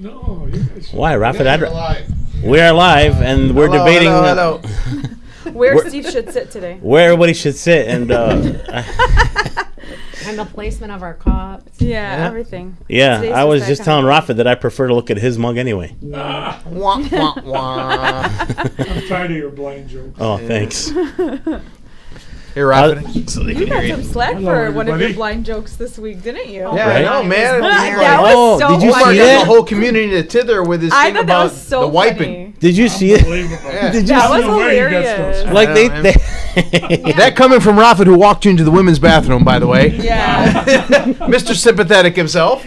No. You guys should. Why, Rapid? We're live. We are live, and we're debating Hello. Where Steve should sit today. where everybody should sit, and And the placement of our cups. Yeah, everything. yeah, Today's I was that just kind telling of- Rafa that I prefer to look at his mug anyway. Wah, wah, wah. I'm tired of your blind jokes. Oh, thanks. Here, Rapid. You got some slack Hello, for one of everybody. your blind jokes this week, didn't you? Yeah, Right? I know, man. That Oh, was so did you see Omar funny. got that? the whole community to tither with his I thing thought that about was so the wiping. funny. Did you see it? Unbelievable. Yeah. Did you That see was No way he gets those. hilarious. Like Yeah, they That coming from Rapid, who walked you into the women's bathroom, by the way. Yeah. Mr. Sympathetic himself.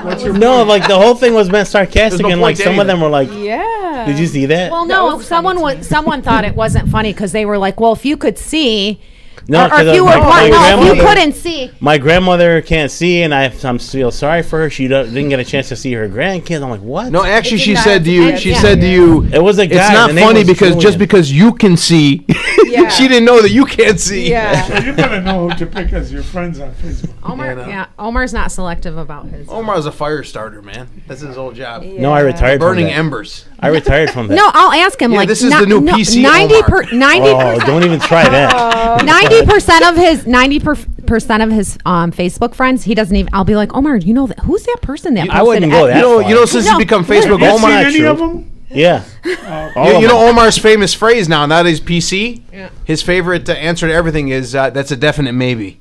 What's your no, point? like the whole thing was meant sarcastic, There's no and like point to some of anything. them were like, Yeah. "Did you see that?" Well, That no, was someone funny, too. someone thought it wasn't funny because they were like, "Well, if you could see, No, or 'cause if you were my blind, no, if you grandmother- couldn't see." My grandmother can't see, and I feel sorry for her. She didn't get a chance to see her grandkids. I'm like, what? No, actually, It she did said not to you, have she to said to be. you, It was a guy. it's not the name funny was because just Julian. because you can see, Yeah. she didn't know that you can't see. Yeah. So you gotta know who to pick as your friends on Facebook. Omar, Yeah, no. yeah, Omar's not selective about his. Omar's a fire starter, man. That's his whole job. No, I retired Burning from that. embers. I retired from that. No, I'll ask him. Yeah, like this is the new PC 90 Omar. 90 Oh, don't even try that. 90% of his 90% of his Facebook friends, he doesn't even. I'll be like, Omar, you know that? Who's that person that? I wouldn't posted go at-" that far. You know, since you become Facebook, You Omar. seen not any true. of them? Yeah. All You of know them. Omar's famous phrase now, that is PC. Yeah. His favorite answer to everything is that's a definite maybe.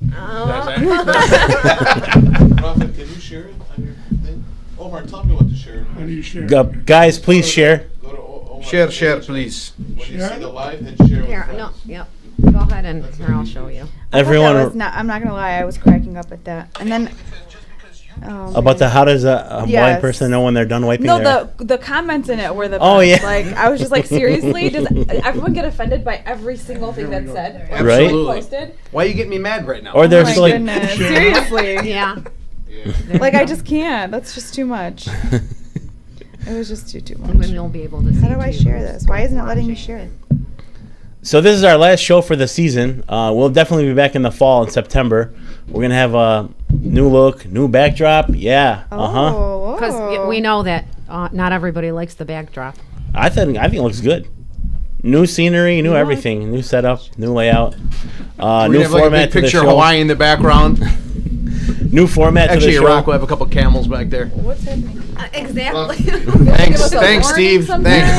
Prophet, can you share it on your thing? Omar, tell me what to share. How do you share? Guys, please share. Go to Omar. Share, please. When you Share? see the live, then share with Here, friends. no, yep. Go ahead and here I'll show you. Everyone I'm not gonna lie, I was cracking up at that. And then about the how does a blind Yes. person know when they're done wiping no, their... the comments in it were the Oh, best. yeah. Like I was just like, seriously, does everyone get offended by every single thing that's said? Or Right? posted? Why are you getting me mad right now? Or Oh there's my like... goodness. Seriously. Yeah. Like I just can't. That's just too much. It was just too And much. then you'll be able to see. How do I too, share who's this? Why isn't it letting me watching. share it? So this is our last show for the season. We'll definitely be back in the fall in September. We're going to have a new look, new backdrop. Yeah. Uh-huh. Oh, Because whoa. we know that not everybody likes the backdrop. I think it looks good. New scenery, new everything, new setup, new layout, We're new gonna have like a format big to the picture of show. Hawaii in the background. New format Actually, to the Iraq show. will have a couple camels back there. What's happening? Exactly. Thanks, us a thanks, warning Steve. Thanks,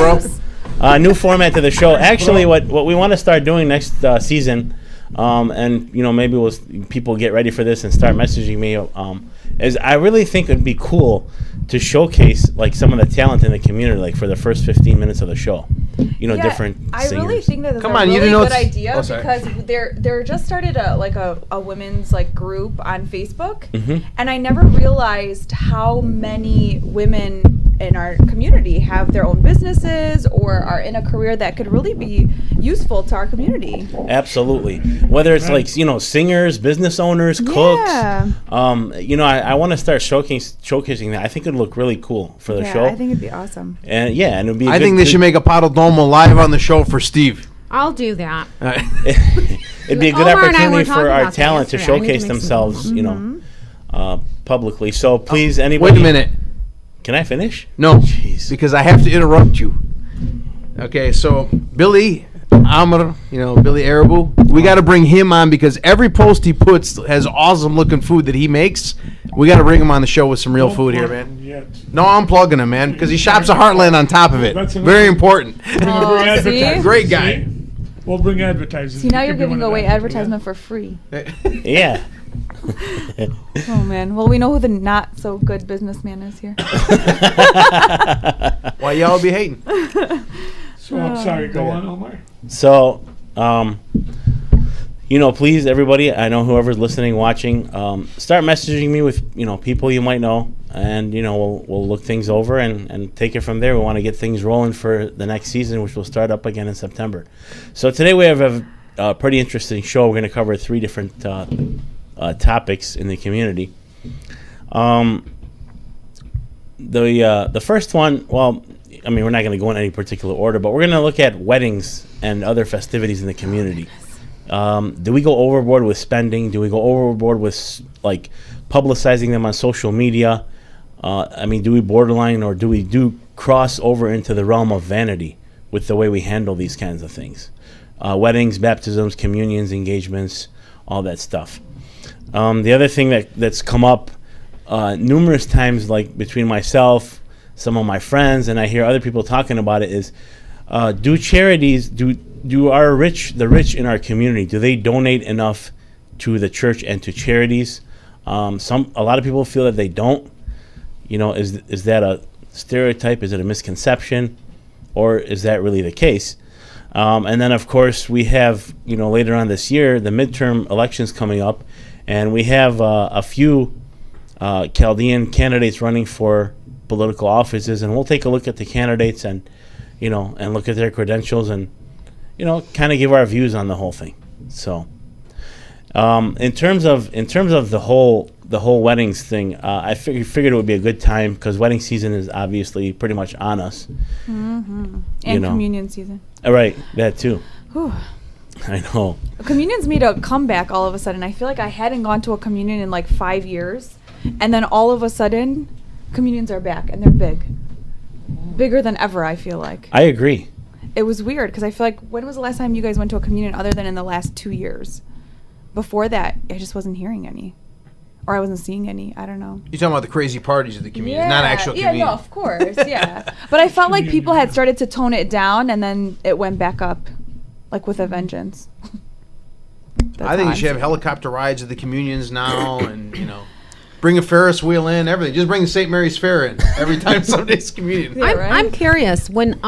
bro. New format to the show. Actually, what we want to start doing next season, and maybe people get ready for this and start messaging me, is I really think it'd be cool to showcase like some of the talent in the community, like for the first 15 minutes of the show. Yeah, Different I singers. really think that that's Come a on, you really didn't know good it's- idea Oh, sorry. because they're just started a women's like group on Facebook, Mhm. and I never realized how many women in our community have their own businesses or are in a career that could really be useful to our community. Absolutely. Whether it's like singers, business owners, cooks. Yeah. I want to start showcasing that. I think it'd look really cool for the Yeah, show. I think it'd be awesome. And yeah, and it'd be. I think they should make a Paddle Domo live on the show for Steve. I'll do that. It'd be a good Omar and I were opportunity for talking our about that talent to yesterday. I need to showcase make some themselves, Mm-hmm. publicly. So please, anybody. Wait a minute. Can I finish? No, Jeez. because I have to interrupt you. Okay, so Billy Amr, Billy Arabu, we got to bring him on because every post he puts has awesome looking food that he makes. We got to bring him on the show with some real food here, man. Yet. No, I'm plugging him, man, because he shops at Heartland on top of it. That's enough. Very important. Oh, see? Advertising. Great guy. See? We'll bring advertising. See, now You you're could be giving one of away them. advertisement for free. Yeah. Oh man. Well, we know who the not so good businessman is here. Why y'all be hating? So I'm sorry. Go on, Omar. So, please, everybody, I know whoever's listening, watching, start messaging me with, people you might know, and, we'll look things over and take it from there. We want to get things rolling for the next season, which will start up again in September. So today we have a pretty interesting show. We're going to cover 3 different topics in the community. The first one, we're not going to go in any particular order, but we're going to look at weddings and other festivities in the community. Do we go overboard with spending? Do we go overboard with publicizing them on social media? I mean, do we borderline or do we cross over into the realm of vanity with the way we handle these kinds of things? Weddings, baptisms, communions, engagements, all that stuff. The other thing that's come up numerous times, like between myself, some of my friends, and I hear other people talking about it, is do charities, do the rich in our community, do they donate enough to the church and to charities? A lot of people feel that they don't. You know, is that a stereotype? Is it a misconception? Or is that really the case? And then, of course, we have, later on this year, the midterm elections coming up, and we have a few Chaldean candidates running for political offices, and we'll take a look at the candidates and, and look at their credentials and, kind of give our views on the whole thing. So, in terms of the whole weddings thing, I figured it would be a good time because wedding season is obviously pretty much on us. Mm-hmm. And communion season. Right, that too. Whew. I know. Communion's made a comeback all of a sudden. I feel like I hadn't gone to a communion in like 5 years, and then all of a sudden, communions are back and they're bigger than ever. I feel like. I agree. It was weird because I feel like when was the last time you guys went to a communion other than in the last 2 years? Before that, I just wasn't hearing any. Or I wasn't seeing any. I don't know. You're talking about the crazy parties at the communion, not actual communion. Yeah, no, of course, yeah. But I felt like people had started to tone it down, and then it went back up, like with a vengeance. I think you should have helicopter rides at the communions now, and bring a Ferris wheel in, everything. Just bring the St. Mary's Fair in every time somebody's communion. Yeah, right? I'm curious, when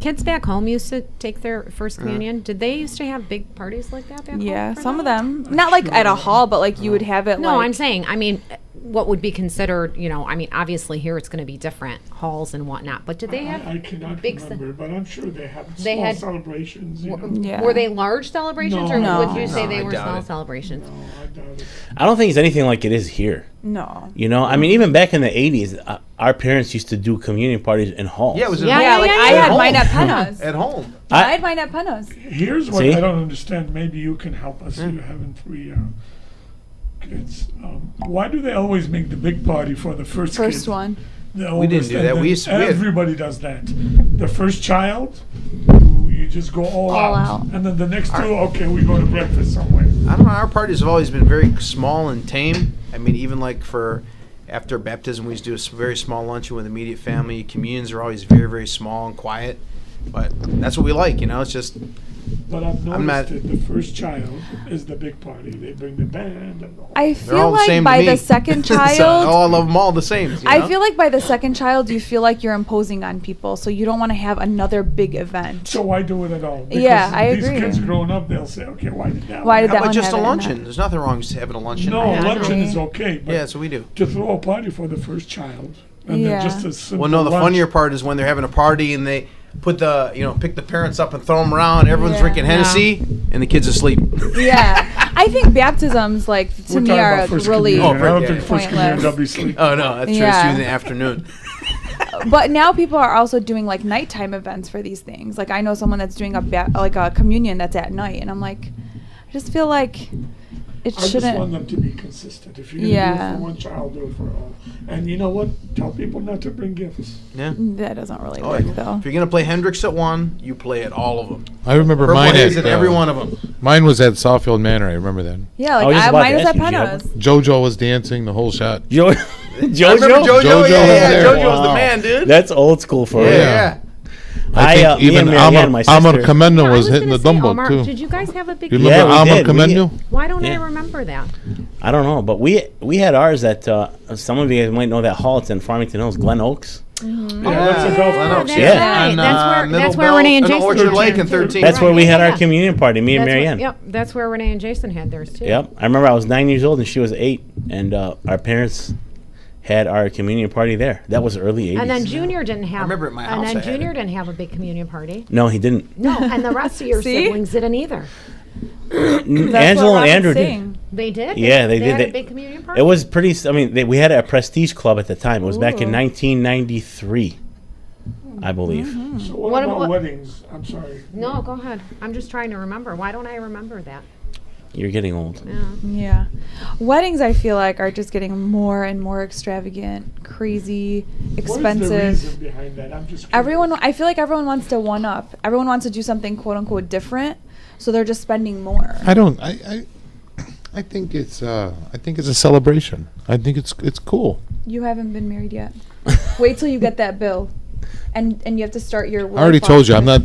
kids back home used to take their first communion, did they used to have big parties like that back home? Yeah, for some of that? them. Not like at a hall, but like you would have it No, like... I'm saying, what would be considered, obviously here it's going to be different halls and whatnot, but did they have I cannot big remember, but I'm sure they have They small had- celebrations. Yeah. Were they large celebrations, or No. would you say they I were doubt small it. celebrations? No, I doubt it. I don't think it's anything like it is here. No. Even back in the 80s, our parents used to do communion parties in halls. Yeah, it was Yeah, Yeah, like I yeah. had mine at Penna's. at home. I had mine at Penna's. Here's what See? I don't understand. Maybe you can help us. You're having 3 kids. Why do they always make the big party for the first First kid? one. The We didn't oldest, do and that. then We used to- we had- everybody does that. The first child, you just go all out. And then the next two, okay, we go to breakfast somewhere. I don't know. Our parties have always been very small and tame. Even like for after baptism, we used to do a very small luncheon with immediate family. Communions are always very, very small and quiet. But that's what we like, It's just But I've I'm not- noticed that the first child is the big party. They bring the band and the whole. I they're all feel the like same by to me. the second So, child... I love them all the same. I feel like by the second child, you feel like you're imposing on people, so you don't want to have another big event. So why do it at all? Because Yeah, I these agree. kids growing up, they'll say, okay, why did that Why one did How that about one just have a it and luncheon? not- There's nothing wrong with having a luncheon. No, Yeah, luncheon agree. is okay, but Yeah, that's what we do. to throw a party for the first child, and Yeah. then just a simple Well, no, the lunch. funnier part is when they're having a party and they put pick the parents up and throw them around. Everyone's Yeah. drinking Hennessy and the kids asleep. Yeah. I think baptisms, like, to We're me, talking are about first really... communion. I don't yeah. think first communion Pointless. they'll be sleeping. Oh no, that's true. It's Yeah. usually in the afternoon. But now people are also doing, like, nighttime events for these things. Like, I know someone that's doing a communion that's at night, and I'm like, I just feel like it I just shouldn't... want them to be consistent. If you're gonna do Yeah. it for one child, do it for all. And you know what? Tell people not to bring gifts. Yeah. That doesn't really Oh, work, yeah. though. If you're gonna play Hendrix at one, you play at all of them. I remember Purple mine Haze at at every one of them. mine was at Southfield Manor. I remember that. Yeah, I like, was just about mine to was ask at you, did you have Penna's. JoJo was dancing the whole shot. Jojo? I remember JoJo. JoJo yeah, was there. JoJo was the Wow. man, dude. That's old school for yeah, you. yeah. I think me even and Marianne, my Amar sister- Kamendo Yeah, I was hitting gonna the say, dumbbell Omar, too. Did you guys have a big... You Yeah, remember we Amar did. We Kamendo? Why don't I Yeah. remember that? I don't know, but we had ours at some of you guys might know that hall. It's in Farmington Hills, Glen Oaks. Oh, that's a golf Glen course. Oaks, that's Yeah. right. On, That's Middle where Belt Renee and and Jason Orchard were. Lake and 13. That's where we had our Yeah. communion party. Me and That's Marianne. Yep, that's where Renee and Jason had theirs too. Yep. I remember I was 9 years old and she was 8, and our parents had our communion party there. That was early 80s. And then Junior didn't have. remember at my And house I then had Junior it. didn't have a big communion party. No, he didn't. No, and the rest of your See? siblings didn't either. That's Angela what and Andrew Robin's did. saying. They did. Yeah, they did. had a They- big communion party. It was pretty. We had a prestige club at the time. It was back in Ooh. 1993, I believe. So what, What- about what- weddings? I'm sorry. No, go ahead. I'm just trying to remember. Why don't I remember that? you're getting old. Yeah. Weddings, I feel like, are just getting more and more extravagant, crazy, expensive. What is the reason behind that? I'm just curious. I feel like everyone wants to one up. Everyone wants to do something quote unquote different, so they're just spending more. I think it's a celebration. I think it's cool. You haven't been married yet. Wait till you get that bill, and you have to start your. I already told you I'm not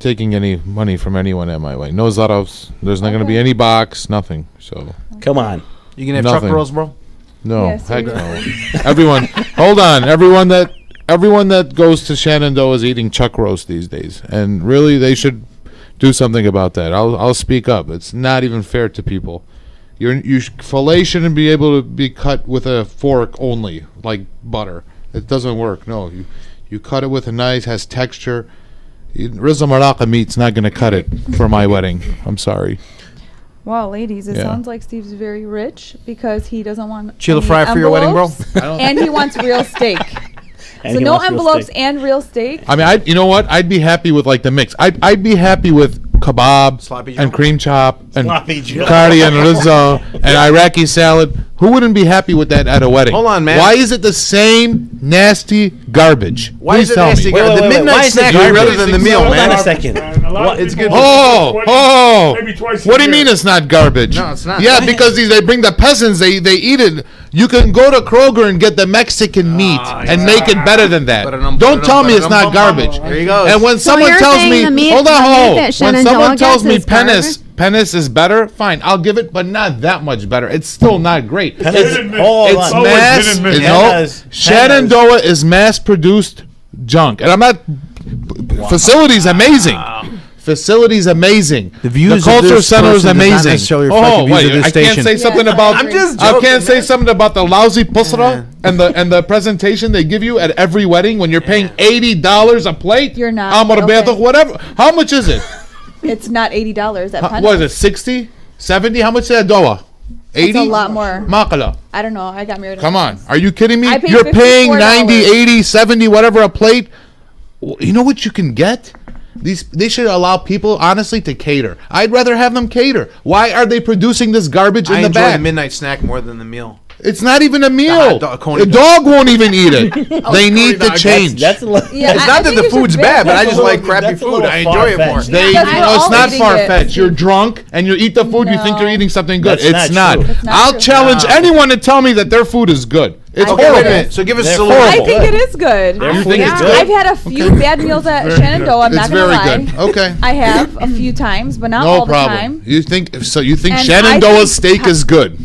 taking any money from anyone at my wedding. No zarovs. There's not going to be any box. Nothing. So Come on. You gonna have Nothing. chuck rolls, bro? no, Yes, heck we will. no. Everyone, hold on. Everyone that goes to Shenandoah is eating chuck roast these days, and really they should do something about that. I'll speak up. It's not even fair to people. Filet shouldn't be able to be cut with a fork only, like butter. It doesn't work. No, you cut it with a knife, has texture. Rizal Maraca meat's not going to cut it for my wedding. I'm sorry. Wow, ladies, it Yeah. sounds like Steve's very rich because he doesn't want Chili any fry for your wedding, bro? envelopes, and he wants real steak. And So he no wants real envelopes steak. and real steak. I mean, you know what? I'd be happy with like the mix. I'd be happy with kebab Sloppy Joe? and cream chop and Sloppy Joe. curry and rizzo and Iraqi salad. Who wouldn't be happy with that at a wedding? Hold on, man. Why is it the same nasty garbage? Why Please is it tell nasty? me. Wait, The wait, wait, midnight why is it snack is garbage? rather than the meal, Hold on man. a second. And a lot of it's people good. go to Oh, weddings oh! maybe twice a What do you year. mean it's not garbage? No, it's not. Yeah, Why? because they bring the peasants. They eat it. You can go to Kroger and get the Mexican meat and make it better than that. Don't tell me it's not garbage. There you go. And when someone you're tells saying me, the meat- hold on, the meat hold. that When Shenandoah someone tells gets me is penis is better, fine, I'll give it, but not that much better. It's still not great. Penis- Hit and miss. hold It's on. Always mass. hit and miss. No, Penis- Shenandoah is mass-produced junk, and I'm not. Facility's amazing. Facility's amazing. The views of culture this center is person does not amazing. necessarily reflect the Oh views wait, of this I can't station. say something Yeah, about. I'm just I joking, can't say man. something about the lousy pusra and the presentation they give you at every wedding when you're paying $80 a plate. You're not, Amar okay. beto, whatever. How much is it? It's not $80 at Penn. What is it? 60, 70? How much is that doa? 80. It's a lot more. Makala. I don't know. I got married. Come on. Are you kidding me? I paid You're paying $54. 90, 80, 70, whatever a plate. You know what you can get? They should allow people, honestly, to cater. I'd rather have them cater. Why are they producing this garbage in I the enjoy back? the midnight snack more than the meal. It's not even a meal. hot dog- Coney The dog won't even eat it. They need to dog. change. That's a little. Yeah, It's I not that think the you should food's ban bad, but it. I just like little- crappy that's a food. little I enjoy it more. far-fetched. They, Yeah, no, they're it's all not eating far it. fetched. You're drunk and you eat the food. You think No. you're eating something good. That's It's not not. true. It's not I'll true. challenge No. anyone to tell me that their food is good. It's I Okay, think wait a it horrible. minute. So give us They're a horrible. I little. think it is good. Their You food think is it's good. good? I've had a few bad meals at Shenandoah. I'm It's not gonna very lie. good. Okay. I have a few times, but not No all problem. the time. You think so? You think And Shenandoah's I think- steak is good?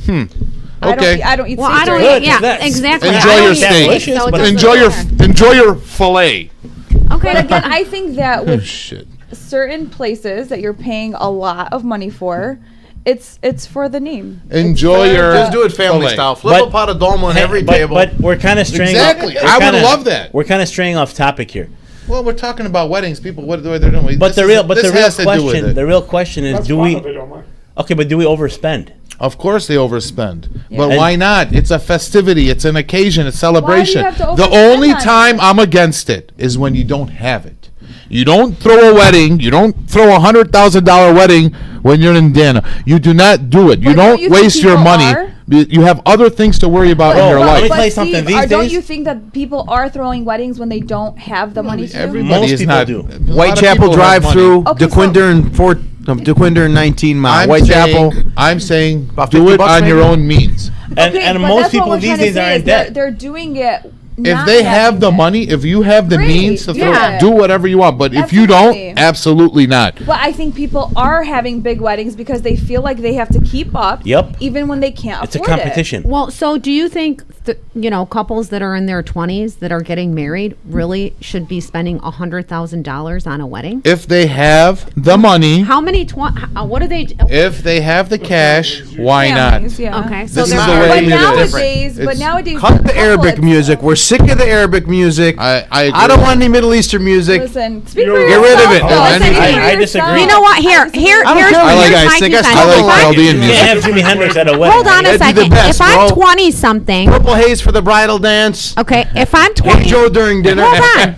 Okay. I don't eat Well, steak I don't. very Good, Yeah, that's- exactly. Enjoy I don't your eat steak. Delicious, so it but doesn't matter. Enjoy your fillet. Okay, But again, I think that Oh with shit. certain places that you're paying a lot of money for, it's for the name. It's Enjoy for your- the- Just do it family Fillet. style. Flip But- a pot of dolma on every table. But we're kind of straying. Exactly. we're I would kinda- love that. We're kind of straying off topic here. Well, we're talking about weddings. People, what they're doing. But the real has to do with question, it. the real question is, That's do part we? of it, Omar. Okay, but do we overspend? Of course, they overspend. But And- why not? It's a festivity. It's an occasion. It's celebration. have to The overspend only on time it? I'm against it is when you don't have it. You don't throw a wedding. You don't throw $100,000 wedding when you're in Dana. You do not do it. You But don't don't you think waste your people money. are? You have other things to worry about in Bro, your let me life. tell you something. These Don't days- you think that people are throwing weddings when they don't have the money to? Everybody Most is people not. do. a lot of Whitechapel people have drive-through, money. Okay, DeQuinder and DeQuinder and 19 mile. I'm Whitechapel. saying About do 50 it bucks on your maybe? own means. And Okay, and but most that's what people we're these trying to days say are is in debt. They're doing it. If not they have having the it. money, if you have the Great, means to throw, yeah. do whatever you want. But if you Absolutely. don't, absolutely not. But I think people are having big weddings because they feel like they have to keep up. Yep. Even when they can't It's a afford competition. Well, so do you think couples that are in their 20s that are getting married really should be spending $100,000 on a wedding? If they have the money, How many? What do they? if they have the cash, why Families, not? Yeah. Okay, so This is they're the way But it is. nowadays, It's- Cut the couple, Arabic it's- music. We're sick of the Arabic music. I I don't want any Middle Eastern music. Listen, speak You- for Get yourself. rid of it. though. I- Speak for I yourself. disagree. You know what? Here, I don't here's care. my I like two I cents. think I If like I- Chaldean You music. can't have Jimi Hendrix at a wedding. Hold on a That'd be the second. best, If I'm bro. 20 something, Purple Hayes for the bridal dance. Okay, if I'm 20, Hey Joe during dinner. hold on.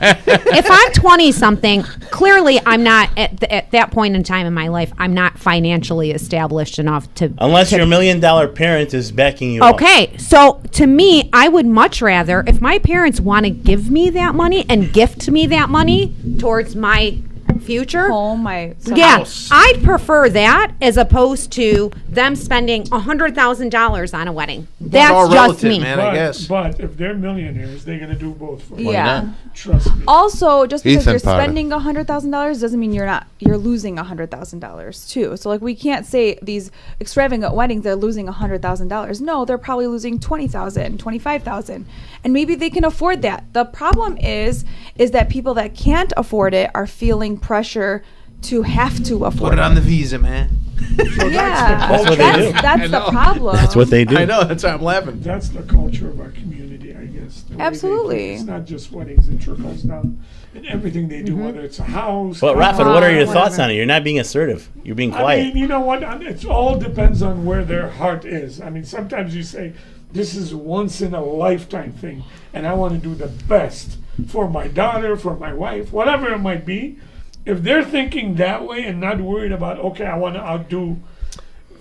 If I'm 20 something, clearly I'm not at that point in time in my life. I'm not financially established enough to. Unless to, your $1 million parent is backing you up. Okay, so to me, I would much rather if my parents want to give me that money and gift me that money towards my future. Home, my Yeah, House. I'd prefer that as opposed to them spending $100,000 on a wedding. That's all just relative, me. man. I guess. But if they're millionaires, they're gonna do both for you. Yeah. Trust me. Also, just because Ethan you're Potter. spending $100,000 doesn't mean you're losing $100,000 too. So like we can't say these extravagant weddings they're losing $100,000. No, they're probably losing $20,000, $25,000, and maybe they can afford that. The problem is that people that can't afford it are feeling pressure to have to afford Put it on the visa, man. Yeah, That's what they do. That's the problem. That's what they do. I know. That's why I'm laughing. That's the culture of our community, I guess. the way they Absolutely. think. It's not just weddings; it trickles down in everything they do, whether it's a house. But car, Rafa, what are your whatever. thoughts on it? You're not being assertive. You're being I quiet. mean, you know what? It all depends on where their heart is. I mean, sometimes you say, this is once in a lifetime thing, and I want to do the best for my daughter, for my wife, whatever it might be. If they're thinking that way and not worried about, okay, I want to outdo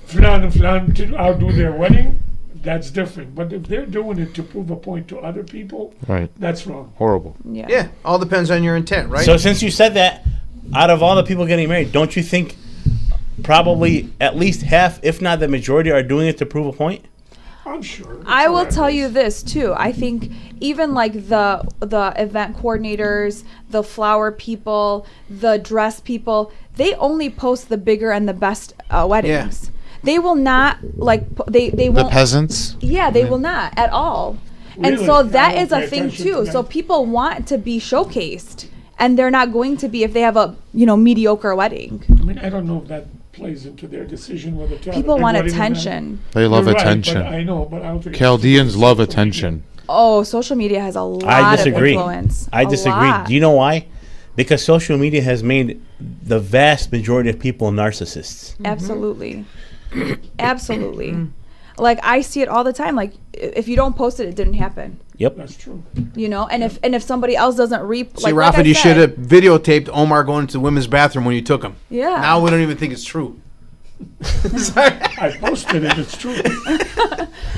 Flan and Flan to outdo their wedding, that's different. But if they're doing it to prove a point to other people, Right. that's wrong. Horrible. Yeah, all depends on your intent, right? So since you said that, out of all the people getting married, don't you think probably at least half, if not the majority, are doing it to prove a point? I'm sure. I will That's tell all you right. this too. I think even like the event coordinators, the flower people, the dress people, they only post the bigger and the best weddings. They will not they The won't. peasants. Yeah, they will not at all. And Really? so I that won't is a pay thing attention too. to So that. people want to be showcased, and they're not going to be if they have a mediocre wedding. I mean, I don't know if that plays into their decision whether to have a People big want wedding or not. attention. They love You're right, attention. but I know, but I don't think Chaldeans love social media. attention. Oh, social media has a lot I disagree. of influence. I A disagree. lot. Do you know why? Because social media has made the vast majority of people narcissists. Absolutely. Absolutely. Like I see it all the time. Like if you don't post it, it didn't happen. Yep. That's true. You know, and if somebody else doesn't See, Rafa, I you should said- have videotaped Omar going to the women's bathroom when you took him. Yeah. Now we don't even think it's true. Sorry. I posted it. It's true.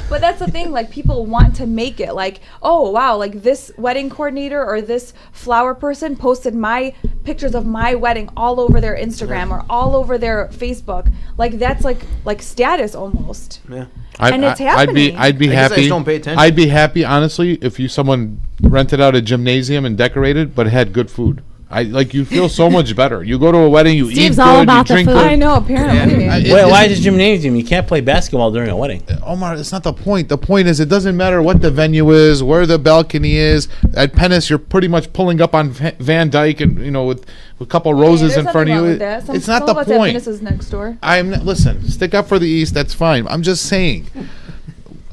But that's the thing, like people want to make it like, oh wow, like this wedding coordinator or this flower person posted my pictures of my wedding all over their Instagram or all over their Facebook. Like that's like status almost. Yeah. And it's I'd be happening. I'd be I guess I happy. just don't pay attention. I'd be happy honestly if someone rented out a gymnasium and decorated but had good food. You feel so much better. You go to a wedding, you Steve's eat all good, about you the drink food. good. I know, apparently. Yeah. Wait, why is it gymnasium? You can't play basketball during a wedding. Omar, it's not the point. The point is it doesn't matter what the venue is, where the balcony is. At Pennis, you're pretty much pulling up on Van Dyke and with a couple roses in front of you. It's not the point. This is next door. Listen, stick up for the East, that's fine. I'm just saying.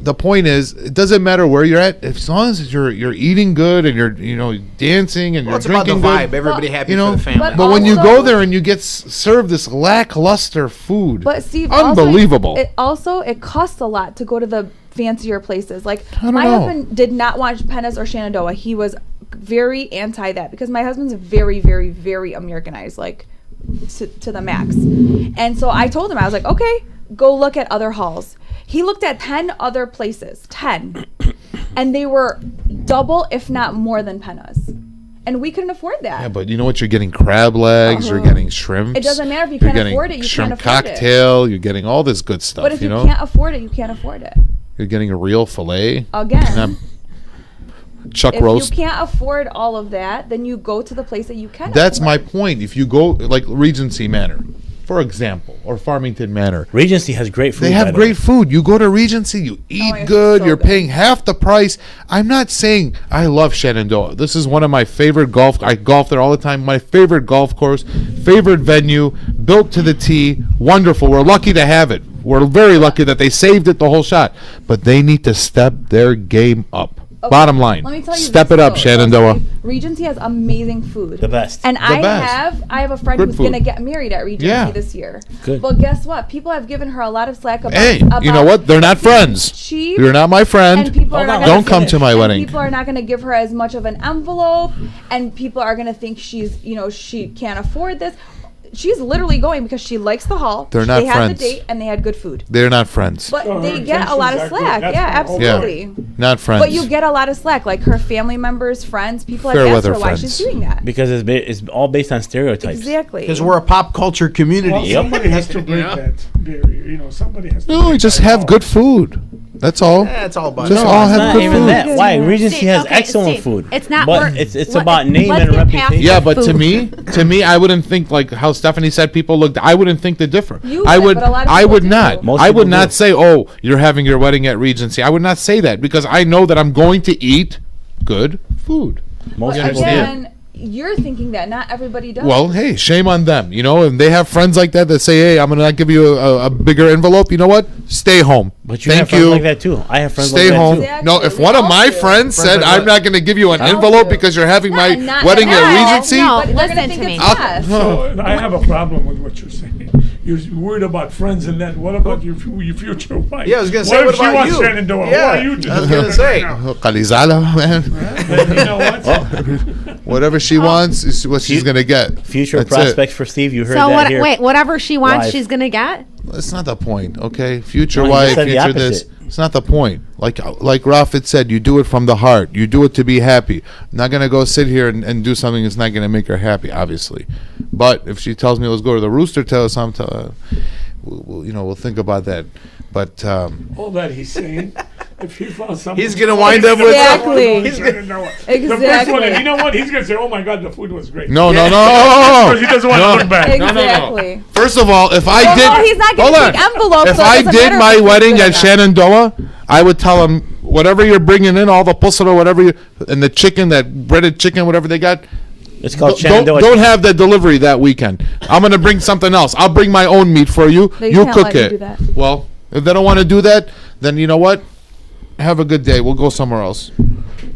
The point is, it doesn't matter where you're at, as long as you're eating good and you're dancing and Well, it's you're about the drinking vibe. good. Everybody happy you know, for the family. But when you go Also- there and you get served this lackluster food, But Steve, unbelievable. It costs a lot to go to the fancier places. Like I don't my know. husband did not watch Pennis or Shenandoah. He was very anti that because my husband's very, very, very Americanized, like to the max. And so I told him, I was like, okay, go look at other halls. He looked at 10 other places, 10, and they were double, if not more than Penna's. And we couldn't afford that. yeah, but you know what? You're getting crab legs, you're getting shrimps. It doesn't matter if you you're can't getting afford it, you shrimp can't afford it. cocktail. You're getting all this good stuff. But if you know, can't afford it, you can't afford it. you're getting a real fillet. Again. Not chuck If roast. you can't afford all of that, then you go to the place that you can. That's my afford. point. If you go like Regency Manor, for example, or Farmington Manor, Regency has great food. they by have the great way. food. You go to Regency, you eat it's good. so You're good. paying half the price. I'm not saying I love Shenandoah. This is one of my favorite golf. I golf there all the time. My favorite golf course, favorite venue, built to the T. Wonderful. We're lucky to have it. We're very lucky that they saved it the whole shot. But they need to step their game up. Okay, Bottom line. Let me tell you. Step this, it up, though, Shenandoah. Steve. Regency has amazing food. The best. And I best. have a friend Good who's food. gonna get married at Regency Yeah. this year. Good. But guess what? People have given her a lot of slack about. Hey, about you know what? They're not being friends. cheap. You're not my And friend. people are Hold not on, gonna Don't come finish. to my and wedding. people are not going to give her as much of an envelope, and people are going to think she's, she can't afford this. She's literally going because she likes the hall. They're not They had friends. the date and they had good food. They're not friends. But So her they get a lot of intentions are good. slack. That's Yeah, my whole absolutely. Not friends. But you get a lot of slack. Like her family members, friends, people have Fair asked weather her why friends. she's doing that. Because it's all based on stereotypes. Exactly. Because we're a pop culture community. Well, somebody has to break know? that barrier. Somebody has to. No, break just that have wall. good food. That's all. Yeah, it's all about Just that. all It's have not good even food. that. Why? Regency See, has okay, excellent see, food. it's not But worth- it's let- about name let's and get past reputation. Yeah, the but food. to me, I wouldn't think like how Stephanie said people looked. I wouldn't think the different. You I would, would. but a lot of I people would do. not. Most I would people not do. say, "Oh, you're having your wedding at Regency." I would not say that because I know that I'm going to eat good food. Most But people do. again, you're thinking that not everybody does. Well, hey, shame on them. And they have friends like that that say, "Hey, I'm gonna not give you a bigger envelope." You know what? Stay home. But you Thank have friends you. like that too. I have friends Stay like that home. too. Exactly. No, if We one of all my do. friends said, Friends like "I'm what? not going to give you an all envelope do. because you're having my Not wedding at at all. Regency," No. But they're gonna Listen think to it's me. us. So I have a problem with what you're saying. You're worried about friends and that. What about your future wife? Yeah, I was gonna say, What what if she about wants you? Shenandoah? Yeah, What are you doing? I was gonna say. Oh, Khalizala, man. You know what? Whatever she wants is what she's going to get. Future That's it. prospects for Steve. You heard So that here. wait, whatever she wants, Live. she's gonna get. That's not the point, okay? Future No, you wife, said the future this. opposite. It's not the point. Like Rafit said, you do it from the heart. You do it to be happy. I'm not gonna go sit here and do something that's not gonna make her happy, obviously. But if she tells me let's go to the Rooster Tail sometime, we'll think about that. But All that he's saying. If he found something, He's gonna wind up with Exactly. He's gonna know it. The Exactly. first one, you know what? He's gonna say, "Oh my God, the food was great." no. Because he doesn't want to look bad. Exactly. First of all, if I Well, did, no, he's not hold gonna on. take envelopes. If so it I doesn't did matter my if it's wedding good or at not. Shenandoah, I would tell him whatever you're bringing in, all the pussel or whatever, and the chicken, that breaded chicken, whatever they got. It's called Don't Shenandoah. have the delivery that weekend. I'm gonna bring something else. I'll bring my own meat for you. They You can't cook let you it. do that. Well, if they don't want to do that, then you know what? Have a good day. We'll go somewhere else.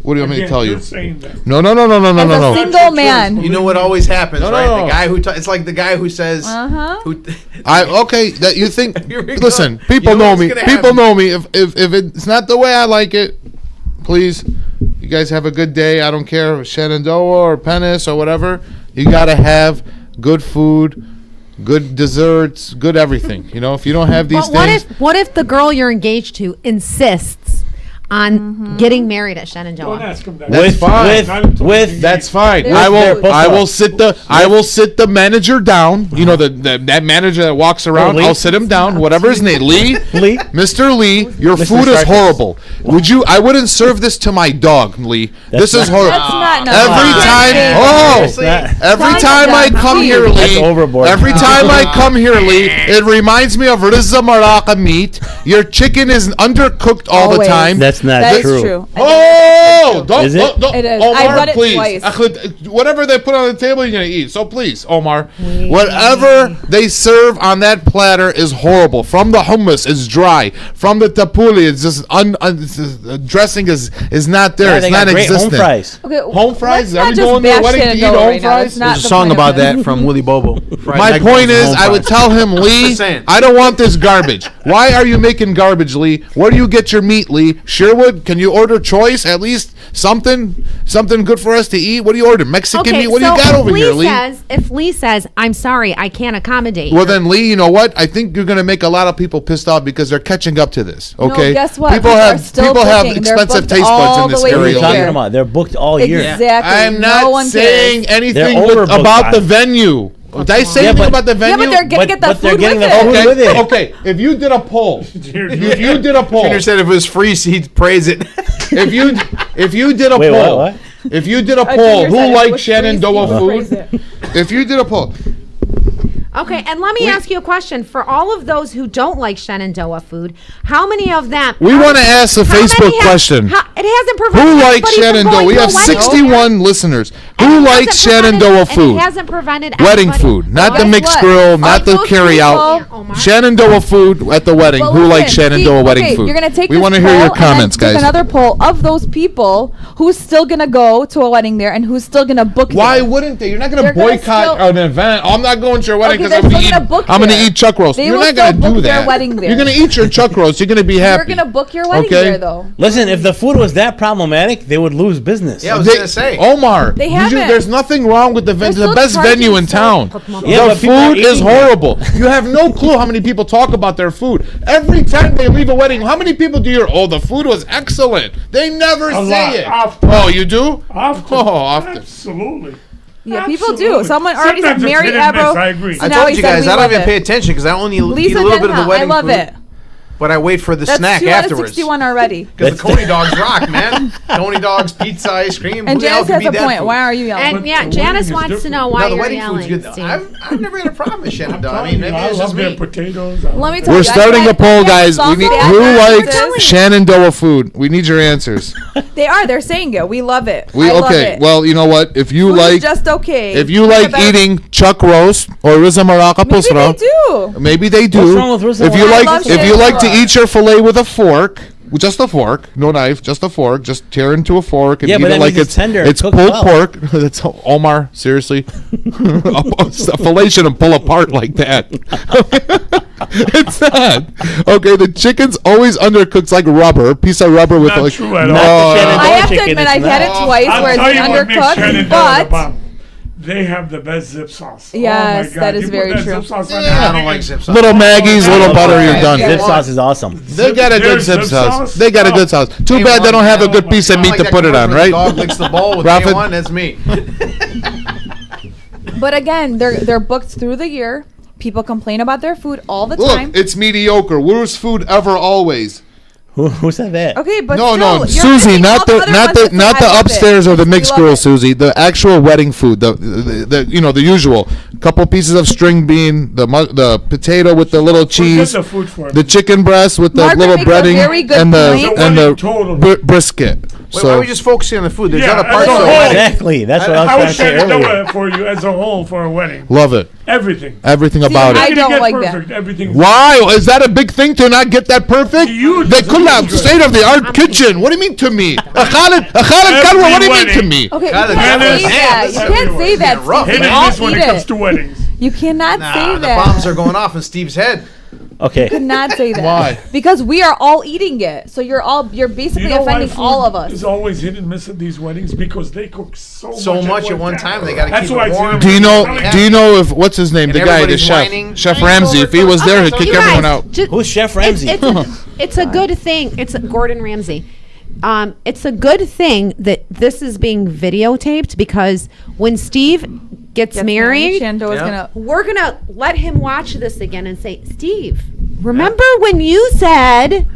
What do you want me to Again, tell you're you? saying that. No. As a No. single man. You know what always happens, No, right? no. The guy who it's like the guy who says, Uh-huh. who, Okay, that you think? Here we Listen, go. people You know know what's me. gonna People happen. know me. If it's not the way I like it, please, you guys have a good day. I don't care if Shenandoah or Penis or whatever. You gotta have good food, good desserts, good everything. If you don't have these But things, what if the girl you're engaged to insists on getting married at Don't Shenandoah? ask him that. That's fine. That's fine. There's I food. will sit the manager down. That manager that walks around. Lee? I'll sit him down. Whatever his name, Lee. Lee? Mr. Lee, your Mr. food is Sarkis. horrible. I wouldn't serve this to my dog, Lee. This is not- horrible. That's not nice. Every You time, can't say oh, It's not- every Calm time I down, come Steve. here, Lee. That's overboard. Every time I come here, Lee, it reminds me of Rizza Maraca meat. Your chicken is undercooked all the Always. time. That's not That is true. true. Oh, don't, Is it? don't, It is. Omar, I've done it please. twice. Whatever they put on the table, you're gonna eat. So please, Omar, whatever they serve on that platter is horrible. From the hummus, is dry. From the tapuli, it's just dressing is not there. Yeah, it's they not got great existent. home fries. Okay, Home fries? let's not Are we just going to a bash wedding to eat Shenandoah home right now. fries? That's not There's a the song point of about this. that from Willy Bobo. Fried My egg point rolls and is, home I would fries. tell him, Lee, Just saying. I don't want this garbage. Why are you making garbage, Lee? Where do you get your meat, Lee? Sherwood, can you order choice? At least something good for us to eat? What do you order? Mexican meat? What do you got over here, Lee? If Lee says, "I'm sorry, I can't accommodate," Well, then, Lee, you know what? I think you're going to make a lot of people pissed off because they're catching up to this. Okay. guess what? People People are have still expensive booking. They're taste booked buds all in the this way What are through you area. the talking year. about? They're booked all year. Exactly. I'm no not one saying cares. anything They're overbooked. about the venue. Did I say Yeah, anything but- about the Yeah, venue? but they're gonna get the but they're food getting with the it. food with it. Okay. If you did a poll, if you did a poll, Junior said if it was free, he'd praise it. if you did a Wait, poll, what? if you did a Junior poll, said who if it likes was free, Shenandoah Steve would praise food? it. If you did a poll, Okay, and let me ask you a question. For all of those who don't like Shenandoah food, how many of them? We want to ask a how many Facebook have- question. It hasn't prevented Who likes anybody from Shenandoah? going We to a have wedding. 61 listeners. And Who it likes hasn't prevented- Shenandoah and food? it hasn't prevented Wedding anybody- food, not the guess mixed what? grill, not Of the those carry out. people- Omar. Shenandoah food at the wedding. But Who likes listen, Shenandoah Steve, wedding okay, food? You're gonna take we this want to hear your poll and then comments, take guys. Another poll of those people who's still gonna go to a wedding there and who's still gonna book. Why there. wouldn't they? You're not going to They're gonna boycott still- an event. Oh, I'm not going to your wedding Okay, because they're I'm still going gonna book I'm going to there. eat chuck roast. They You're will not going to still do book their that. wedding there. You're going to eat your chuck roast. You're going to be You're happy. gonna book your wedding Okay. there though. Listen, if the food was that problematic, they would lose business. Yeah, I was They- gonna say. Omar, They you haven't. there's nothing wrong with the They're venue. The still best charging venue in so- town. Yeah, the but people are food is eating there. horrible. You have no clue how many people talk about their food. Every time they leave a wedding, how many people do you hear, oh, the food was excellent? They never A say lot. it. Often. Oh, you do? Often. Oh, often. Absolutely. Yeah, people do. Absolutely. Someone already said Sometimes it's Mary hit and miss, Abro. I agree. So I now told he you said guys we I don't love even it. pay attention because I only eat Lisa a little bit of the Denha, wedding I love food, it. but I wait for the That's snack 2 out of afterwards. 61 already. Because the Coney dogs rock, man. Coney dogs, pizza, ice cream. And who the hell Janice can has beat a that point. food? Why are you yelling? And But yeah, the Janice wedding is wants to different. know No, why the you're wedding yelling. food's good. Steve. I've never had a problem with Shenandoah. I mean, maybe I it's love just their me. potatoes. Let me tell We're you, starting a poll, guys. We need, who likes Shenandoah? Shenandoah food? We need your answers. They are. They're saying it. We love it. We I love okay. it. Well, you know what? If you Food is like, just okay. if you Think like about it. eating chuck roast or Riza Maraca Maybe Pusra, they do. maybe they do. What's wrong with Riza If you Maraca? like, I love if you like to Shenandoah. eat your fillet with a fork, with just a fork, no knife, just a fork, just tear into a fork and Yeah, eat but it that like means it's tender, It's cooked pulled well. pork. That's Omar. Seriously, a fillet shouldn't pull apart like that. It's not. Okay, the chicken's always undercooked like rubber, piece of rubber with Not like. true at Not all. the Shenandoah I have to chicken, admit, it's I've had it not. twice I'll where it's tell you what makes undercooked, Shenandoah the but bomb. They have the best zip sauce. Yes, oh my God. that is You put very that true. Zip sauce on Yeah, I everything. don't like zip sauce. Little Maggie's, little Oh, butter, you're yeah. done. Zip sauce is awesome. They got a good There's zip zip sauce. sauce? They got a Oh. good sauce. Too bad they don't have a good piece of I meat like to that put it on, commercial where right? the dog licks the bowl with Prophet? A1. That's me. But again, they're booked through the year. People complain about their food all the Look, time. it's mediocre. Worst food ever, always. Who said that? Okay, but No, still, no, you're Susie, picking not all the other not ones the that not say, the "I love upstairs it." or the We mixed love grill, it. Susie. The actual wedding food, the you know the usual. Couple pieces of string bean, the potato with the little Forget cheese, the food for the it. chicken breast with the Margaret little makes a breading, very good and the point. and the Totally. brisket. Why are So we just focusing on the food? There's Yeah, other as parts a of the whole. wedding. Exactly. That's what I How was is trying to say earlier. Shenandoah for you as a whole for a wedding? love it, Everything. everything about I it. don't Get like that. perfect. Everything. Why is that a big thing to not get that perfect? You They just could have good. state of the art kitchen. What do you mean to me? A Khalid Karwa, what do you mean to wedding. me? Okay, you God, can't that's say bad. that. That's You can't everywhere. say that. Yeah, rough. Steve. Hit We and all miss when eat it comes it. to weddings. You cannot Nah, say the that. bombs are going off in Steve's head. Okay. Could not say that. Why? Because we are all eating it. So you're basically You know why offending food all of us. is always hit and miss at these weddings? Because they cook so much at one time, they gotta That's keep why it it's warm. in Do you know? Yeah. Do you know if what's his name? And The guy, the everybody's chef, whining. Chef Nice Ramsay. If he was there, he'd Okay, kick you everyone guys, out. ju- Who's Chef Ramsay? It's a good thing. It's Gordon Ramsay. It's a good thing that this is being videotaped because when Steve gets married, Shenandoah's Yeah. gonna. we're gonna let him watch this again and say, Steve, remember when you said?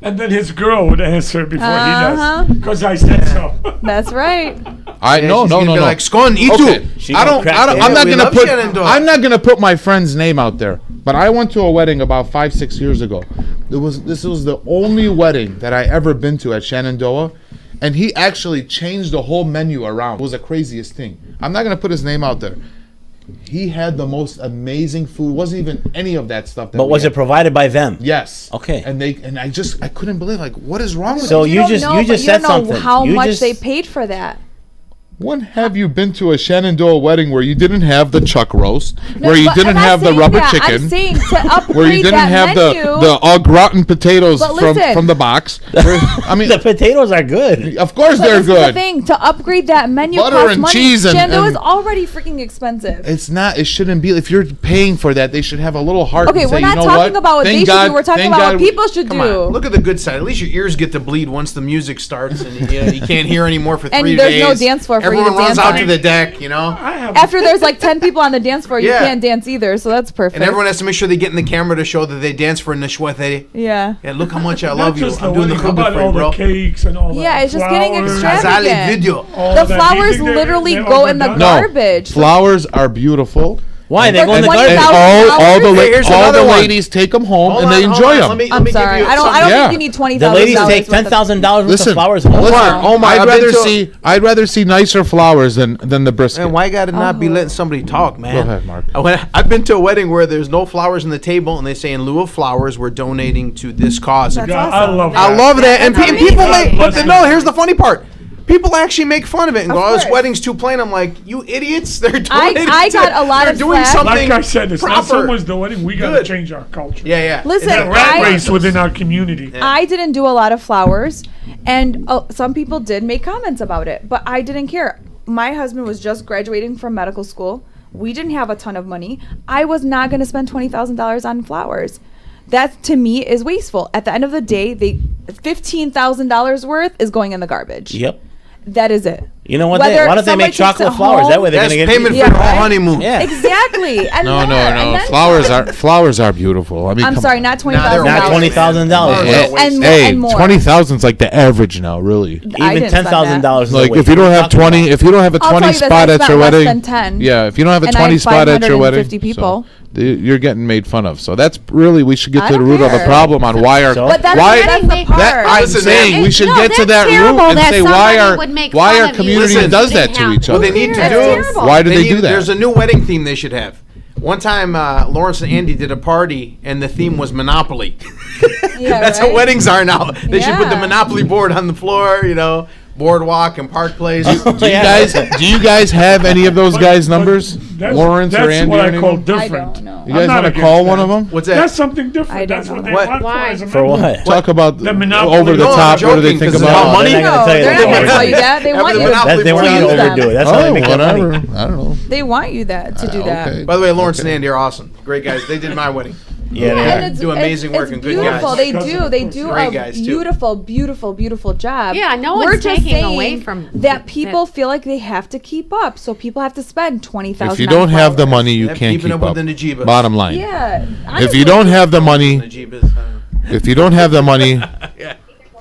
And then his girl would answer before Uh-huh. he does. Because I said so. That's right. I no she's no gonna no be no. like, "Scone, eat Okay, too." She I gonna don't. crack I don't the I'm egg. not We gonna love put. Shenandoah. I'm not gonna put my friend's name out there. But I went to a wedding about 5-6 years ago. This was the only wedding that I ever been to at Shenandoah, and he actually changed the whole menu around. It was the craziest thing. I'm not gonna put his name out there. He had the most amazing food. Wasn't even any of that stuff. That But we was had. it provided by them? Yes. Okay. And I couldn't believe, like, what is wrong with So you? you don't just- know, you but just you said don't know something. how You much just- they paid for that. When have you been to a Shenandoah wedding where you didn't have the chuck roast, where you but didn't I'm not have the saying rubber that. chicken, I'm saying to upgrade where you didn't that have menu. the au gratin potatoes But listen. from the box? I mean, The potatoes are good. of course But they're this is the good. thing, to upgrade that menu Butter costs and money. cheese and- Shenandoah is and- already freaking expensive. It's not. It shouldn't be. If you're paying for that, they should have a little heart. Okay, and we're say, not you know talking what? about what Thank they should God- do. We're talking thank about God what we- people should Come do. on, look at the good side. At least your ears get to bleed once the music starts, and you can't hear anymore for 3 And days. there's no dance floor for you to Everyone runs dance out on. to the deck, you know. I have After there's like 10 people on the dance floor, you Yeah. can't dance either, so that's perfect. And everyone has to make sure they get in the camera to show that they dance for Nashwete. Yeah. Yeah, look how much I not love you. just I'm the doing the wedding, how khubra about for you, all bro. the cakes and all that. Yeah, it's just getting flowers, extravagant. Ghazali video. all The that. Do you flowers think they- literally they go in the overdone? No, garbage. flowers are beautiful, Why? They go in the $20,000? garbage. And Here's all another the one. ladies take them home Hold and on, they hold enjoy on. them. Let me I'm give sorry. you I don't Yeah. think you need $20,000. The ladies take $10,000 worth Listen, of flowers home. Omar, I'd I've rather been to- see nicer flowers than the brisket. Man, why you gotta not be letting somebody talk, man? Go ahead, Mark. I've been to a wedding where there's no flowers on the table, and they say in lieu of flowers, we're donating to this cause. That's Yeah, awesome. I love I that. love that, and That's people amazing. make. But no, here's the funny part. People actually make fun of it and Of go, "Oh, this course. wedding's too plain." I'm like, "You idiots! They're I donating. got a lot they're of doing flack. something Like I said, it's not so proper." much the wedding. We got to Good. change our culture. Yeah, yeah. Listen, That rat I- race within our community. I didn't do a lot of flowers, and some people did make comments about it, but I didn't care. My husband was just graduating from medical school. We didn't have a ton of money. I was not going to spend $20,000 on flowers. That to me is wasteful. At the end of the day, $15,000 worth is going in the garbage. Yep. That is it. You know what? Whether Why don't they somebody make chocolate takes it flowers? That home- way they're That's gonna get payment Yeah, for your right? whole honeymoon. Yeah. Exactly. And No, more, no, and no. then Flowers are beautiful. I mean, I'm come sorry, on. not Nah, they're $20,000. Not $20,000. Hey, And, Hey, and more. 20,000's like the average now, really. I Even didn't spend $10,000. Like if you don't have 20, if you don't have a I'll tell 20 you this, spot I at spent your less wedding, than 10. yeah, if you don't have a And I 20 had spot at your wedding, 550 people. you're getting made fun of. So that's really we should get I to the don't root of the care. problem on why our So- But that's, why that's the That- part. that I'm Listen, saying man, we should no, get to that's that root terrible and that say why somebody our would make why fun our of you. community Listen, does that didn't to have each to. other. What they need to That's do. terrible. Why do they do that? There's a new wedding theme they should have. One time, Lawrence and Andy did a party, and the theme was Monopoly. Yeah, That's right? how weddings are now. They should put the Yeah. Monopoly board on the floor, boardwalk and Park Place. Do you guys have any of those guys' numbers? That's, Lawrence that's or Andy? what or I any call of them? I different. don't know. You guys I'm not want to against call that. one of them? What's that? That's something different. I don't That's what know. they What? want Why? as a For member. what? Talk about The Monopoly. over the No, I'm top. What do they joking, think 'cause about it's it? about money. They're not gonna tell you they're that. not going to Don't tell worry. you that. They Have want the you to Monopoly They want you to board. overdo it. That's how they Oh, make their money. whatever. I don't know. They want you to do that. Okay. By the way, Lawrence and Andy are awesome. Great guys. They did my wedding. Yeah, they And are. it's, Do amazing work it's and good beautiful. guys. They do. They do Great a guys, too. beautiful, beautiful, beautiful job. Yeah, no We're one's just taking away saying from that. People feel like they have to keep up, so people have to spend $20,000. If you don't have the money, you Yeah, can't keeping keep up up. with the Najibas. Bottom line. Yeah. If you don't have the money, Najibas, if you don't have the money,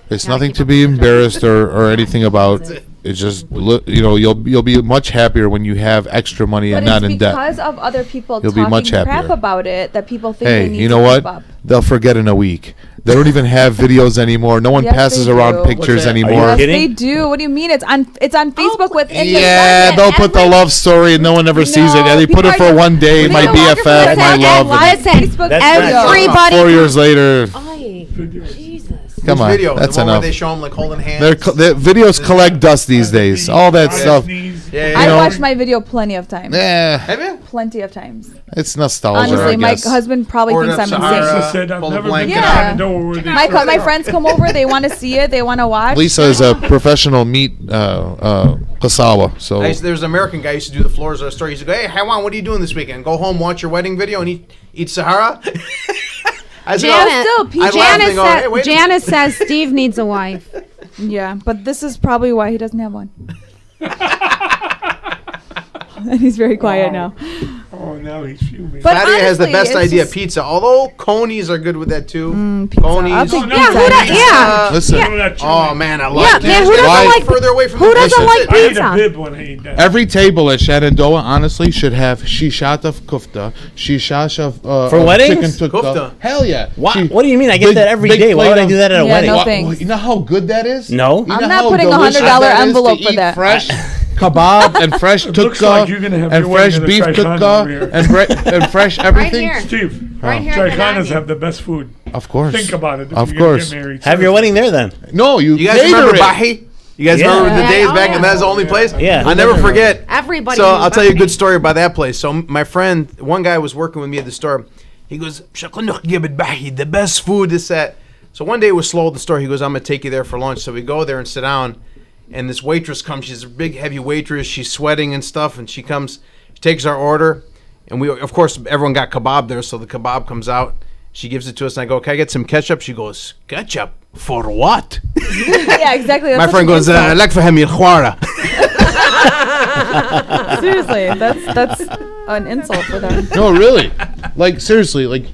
it's nothing to be embarrassed or anything about. It's just you'll be much happier when you have extra money and But not it's in debt. because of other people You'll be talking much crap happier. about it that people think Hey, they need you to know keep what? up. They'll forget in a week. They don't even have videos anymore. No one Yes, passes they around do. pictures What's that? Are you anymore. Yes, kidding? they do. What do you mean? It's on Facebook with Yeah, they'll put the love story and no one ever sees it. And they put it for one day. They My no longer put BFF, it my on love. live and Facebook That's video. not true. Everybody. 4 years later, Ay, Jesus. come on, video, that's the one enough. where they show them like holding hands. The videos collect dust these days. All that stuff. Yeah, I know- watched my video plenty of times. Yeah, Have you? Plenty of times. it's nostalgia. Honestly, I my guess. husband probably Or thinks the I'm Sahara. insane. Lisa said, I've Full of never been blanket to on. Canada where they My serve my it. friends come over. They want to see it. They want to watch. Lisa is a professional meat kasawa. So There's an American guy who used to do the floors of the store. He used to go, "Hey, Haiwan, what are you doing this weekend? Go home, watch your wedding video, and eat Sahara." I said, Janet, still, Pete, I'd laugh and Janice, go, "Hey, wait a minute." Janice says Steve needs a wife. Yeah, but this is probably why he doesn't have one. And he's very quiet now. Oh, now he's fuming. But Nadia has the honestly, best it's idea just- pizza. Although Conies are good with that too. Pizza. I'll Conies. take Oh, no, pizza. who does- yeah. listen, Know that Oh chili. man, I love Yeah, it. man, who doesn't Why- like Further away from who the doesn't kitchen. like I ate pizza? a bib when I ate that. every table at Shenandoah, honestly, should have shishat of kufta, shishash of For weddings? chicken tikka. Kufta. Hell yeah. What? She- What do you mean? I get big- that every big day. Why plate would I of- do that at a Yeah, wedding? no Wha- thanks. You know how good that is? No. You know I'm not how putting a delicious $100 that is to envelope for eat that. Fresh kebab and fresh It looks tukka like you're gonna have and your fresh wedding in beef the Tricana tukka over here. and fresh everything. here. Steve, Right here at the Tricanas Nadi. have the best food. Of course. Think about it. If Of you're gonna course. Get married. Have your wedding there then. No, you You guys cater remember it. Bahi? You guys Yeah. remember the Yeah. days Oh, back, yeah. and that's the only place? Yeah. I never forget. Everybody. So knew I'll tell you a Bahi. good story about that place. So my friend, one guy was working with me at the store. He goes, "Shaqanuk gibit Bahi, the best food is that." So one day it was slow at the store. He goes, "I'm gonna take you there for lunch." So we go there and sit down, and this waitress comes. She's a big, heavy waitress. She's sweating and stuff, and she comes, she takes our order, and we, of course, everyone got kebab there. So the kebab comes out. She gives it to us, and I go, "Can I get some ketchup?" She goes, "Ketchup for what?" Yeah, exactly. That's My such friend an goes, insult. "Lak fahem khwara." Seriously, that's an insult for them. No, really. Like seriously, like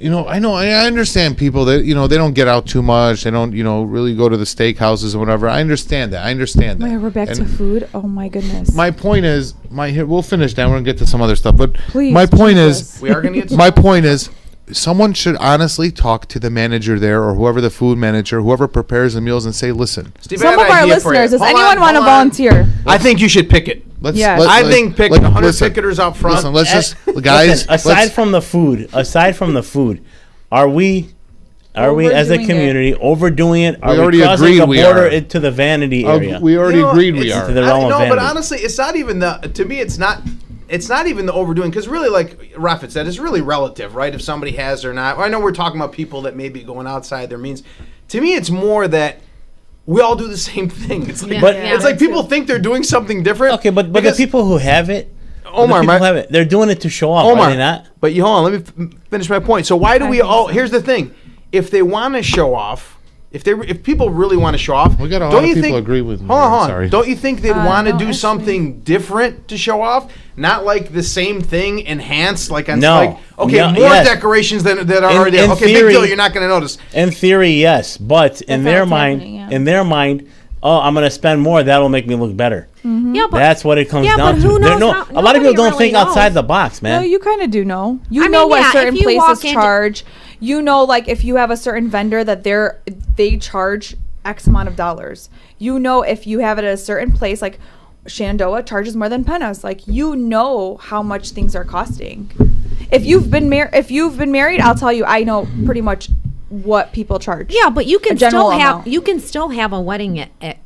I understand people that, they don't get out too much. They don't, really go to the steakhouses or whatever. I understand that. Wait, we're back to food. Oh my goodness. My point is, we'll finish that. We're going to get to some other stuff. But Please, my point Jesus. is, We are going to get. my point is, someone should honestly talk to the manager there or whoever the food manager, whoever prepares the meals and say, listen. Steve, Some of our listeners, does anyone want to volunteer? I think you should pick it. Yes. I think pick 100 listen, picketers out front. Listen, let's just, guys. Aside from the food, are we as a Overdoing community overdoing it? Are We already crossing agreed the we border are. into the vanity area? We already agreed we it's- are. To the realm of No, but vanity. honestly, it's not even to me, it's not even the overdoing, because really, like Raffet said, it's really relative, right? If somebody has or not. I know we're talking about people that may be going outside their means. To me, it's more that we all do the same thing. It's like, But- it's like people think they're doing something different. Okay, but the because- people who have it, Omar, they're doing it to show off, Omar, are they not? but you hold on, let me finish my point. So why do we all? Here's the thing: if they want to show off, if people really want to show off, We got a lot don't of you people think, agree with me Hold on, there, hold on. sorry. Don't you think they'd want to no, do actually. something different to show off? Not like the same thing enhanced, like on No. like okay, No, more yes. decorations that are In- already there. in Okay, theory- big deal. You're not going to notice. In theory, yes, but in That's their how it's mind, happening, yeah. oh, I'm going to spend more. That'll make me look better. Yeah, but That's what it comes yeah, down but to. who knows No, how- a lot of people nobody don't really think outside knows. the box, man. No, you kind of do know. You I know mean, what yeah, certain if you places walk into- charge. You know, like if you have a certain vendor that they charge X amount of dollars. You know, if you have it at a certain place, like Shenandoah charges more than Penna's. Like you know how much things are costing. If you've been married, I'll tell you. I know pretty much what people charge. Yeah, but you A can general still have a wedding at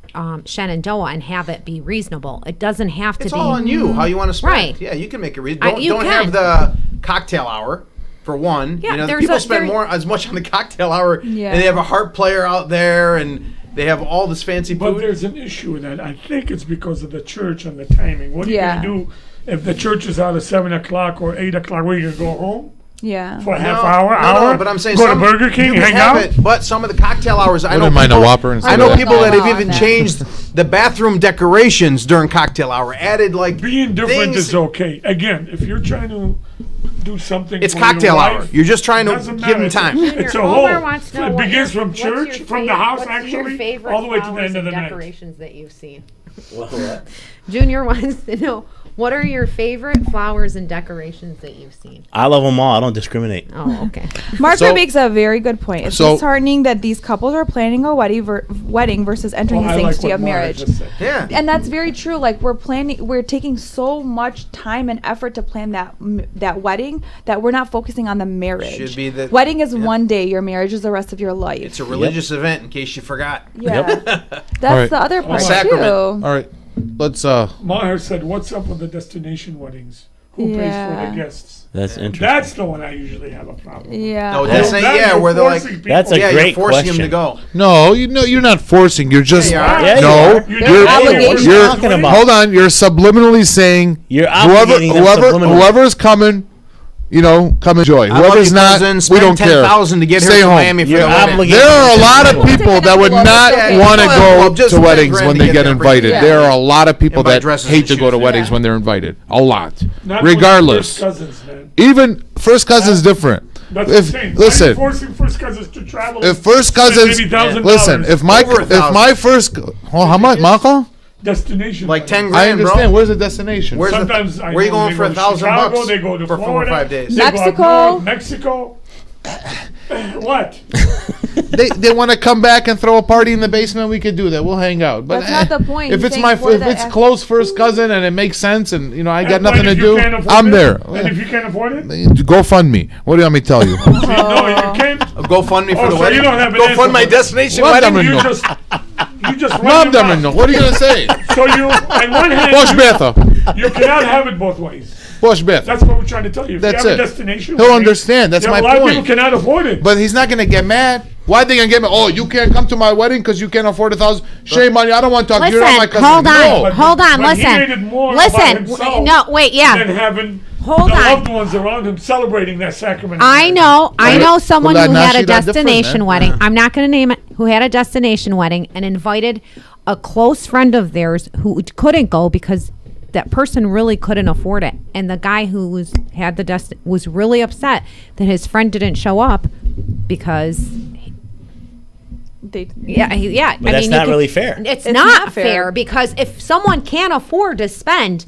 Shenandoah and have it be reasonable. It doesn't have to It's be. all on you how you want to spend. Right. Yeah, you can make it reason. I- Don't, you don't can. have the cocktail hour. For one, Yeah, there's people a- spend there- more as much on the cocktail hour, Yeah. and they have a harp player out there, and they have all this fancy But food. there's an issue with that. I think it's because of the church and the timing. What are you Yeah. going to do if the church is out at 7 o'clock or 8 o'clock? Where you going to go home Yeah. for a half hour? No, but I'm saying go some, to Burger King, you can hang have out. it, but some of the cocktail hours, I know Wouldn't mind a people, Whopper instead I know of that. people that have No, even no. changed the bathroom decorations during cocktail hour, added like Being different things. is okay. Again, if you're trying to do something, It's for your cocktail wife, hour. You're just trying to doesn't give them matter. time. It's a Omar whole. wants to know It what begins your- from what's your church, from the favorite- house, what's your actually, favorite all the way to the flowers end of and the night. decorations that you've seen. Junior wants to know, what are your favorite flowers and decorations that you've seen? I love them all. I don't discriminate. Oh, okay. Margaret So- makes a very good point. It's so- disheartening that these couples are planning a wedding versus entering Well, the I like sanctity what of Mara marriage. just said. Yeah. And that's very true. Like we're taking so much time and effort to plan that wedding that we're not focusing on the marriage. Should be the- wedding is yeah. one day. Your marriage is the rest of your life. It's a religious event, in case you forgot. Yeah, that's Alright. the other part Sacrament. too. All right, let's Maher said, "What's up with the destination weddings? Who pays for Yeah. the guests?" That's interesting. That's the one I usually have a problem. with. Yeah. No, that's That yeah, you're where they're like, forcing That's people- a yeah, great you're forcing them to question. go. no, you're not forcing. You're just Yeah, Yeah, no. you are. You're You're- obligated. what are you You're talking about? hold on. You're subliminally saying You're obligating them subliminally. whoever's coming, come enjoy. I love Whoever's you, not, cousin. we Spend don't care. $10,000 to get Stay here from home. Miami for You're the wedding. obligated. There are a lot of We'll take people it that up would a little not bit. want to Well, go just to $10 weddings grand when to they get get there, invited. yeah. There are a lot of people And buy that dresses hate and to go to shoes. weddings Yeah. when they're invited. A lot. Not with Regardless. first cousins, man. Even first cousins different. That's If insane. Why are you listen, forcing first cousins to travel. if first spend cousins maybe $1,000? listen, if my Over first how much, Marco? destination Like wedding. 10 I grand, understand. bro. Where's the destination? Where's Sometimes I where you know going they for go to $1,000 Chicago, bucks? They go to for 4 or Florida, 5 days. they go up Mexico. north, Mexico. What? they want to come back and throw a party in the basement. We could do that. We'll hang out. But That's not the point. If He's it's saying my for if the it's act- close first cousin and it makes sense and I got And nothing to if you do, can't afford I'm it, there. And if you can't afford it, Go fund me. What do you want me to tell you? no, you can't. Go fund me for Oh, the so wedding. you don't have an Go answer fund my for it. destination Well, wedding. I'm You No. just, you just Mom, run your mouth. what are you gonna say? So you, on one hand, Posh Betha. you cannot have it both ways. Posh Betha. That's what we're trying to tell you. If That's you have it. a destination, He'll wedding, understand. That's yeah, my a lot of point. people cannot afford it. But he's not gonna get mad. Why are they gonna get mad? Oh, you can't come to my wedding because you can't afford $1,000. Shame on you. I don't want to talk. You're not my Listen, cousin. hold on, No. hold on, But he listen. made it more about Listen, himself no, wait, than yeah. having Hold the on. loved ones around him celebrating that sacrament. I know someone Well, who now had she a got different, destination man. wedding. I'm not going to name it. Who had a destination wedding and invited a close friend of theirs who couldn't go because that person really couldn't afford it, and the guy who had the was really upset that his friend didn't show up because. Yeah. But that's not really fair. It's not fair because if someone can't afford to spend,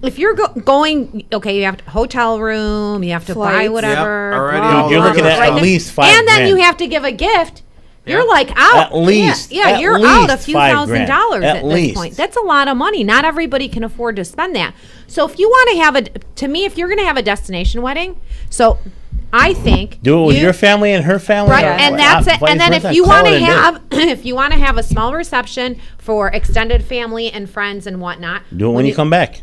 if you're going, okay, you have a hotel room, you have to buy Flights. whatever. Yep, already You're looking at least $5,000. And then you have to give a gift. You're like out. At least. Yeah, At you're out a least few $5,000. $1,000s at this least. point. That's a lot of money. Not everybody can afford to spend that. So if you want to have to me, if you're going to have a destination wedding, so I think Do it with your family and her family. right, or and that's it. vice And then versa, if you call want it to a day. have, if you want to have a small reception for extended family and friends and whatnot, Do it when you come back.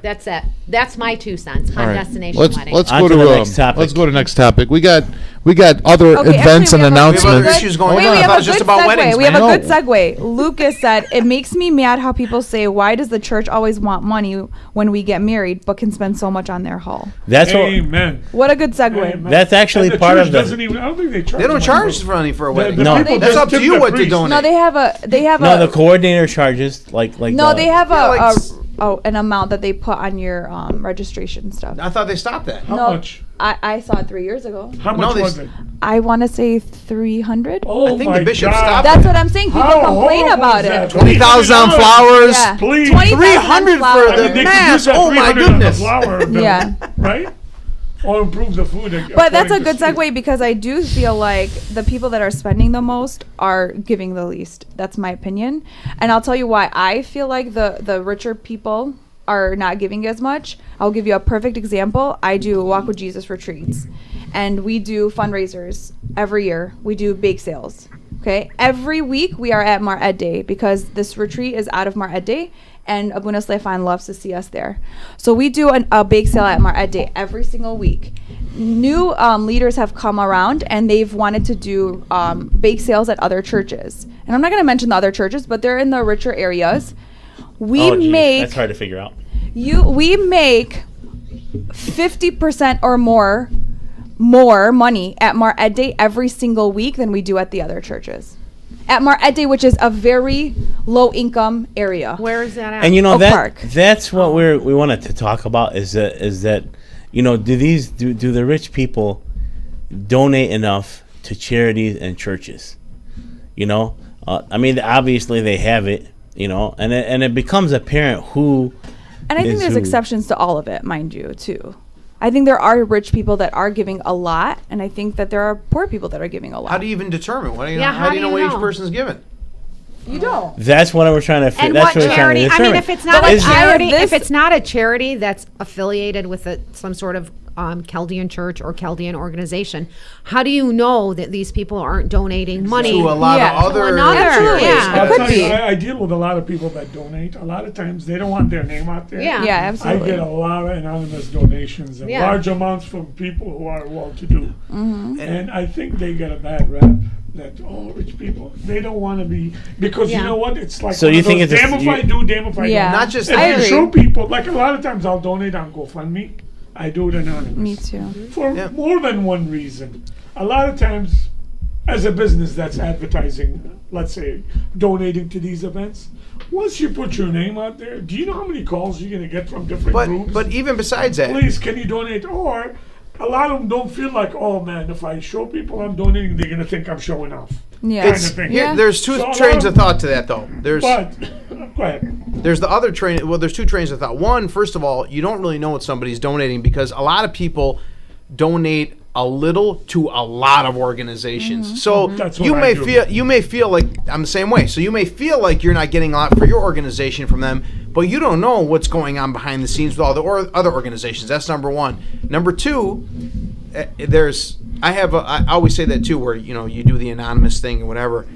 That's it. That's my 2 cents on All right. destination Let's wedding. let's On go to to the next topic. let's go to next topic. We got other Okay, events actually, and we have a- We have other announcements. issues going Wait, on. we I have thought it a was just good about segue. weddings. We have man. a good segue. Lucas said, it makes me mad how people say, why does the church always want money when we get married, but can spend so much on their hall? That's what. Amen. What a good segue. Amen. That's actually And the part church of the- doesn't even, I don't think they charge. They don't money charge for- for money for a The- wedding. the No. people That's just up to tip you the what to priest. donate. No, they have No, a the coordinator charges like no, they have Yeah, like an amount that they put on your registration stuff. I thought they stopped that. How No. much? I saw it 3 years ago. How No, much they was s- it? I want to say 300. Oh I think my the bishop God. stopped That's what I'm saying. People How complain horrible about is that? it. 20,000 on flowers. Yeah. Please. 20,000 300 for flowers. I mean, they could Mass, use that oh my 300 on the goodness. flower bill, Yeah. right? Or improve the food. But that's a according good to Steve. segue because I do feel like the people that are spending the most are giving the least. That's my opinion. And I'll tell you why I feel like the richer people are not giving as much. I'll give you a perfect example. I do Walk with Jesus retreats, and we do fundraisers every year. We do bake sales. Okay, every week we are at Mar Ed Day because this retreat is out of Mar Ed Day, and Abuna Slefan loves to see us there. So we do a bake sale at Mar Ed Day every single week. New leaders have come around and they've wanted to do bake sales at other churches. And I'm not going to mention the other churches, but they're in the richer areas. We geez, make that's hard to figure out. we make 50% or more money at Mar Ed Day every single week than we do at the other churches. At Mar Ed Day, which is a very low income area. Where is that at? And you know Oak that Park. that's what we wanted to talk about is that you know do the rich people donate enough to charities and churches? You know, I mean obviously they have it. You know, and it becomes apparent who. And I think is there's who. exceptions to all of it, mind you, too. I think there are rich people that are giving a lot, and I think that there are poor people that are giving a lot. How do you even determine? What do you Yeah, know? how How do you do know you what each know? person's given? You don't. That's what we're trying to figure. And That's what what we're trying to charity? I determine. mean, if it's not But a like, I have charity, this- if it's not a charity that's affiliated with some sort of Chaldean church or Chaldean organization, how do you know that these people aren't donating money To a lot Yeah. of To other. another, Absolutely. yeah. I'll Could tell you, be. I deal with a lot of people that donate. A lot of times they don't want their name out there. Yeah. Yeah, I absolutely. get a lot of anonymous donations and Yeah. large amounts from people who are well-to-do. Mm-hmm. And I think they get a bad rap that, rich people, they don't want to be, because Yeah. you know what, it's like So one you of think those, it's a- damn if I do, damn if I Yeah. don't. Not just If I you agree. show people, like a lot of times I'll donate on GoFundMe, I do it anonymous. Me too. For Yeah. more than one reason. A lot of times, as a business that's advertising, let's say, donating to these events, once you put your name out there, do you know how many calls you're going to get from different groups? But even besides that, Please, can you donate? Or a lot of them don't feel like, oh man, if I show people I'm donating, they're going to think I'm showing off. Yeah. it's thing. here, Yeah. there's two So a trains lot of thought to that though. There's But, go ahead. There's the other train. Well, there's two trains of thought. One, first of all, you don't really know what somebody's donating because a lot of people donate a little to a lot of organizations. So That's what you I may do. feel like I'm the same way. So you may feel like you're not getting a lot for your organization from them, but you don't know what's going on behind the scenes with all the other organizations. That's number one. Number two, I always say that too, where you do the anonymous thing or whatever.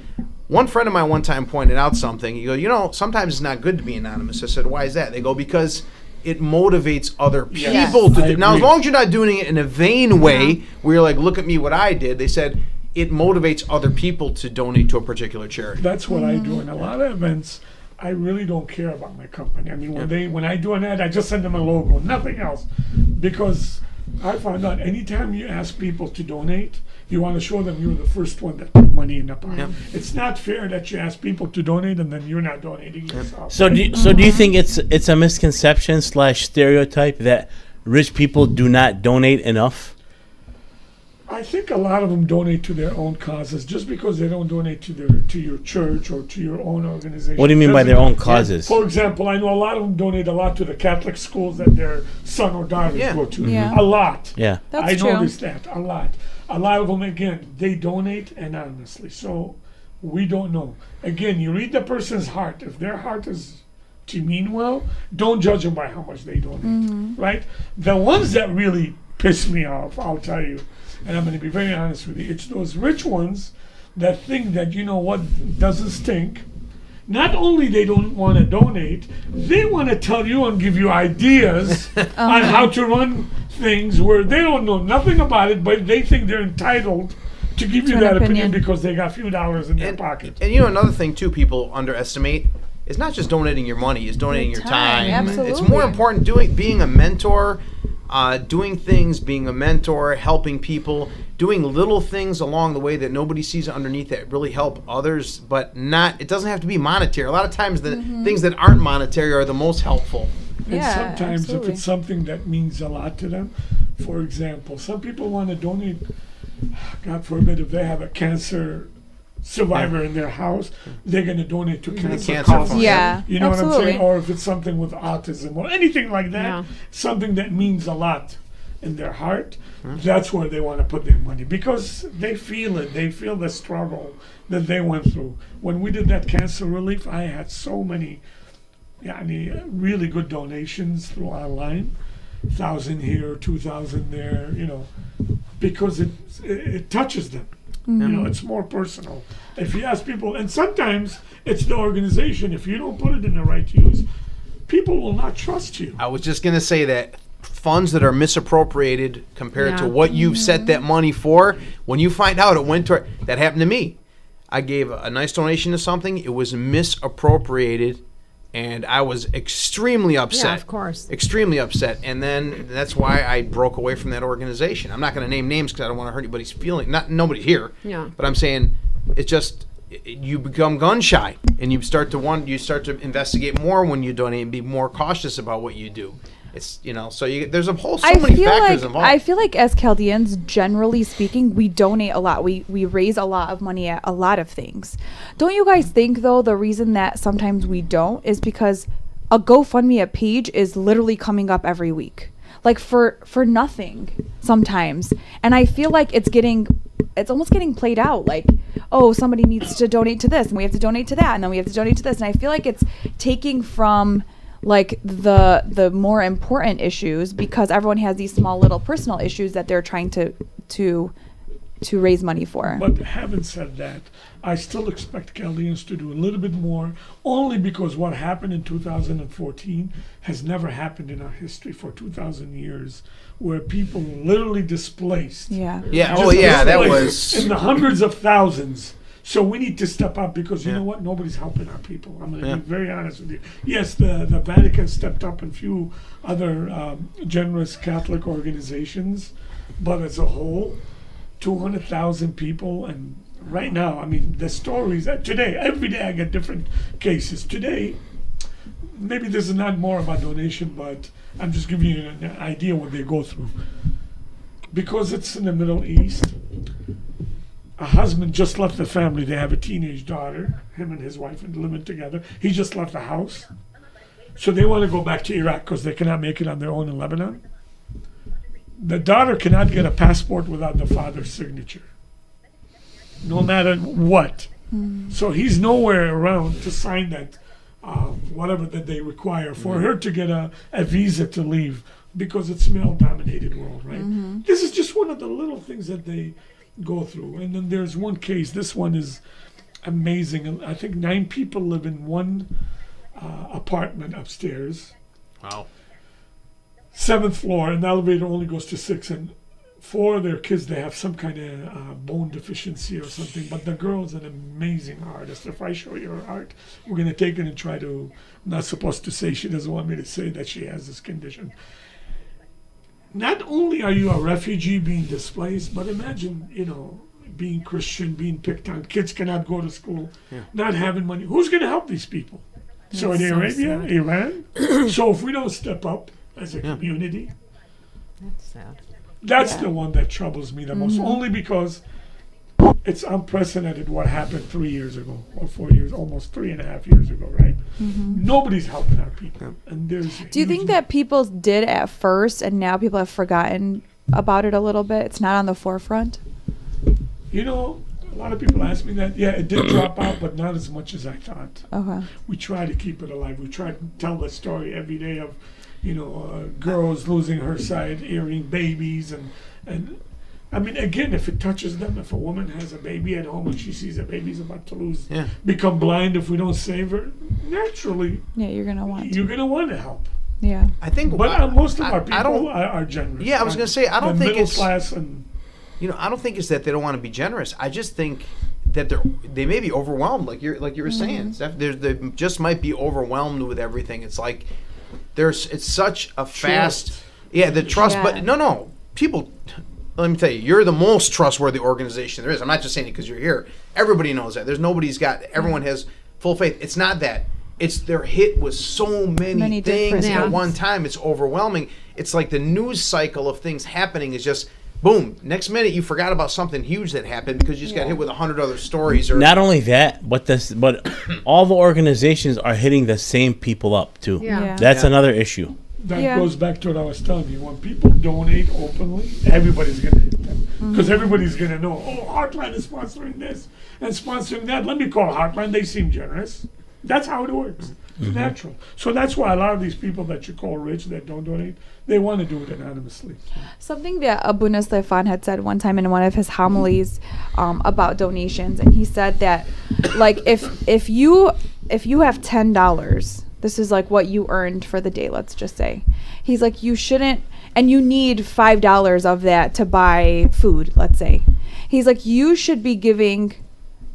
One friend of mine one time pointed out something. You go, sometimes it's not good to be anonymous. I said, why is that? They go, because it motivates other people Yes. to I do. Now, as agree. long as you're not doing it in a vain way, where you're like, look at me, what I did. They said it motivates other people to donate to a particular charity. That's what I do in a lot of events. I really don't care about my company. I mean, when I do an ad, I just send them a logo, nothing else, because I found out anytime you ask people to donate, you want to show them you're the first one that put money money in the pot. It's not fair that you ask people to donate and then you're not donating yourself. So do you think it's a misconception / stereotype that rich people do not donate enough? I think a lot of them donate to their own causes. Just because they don't donate to your church or to your own organization. What do you mean by their own causes? For example, I know a lot of them donate a lot to the Catholic schools that their son or daughters go to. Yeah. A lot. Yeah. That's I true. noticed that a lot. A lot of them, again, they donate anonymously. So we don't know. Again, you read the person's heart. If their heart is to mean well, don't judge them by how much they donate. Right? The ones that really piss me off, I'll tell you, and I'm going to be very honest with you, it's those rich ones that think that, you know what, doesn't stink. Not only they don't want to donate, they want to tell you and give you ideas on how to run things where they don't know nothing about it, but they think they're entitled to give you an that opinion opinion. because they got a few dollars in their pocket. And you know, another thing too, people underestimate is not just donating your money; is donating your time. It's Absolutely. more important being a mentor, doing things, being a mentor, helping people, doing little things along the way that nobody sees underneath that really help others, but not. It doesn't have to be monetary. A lot of times, the things that aren't monetary are the most helpful. And Yeah, sometimes absolutely. if it's something that means a lot to them, for example, some people want to donate, God forbid, if they have a cancer survivor in their house, they're going to donate to cancer cancer causes. fund. Yeah, You know what I'm absolutely. saying? Or if it's something with autism or anything like that, Yeah. something that means a lot in their heart, that's where they want to put their money because they feel it. They feel the struggle that they went through. When we did that cancer relief, I had so many really good donations through online. 1,000 here, 2,000 there, because it touches them. It's more personal. If you ask people, and sometimes it's the organization, if you don't put it in the right use, people will not trust you. I was just going to say that funds that are misappropriated compared to Yeah. what you've set that money for, when you find out it went to, that happened to me. I gave a nice donation to something, it was misappropriated, and I was extremely upset. Yeah, of course. Extremely upset. And then that's why I broke away from that organization. I'm not going to name names because I don't want to hurt anybody's feeling. Nobody here. Yeah. But I'm saying it's just you become gun shy and you start to investigate more when you donate and be more cautious about what you do. It's so there's so many factors involved. I feel like as Chaldeans, generally speaking, we donate a lot. We raise a lot of money at a lot of things. Don't you guys think though the reason that sometimes we don't is because a GoFundMe page is literally coming up every week, like for nothing sometimes, and I feel like it's almost getting played out. Like, oh, somebody needs to donate to this, and we have to donate to that, and then we have to donate to this, and I feel like it's taking from like the more important issues because everyone has these small little personal issues that they're trying to raise money for. But having said that, I still expect Chaldeans to do a little bit more, only because what happened in 2014 has never happened in our history for 2,000 years, where people literally displaced. Yeah. Yeah. Just Oh, yeah. That displaced was in the hundreds of thousands. So we need to step up because you know what? Nobody's helping our people. I'm going to be very honest with you. Yes, the Vatican stepped up and a few other generous Catholic organizations, but as a whole, 200,000 people. And right now, I mean, the stories today, every day I get different cases. Today, maybe this is not more about donation, but I'm just giving you an idea what they go through. Because it's in the Middle East, a husband just left the family. They have a teenage daughter, him and his wife, and living together. He just left the house. So they want to go back to Iraq because they cannot make it on their own in Lebanon. The daughter cannot get a passport without the father's signature, no matter what. So he's nowhere around to sign that, whatever that they require for her to get a visa to leave because it's male-dominated world, right? This is just one of the little things that they go through. And then there's one case, this one is amazing. I think 9 people live in one apartment upstairs. wow. 7th floor, and the elevator only goes to 6. And 4 of their kids, they have some kind of bone deficiency or something. But the girl's an amazing artist. If I show you her art, we're going to take it and try to, I'm not supposed to say, she doesn't want me to say that she has this condition. Not only are you a refugee being displaced, but imagine, being Christian, being picked on, kids cannot go to school, not having money. Who's going to help these people? Saudi Arabia, Iran. So if we don't step up as a community, That's sad. that's the one that troubles me the most. Only because it's unprecedented what happened 3 years ago or 4 years, almost 3.5 years ago, right? Nobody's helping our people. And there's Do you think that people did at first and now people have forgotten about it a little bit? It's not on the forefront? You know, a lot of people ask me that. Yeah, it did drop out, but not as much as I thought. Okay. We try to keep it alive. We try to tell the story every day of, girls losing her sight, earring babies, and I mean, again, if it touches them, if a woman has a baby at home and she sees a baby's about to become blind, if we don't save her, naturally, Yeah, you're going to want you're to. gonna want to help. Yeah. I think, But most of our I people don't. are generous. Yeah, I was gonna say, I don't the think middle it's- class and I don't think it's that they don't want to be generous. I just think that they may be overwhelmed, like you were saying. Steph. They just might be overwhelmed with everything. It's like it's such a fast, the trust. Yeah. But no, people. Let me tell you, you're the most trustworthy organization there is. I'm not just saying it because you're here. Everybody knows that. Everyone has full faith. It's not that. It's they're hit with so many things different at one time. It's overwhelming. It's like the news cycle of things happening is just boom. Next minute, you forgot about something huge that happened because you just got hit with 100 other stories. Or Not only that, but all the organizations are hitting the same people up too. Yeah. That's Yeah. another issue. that goes back to what I was telling you. When people donate openly, everybody's going to hit them. Because everybody's going to know, Heartland is sponsoring this and sponsoring that. Let me call Heartland. They seem generous. That's how it works. It's natural. So that's why a lot of these people that you call rich that don't donate, they want to do it anonymously. Something that Abuna Stefan had said one time in one of his homilies about donations, and he said that, like, if you have $10, this is like what you earned for the day, let's just say. He's like, you shouldn't, and you need $5 of that to buy food, let's say. He's like, you should be giving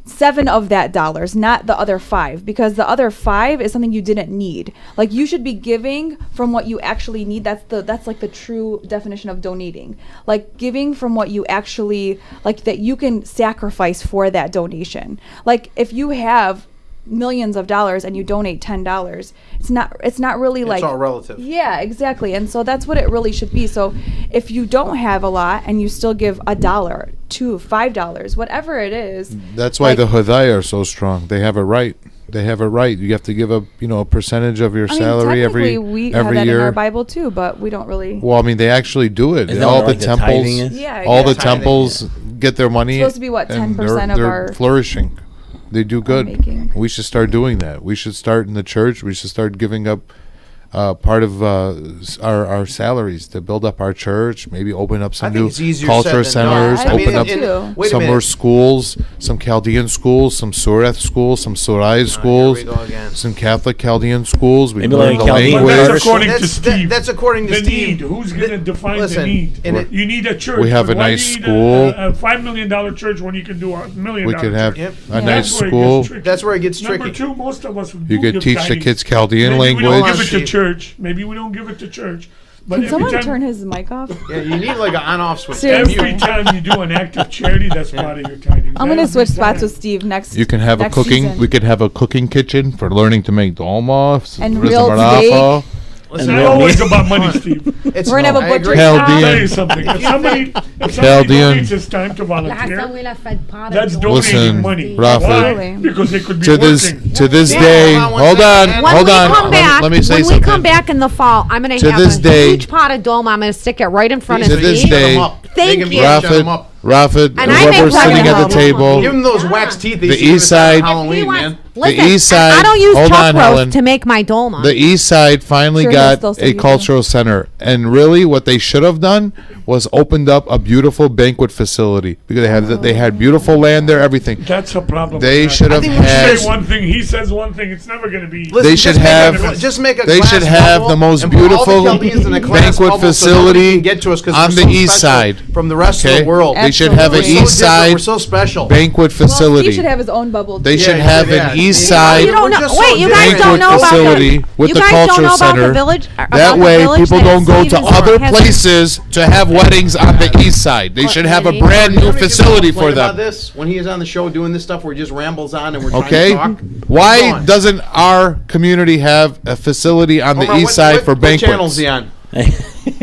$7 of that dollars, not the other $5, because the other $5 is something you didn't need. Like, you should be giving from what you actually need. That's like the true definition of donating. Like, giving from what you actually, like, that you can sacrifice for that donation. Like, if you have millions of dollars and you donate $10, it's not really like, it's all relative. yeah, exactly. And so that's what it really should be. So if you don't have a lot and you still give $1, $2, $5, whatever it is. That's why like, the Hudai are so strong. They have a right. They have a right. You have to give a percentage of your salary technically, we have every that year. in our Bible too, but we don't really. Well, I mean, they actually do it. Isn't that All what, the like, the tithing temples, is? Yeah, all the exactly. temples get their money. It's supposed to be, what, and 10% of they're our flourishing. They do good. making. We should start doing that. We should start in the church. We should start giving up part of our salaries to build up our church. Maybe open up I some think new it's easier culture said than done. centers. Yeah, I open think up so too. Wait a some more minute. schools, some Chaldean schools, some Sureth schools, some Surai schools, Here we go again. some Catholic Chaldean schools. We Maybe learn like the Chaldean But that's language. according to That's- Steve. that's according to the Steve. need. Who's going to define Listen, the need? and it- You need a church. We have but a why nice do you need school. A $5 million church when you can do $1 million. We could have Yep. a Yeah. nice That's where it school. gets tricky. That's where it gets Number tricky. two, most of us You do could give teach the tidings. kids Chaldean Maybe we don't language. give it to Steve. church. Maybe we don't give it to church. But Can every someone time, turn his mic off? Yeah, you need like an on-off switch. Seriously. every time you do an act of charity, that's part of your tidings. I'm gonna Every switch spots time. with Steve next. You can have a next cooking. season. We could have a cooking kitchen for learning to make dolma And rizza real marafa. It's And not real always meat. about money, Steve. It's, We're gonna have a I butcher agree. shop. I'll tell Chaldean. you something. If somebody Chaldean. donates his time to volunteer, that's Listen, donating money. Rafa. Why? Absolutely. Because they could be To this working. day, hold on one hold on, second. When hold we on. come back, Let me say when something. we come back in the fall, I'm going To to have this a day- huge pot of dolma. I'm going to stick it right in front of To me. this Shut day, 'em up. Thank They can be you. shut 'em Rafa, up. Rafa, And I make whoever's fun sitting of at the him. table, Give them those wax teeth. They The used to give east us on side- If he Halloween, wants- man. Listen, east and side- I don't use hold chuck on, roast Helen. to make my dolma. the east side finally Sure, they got still say a you do. cultural center, and really what they should have done was opened up a beautiful banquet facility because they had beautiful land there, everything. That's a problem. They with that. should have think we should had. You say one thing, he says one thing. It's never going to be. Listen, They should just make have- just make a They glass should have bubble the most and put all the beautiful Chaldeans in a glass banquet bubble so nobody facility can get to us 'cause on we're the so east special side. from the rest of Okay, the world. they should have an Absolutely. We're so east different. side We're so special. banquet Well, facility. Steve should have his own bubble. They too. should he have should, an yeah. East You Side don't know. We're just Wait, so you guys different. don't know about facility the, with you the guys don't culture know about center. the village. That way, people don't go to other places to have weddings on the East Side. They should have a Lenny? brand new You wanna give facility a for complaint about them. this when he is on the show doing this stuff where he just rambles on and we're Okay? trying to talk. Why Go on. doesn't our community have a facility on the Omar, East Side for what channel is banquets? he on?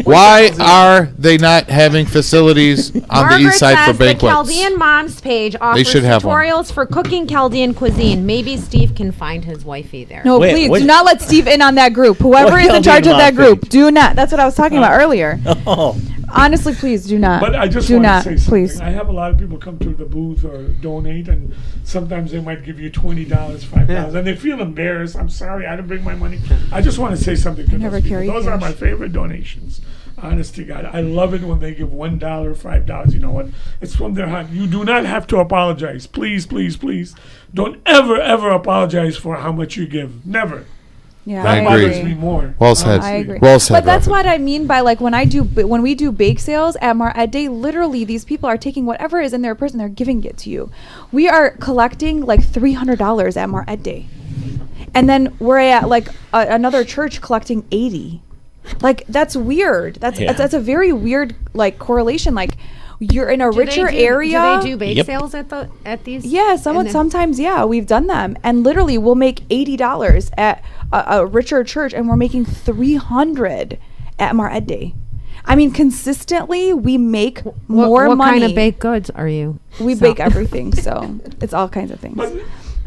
Why are they not having facilities on the Margaret East Side for says the banquets? Chaldean Moms page offers should have one. tutorials for cooking Chaldean cuisine. Maybe Steve can find his wifey there. No, Wait, please what- do not let Steve in on that group. Whoever What is in charge of Chaldean that Mom group, page? do not. That's what I was talking about earlier. Oh, Honestly, please do not. But I just do want not, to say something. please. I have a lot of people come to the booth or donate, and sometimes they might give you $20, $5, and they feel embarrassed. I'm sorry, I didn't bring my money. I just want to say something to never those people. carry Those are cash. my favorite donations. Honest to God, I love it when they give $1, $5. You know what? It's from their heart. You do not have to apologize. Please, please, please, don't ever, ever apologize for how much you give. Never. Yeah, I That agree. bothers me more. Well said. I agree. Well said, But that's Rafa. what I mean by like when we do bake sales at Mar Day, literally these people are taking whatever is in their purse and they're giving it to you. We are collecting like $300 at Mar Day. And then we're at like another church collecting 80. Like that's weird. That's Yeah. that's a very weird like correlation. Like you're in a richer area. Do they do bake Yep. sales at these? Yeah, and then- sometimes yeah, we've done them, and literally we'll make $80 at a richer church, and we're making $300 at Mar Ed Day. I mean, consistently we make more what money. kind of baked goods are you? We So- bake everything, so it's all kinds of things. But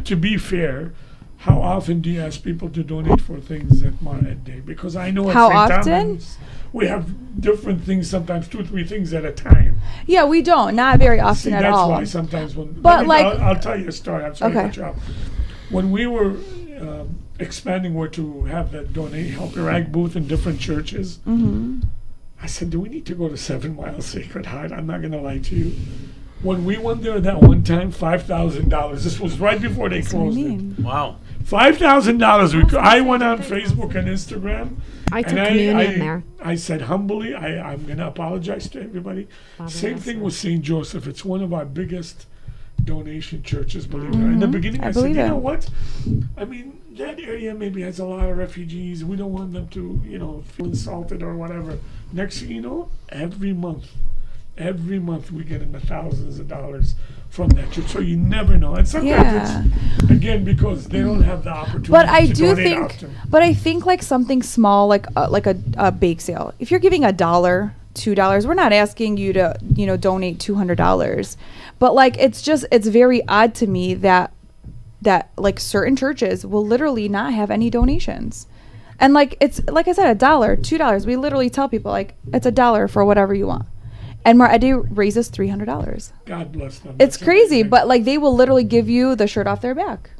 to be fair, how often do you ask people to donate for things at Mar Ed Day? Because I know at How St. often? Thomas, we have different things, sometimes 2 or 3 things at a time. Yeah, we don't, not very often See, at that's all. why sometimes when. But like- I'll tell you a story. I'm sorry to Okay. cut you off. When we were expanding where to have that donate help Iraq booth in different churches, I said, do we need to go to 7 Mile Sacred Heart? I'm not going to lie to you. When we went there that one time, $5,000. This was right before they That's what I closed it. mean. Wow. $5,000. I went on Facebook and Instagram. I took and communion there. I said humbly, I'm going to apologize to everybody. Bobby Same also. thing with St. Joseph. It's one of our biggest donation churches, believe it or not. In the beginning, I I said, believe you it. know what? I mean, that area maybe has a lot of refugees. We don't want them to, feel insulted or whatever. Next thing you know, every month we get in the thousands of dollars from that church. So you never know. And sometimes Yeah. it's, again, because they don't have the opportunity But I to do donate think, often. but I think like something small, like a bake sale. If you're giving $1, $2, we're not asking you to donate $200. But like it's very odd to me that like certain churches will literally not have any donations. And like it's like I said, $1, $2. We literally tell people like it's $1 for whatever you want. And Mar Edi raises $300. God bless them. It's That's crazy, amazing. but like they will literally give you the shirt off their back.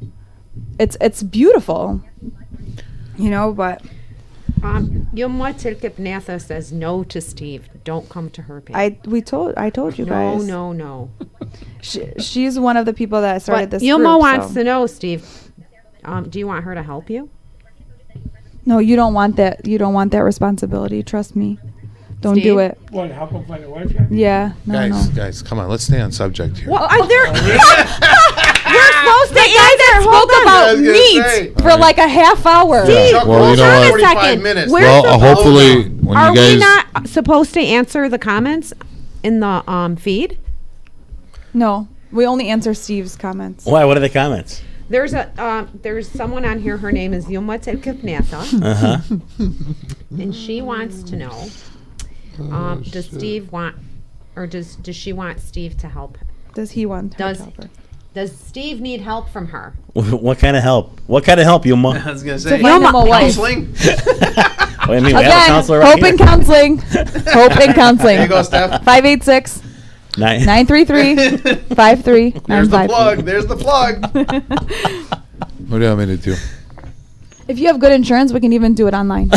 It's beautiful. But Yomwatil Kipnatha says no to Steve. Don't come to her page. I told you guys. No. She's one of the people that started But this Yoma group. wants so. to know, Steve. Do you want her to help you? No, you don't want that. You don't want that responsibility. Trust me. Don't Steve? do it. What, help them find a wife? Yeah. Yeah. No. Guys, come on. Let's stay on subject here. Well, we're supposed to answer. Spoke Hold on. about I was gonna meat say. for like a half hour. Steve, Well, you hold know on what? a 45 second. minutes. We're Well, supposed- hopefully, when Are you guys. we not supposed to answer the comments in the feed? No, we only answer Steve's comments. why? What are the comments? There's someone on here. Her name is Yomwatil Kipnatha, Uh huh. and she wants to know: does Steve want, or does she want Steve to help? Does he want her Does- to help her? Does Steve need help from her? What kind of help? What kind of help, you mom? I was going to To say. find him a wife. Counseling. I mean, we have a Again, counselor right Hope here. and Counseling. Hope and Counseling. There you go, Steph. 586 Nine. 933 There's the 5395. plug. There's the plug. What do you want me to do? If you have good insurance, we can even do it online.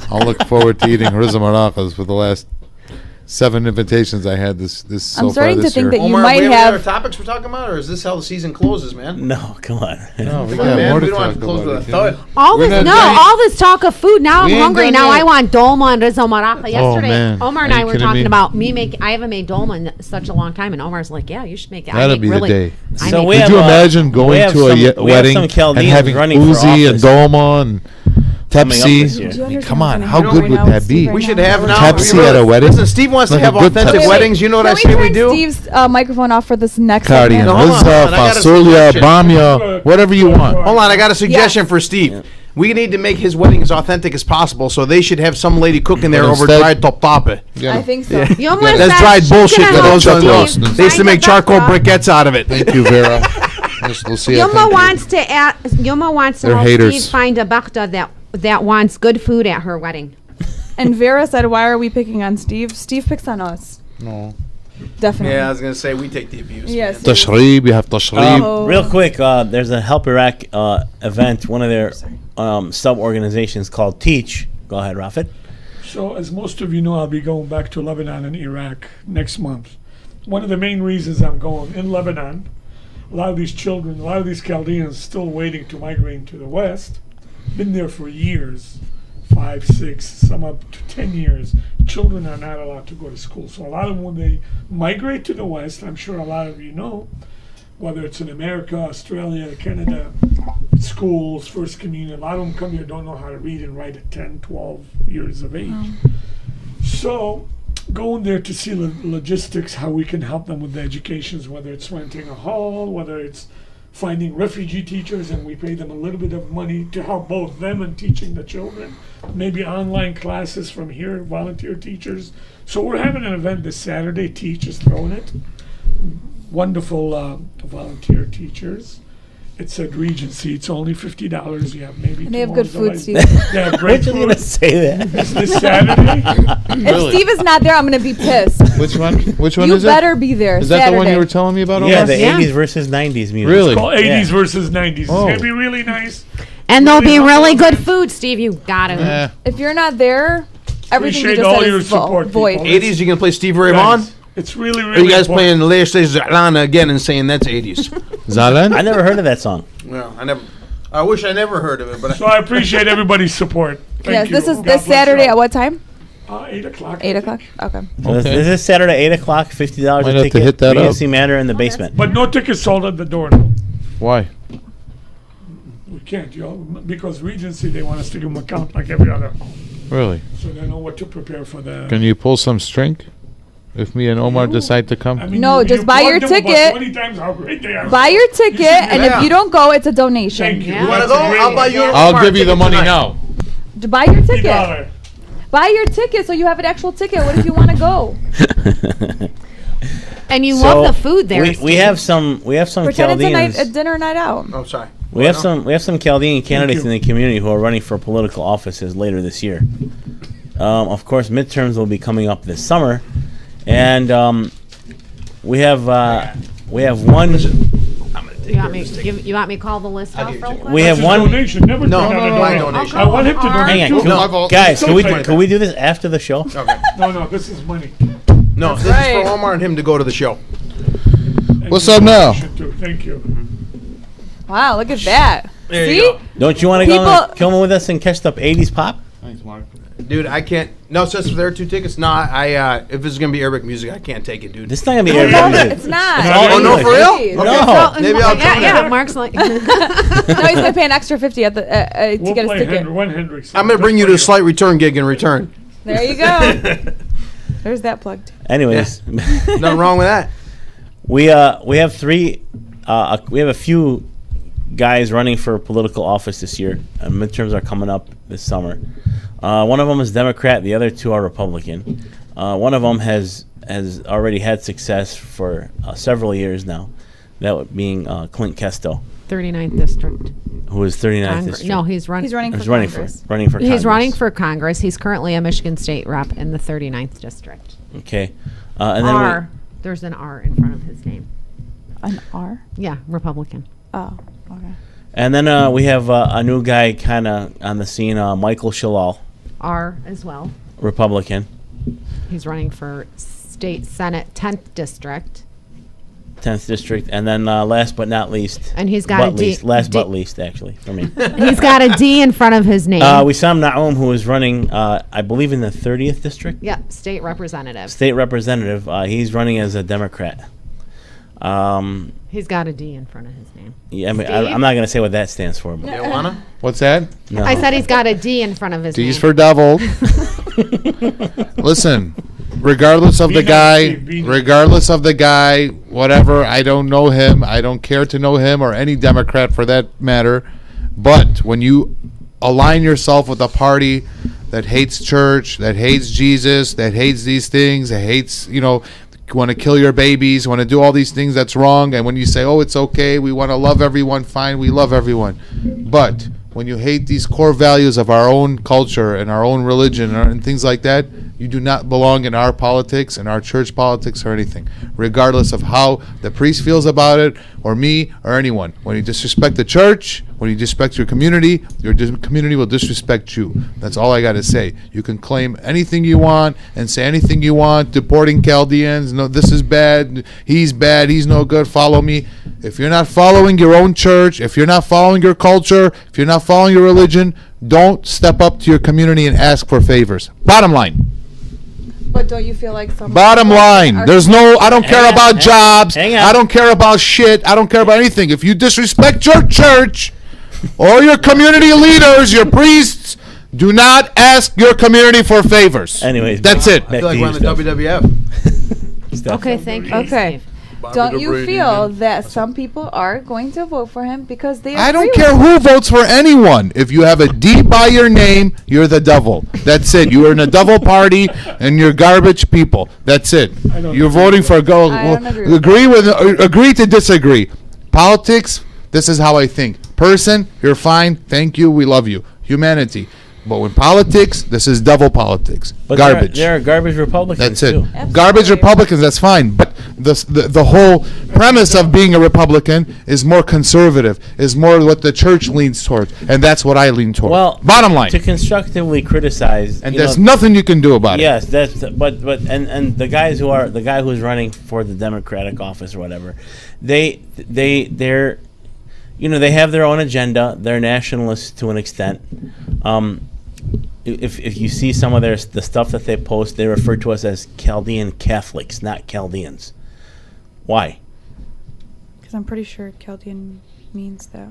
I'll look forward to eating rizza maracas for the last 7 invitations I had this so I'm far starting to this think year. that you Omar, might we have any other have. topics we're talking about, or is this how the season closes, man? No, come on. No, we Come on, got man. more We to don't have talk to close about. with a Kenny. thought. All We're this, not done yet. all this talk of food. Now We I'm ain't hungry. done Now yet. I want dolma and risotto maraca. Yesterday, man. Omar and Are I you were kidding talking me? about me making. I haven't made dolma in such a long time, and Omar's like, "Yeah, you should make it." I That'll make be the really, day. I So make we Could have, you imagine we going have to a some- we have wedding some and Chaldeans having running for Uzi and office. Dolma and Coming up Pepsi? this year. Do you understand Come on, what's how going good right would now that with Steve be? right We should now? have We're now. talking- Pepsi at a wedding? Listen, Steve wants to Like a have good authentic Pepsi. weddings. You know what I Can say we we turn do? Steve's microphone off for this next Cardi and segment? No, hold on, Lizza, I got a Fasulia, suggestion. Bamia, whatever you want. Hold on, I got a suggestion Yes. for Steve. We need to make his wedding as authentic as possible, so they should have some lady cooking there But over instead- dried topape. Yeah. I think so. You almost That's said dried she's bullshit gonna that help goes on Steve those. Steve. They used to find make the charcoal best briquettes out of it. Thank you, Vera. We'll see. Yuma wants to Yuma wants to They're help haters. Steve find a bakta that wants good food at her wedding. And Vera said, "Why are we picking on Steve? Steve picks on us. No. Definitely. Yeah, I was gonna say we take the abuse. Yes. Tashrib, you have Tashrib. Oh. Real quick, there's a Help Iraq event. One of their sub organizations called Teach. Go ahead, Rafit. So, as most of you know, I'll be going back to Lebanon and Iraq next month. One of the main reasons I'm going in Lebanon, a lot of these children, a lot of these Chaldeans still waiting to migrate to the West, been there for years, 5, 6, some up to 10 years. Children are not allowed to go to school. So a lot of them, when they migrate to the West, I'm sure a lot of you know, whether it's in America, Australia, Canada, schools, First Communion, a lot of them come here, don't know how to read and write at 10, 12 years of age. So going there to see logistics, how we can help them with the educations, whether it's renting a hall, whether it's finding refugee teachers, and we pay them a little bit of money to help both them and teaching the children. Maybe online classes from here, volunteer teachers. So we're having an event this Saturday. Teach is throwing it. Wonderful volunteer teachers. It's at Regency. It's only $50. You have maybe. And they have two good hours of food, life. Steve. They have We're great just gonna food. say that. It's this Saturday. If Steve is not there, I'm gonna be pissed. Which one? Which one You is better be there. it? Is that Saturday. the one you were telling me about? Yeah, Omar? the Yeah. 80s versus 90s music. Really? It's called 80s Yeah. versus 90s. It's Oh. gonna be really nice. And there'll be Really really helpful good event. food, Steve. You gotta. Eh, If you're not there, everything you Appreciate just all said your is support, void. people. 80s, you gonna play Steve Ray Vaughan? Guys, it's really, Or really. you guys important. playing Leia Stays Atlanta again and saying that's 80s? Zalan? I never heard of that song. No, I wish I never heard of it, but So I appreciate everybody's support. Thank Yes, you. this is God this bless you Saturday all. at what time? 8 o'clock. 8 o'clock. Okay. So this, Okay. this is Saturday, 8 o'clock, $50 Might a have to ticket. hit that up. Regency Manor in the basement. But no tickets sold at the door. No. Why? We can't, you know, because Regency, they want us to give them a count like every other home. Really? So they know what to prepare for the. Can you pull some string? If me and Omar No. decide to come? I mean, No, you just buy plugged your them about ticket. 20 times how great they are. Buy your ticket, and Yeah. if you don't go, it's a donation. Thank you. Yeah. you wanna That's go? a great I'll buy you. idea. I'll Omar, give you the ticket money tonight. now. Buy your ticket. $50. Buy your ticket so you have an actual ticket. What if you want to go? And you So, love the food there. We Steve. have some Pretend it's a night, Chaldeans. a dinner night out. Oh, sorry. We have some Chaldean candidates you. in the community who are running for political offices later this year. Of course, midterms will be coming up this summer, and we have one. You want me to call the list off real quick? We have It's a one. donation. Never No, turn no, down a no, my donation. donation. I want him to Hang donate Hang too. on, No, my fault. guys, So can we tight. can we do this after the show? Okay. No, this is money. No, this is right. for Omar and him to go to the show. And What's you up now? should too. Thank you. Wow, look at that. There you See? go. Don't you want to go People- and come with us and catch the 80s pop? Thanks, Mark. Dude, I can't. No, it says there are 2 tickets. No, I if it's gonna be Arabic music, I can't take it, dude. This is not gonna be No, Arabic music. it's not. It's all Oh, no, English. for real? Please. Okay. No. Maybe I'll yeah, tune yeah. in. Mark's like. No, he's gonna pay an extra 50 at the to We'll get his play ticket. one Hendrix. I'm gonna bring you to a slight return gig in return. There you go. There's that plugged. Anyways, Nothing wrong with that. we have we have a few guys running for political office this year. Midterms are coming up this summer. One of them is Democrat. The other 2 are Republican. One of them has already had success for several years now. That being Clint Kesto, 39th district. who is 39th Congre- district. no, he's running. He's running He's for running Congress. for Congress. He's running for Congress. He's currently a Michigan State rep in the 39th district. Okay, and then R. There's an R in front of his name. An R. Yeah, Republican. Oh, okay. and then we have a new guy kind of on the scene, Michael Shalal, R as well. Republican. He's running for state senate 10th district. 10th district, and then last but not least, And he's got but a D. least, last but least, actually, for me. He's got a D in front of his name. Wissam Naoum, who is running, I believe, in the 30th district, Yep, state representative. state representative. He's running as a Democrat. He's got a D in front of his name. Yeah, I mean, Steve? I'm not going to say what that stands for, but Marijuana? What's that? no. I said he's got a D in front of his D's name. for devil. Listen, regardless of Be the nice, guy, Steve, be nice. regardless of the guy, whatever, I don't know him. I don't care to know him or any Democrat for that matter. But when you align yourself with a party that hates church, that hates Jesus, that hates these things, that hates, want to kill your babies, want to do all these things, that's wrong. And when you say, oh, it's okay, we want to love everyone, fine, we love everyone. But when you hate these core values of our own culture and our own religion and things like that, you do not belong in our politics and our church politics or anything, regardless of how the priest feels about it or me or anyone. When you disrespect the church, when you disrespect your community community will disrespect you. That's all I got to say. You can claim anything you want and say anything you want, deporting Chaldeans, no, this is bad, he's no good, follow me. If you're not following your own church, if you're not following your culture, if you're not following your religion, don't step up to your community and ask for favors. Bottom line. But don't you feel like some Bottom people line. are- There's no, I don't care Hang on, about hang- jobs. hang on. I don't care about shit. I don't care about anything. If you disrespect your church or your community leaders, your priests, do not ask your community for favors. Anyways, That's it. I feel like we're on the WWF. Steph. Okay, thank you. Okay. Steve. Don't you feel that some people are going to vote for him because they I don't agree care with who votes for anyone. If you have a D by your name, you're the devil. That's it. You are in a devil party and you're garbage people. That's it. I don't You're agree voting with for a girl. I don't agree with Agree to disagree. Politics, this is how I think. Person, you're fine. Thank you. We love you. Humanity. But when politics, this is devil politics. But Garbage. There are garbage Republicans, That's it. too. Absolutely. Garbage Republicans, that's fine. But the whole premise of being a Republican is more conservative, is more what the church leans towards. And that's what I lean towards. Well, bottom line. to constructively criticize, And you there's know, nothing you can do about yes, that's but and the guys who are the guy who's running for the Democratic office or whatever, they're they have their own agenda. They're nationalists to an extent. If you see some of the stuff that they post, they refer to us as Chaldean Catholics, not Chaldeans. Why? Because I'm pretty sure Chaldean means that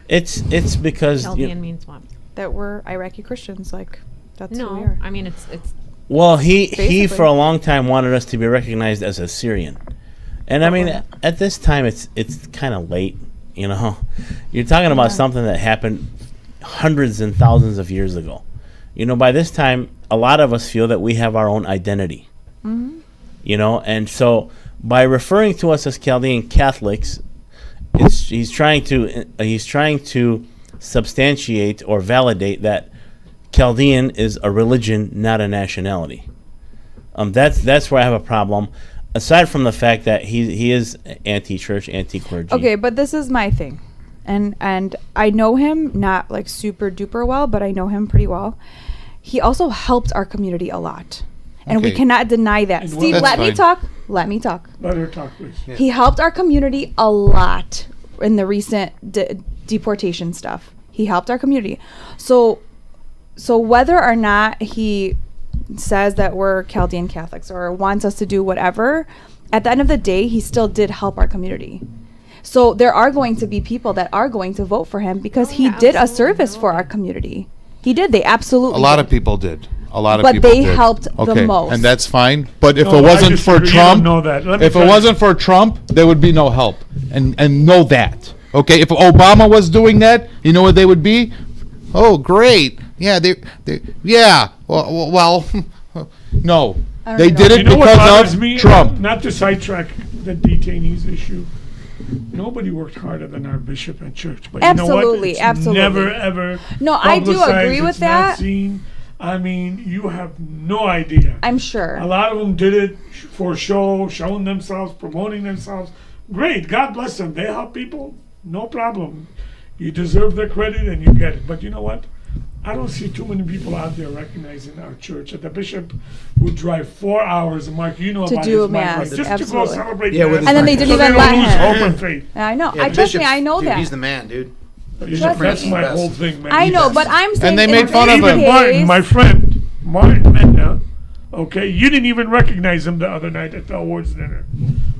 It's because Chaldean means what? we're Iraqi Christians. Like that's who we No, are. I mean it's well, he Basically. for a long time wanted us to be recognized as Assyrian, and I mean at this time it's kind of late. You're talking about something that happened hundreds and thousands of years ago. By this time, a lot of us feel that we have our own identity. And so by referring to us as Chaldean Catholics, he's trying to substantiate or validate that Chaldean is a religion, not a nationality. That's where I have a problem. Aside from the fact that he is anti-church, anti-clergy. Okay, but this is my thing, and I know him not like super duper well, but I know him pretty well. He also helped our community a lot, and we Okay. cannot deny that. And Steve, That's let me fine. talk. Let me talk. Let her talk, please. He helped our community a lot in the recent deportation stuff. He helped our community. So whether or not he says that we're Chaldean Catholics or wants us to do whatever, at the end of the day, he still did help our community. So there are going to be people that are going to vote for him because he did a service for our community. He did. They absolutely A lot did. of people did. A lot of But people they did. helped the Okay, most. and that's fine. But if No, it I wasn't for disagree. You don't Trump, know that. Let me if tell it you. wasn't for Trump, there would be no help. And know that. Okay, if Obama was doing that, you know what they would be? Oh, great. Yeah, they yeah. Well, no. I don't They know. did it You know what because bothers of me? Trump. Not to sidetrack the detainees issue. Nobody worked harder than our bishop and church. But you know Absolutely, what? It's absolutely. never, ever No, I do publicized. agree with It's not that. seen. I mean, you have no idea. I'm sure. A lot of them did it for show, showing themselves, promoting themselves. Great. God bless them. They help people. No problem. You deserve the credit and you get it. But you know what? I don't see too many people out there recognizing our church. The bishop would drive 4 hours, Mark, you know To about do his Mass, migrant, just absolutely. to go celebrate Yeah, with Mass. his And then they didn't So even don't let lose him. hope and faith. I know. Yeah, I the trust me. bishop's- I know dude, that. He's the man, dude. That's my whole thing, man. I know, He's- but I'm saying they in made fun of this him. Even Martin, case- my friend, Martin Menda, okay, you didn't even recognize him the other night at the awards dinner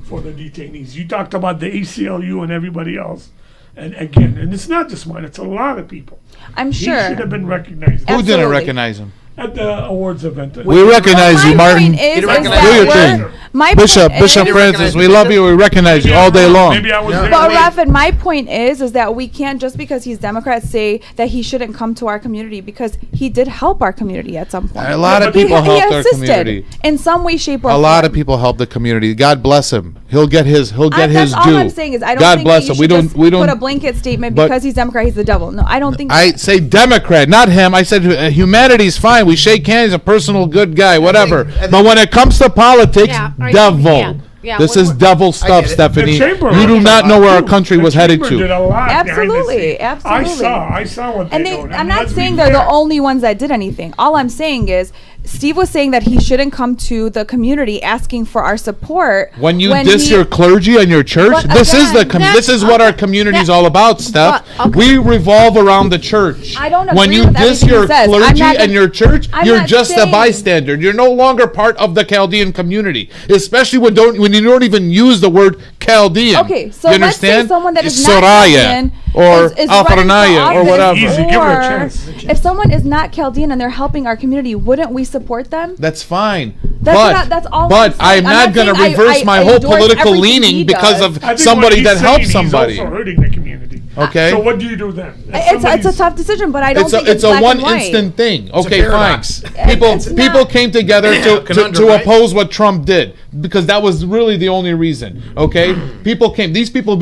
for the detainees. You talked about the ACLU and everybody else. And again, and it's not just mine, it's a lot of people. I'm He sure. should have been recognized Who didn't Absolutely. recognize him? at the awards event. We recognize you, My Martin. point is You that recognize Do your we're- thing. my Bishop, point Bishop is- Francis, we love you. We recognize you all day long. Maybe I was there. But late. Rafin, my point is that we can't just because he's Democrat say that he shouldn't come to our community because he did help our community at some point. A lot of but people he helped our assisted community. in some way, shape, or A form. lot of people help the community. God bless him. He'll get his. He'll get That's his all due. I'm saying is I don't God think bless that him. you We should don't. just We don't. put a blanket statement but- because he's Democrat, he's the devil. No, I don't think. I say Democrat, not him. I said humanity's fine. We shake hands. A personal good guy, whatever. I think- But when it comes to politics, Yeah, I- devil. yeah, yeah. This When is we're- devil stuff, it. Stephanie. The chamber You do did not a know lot, where our too. country The was headed chamber did to. a lot behind the Absolutely, scenes. absolutely. I saw what And they they, doing. I'm mean, not let's saying be they're the fair. only ones that did anything. All I'm saying is Steve was saying that he shouldn't come to the community asking for our support. When you diss your clergy and your church, But this is the again, this is what our community's all about, Steph. But, okay. We revolve around the church. I don't When agree you with diss everything your he says. I'm clergy not and gonna- your church, I'm you're not just a saying- bystander. You're no longer part of the Chaldean community, especially when you don't even use the word Chaldean. Okay, so you let's say understand? someone that is Soraya not Chaldean or is running Afranaya for or office, whatever. Easy, give her a or chance. if someone is not Chaldean and they're helping our community, wouldn't we support them? That's fine. That's all I'm But saying. I'm I'm not not going to saying reverse I my whole endorse political everything he leaning because does. of I think somebody what he's that helps saying, somebody. He's also hurting the community. Okay. So what do you do then? If It's a somebody's- tough decision, but I don't think It's a black one and white. instant thing. Okay, fine. paradox. It's People not- came together to Conundrum, right? oppose what Trump did because that was really the only reason. Okay, people came. These people have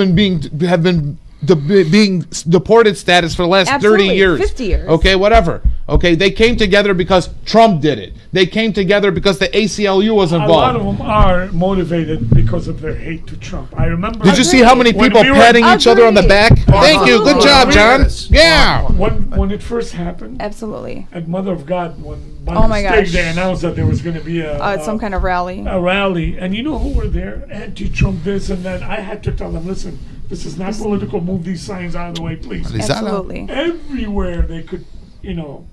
been being deported status for the last 30 Absolutely, years. 50 years. Okay, whatever. Okay, they came together because Trump did it. They came together because the ACLU was a lot of involved. them are motivated because of their hate to Trump. I remember. Did you see how many When people we were- patting each other on the Agreed. back? Thank you. Good job, John. Yes. Yeah. when it first happened Absolutely. at Mother of God, when by Oh my mistake gosh. they announced that there was going to be Some kind of rally. a rally, and you know who were there? Anti-Trump this and that. I had to tell them, listen, this is not political. Move these signs out of the way, please. Absolutely. Everywhere they could, you know,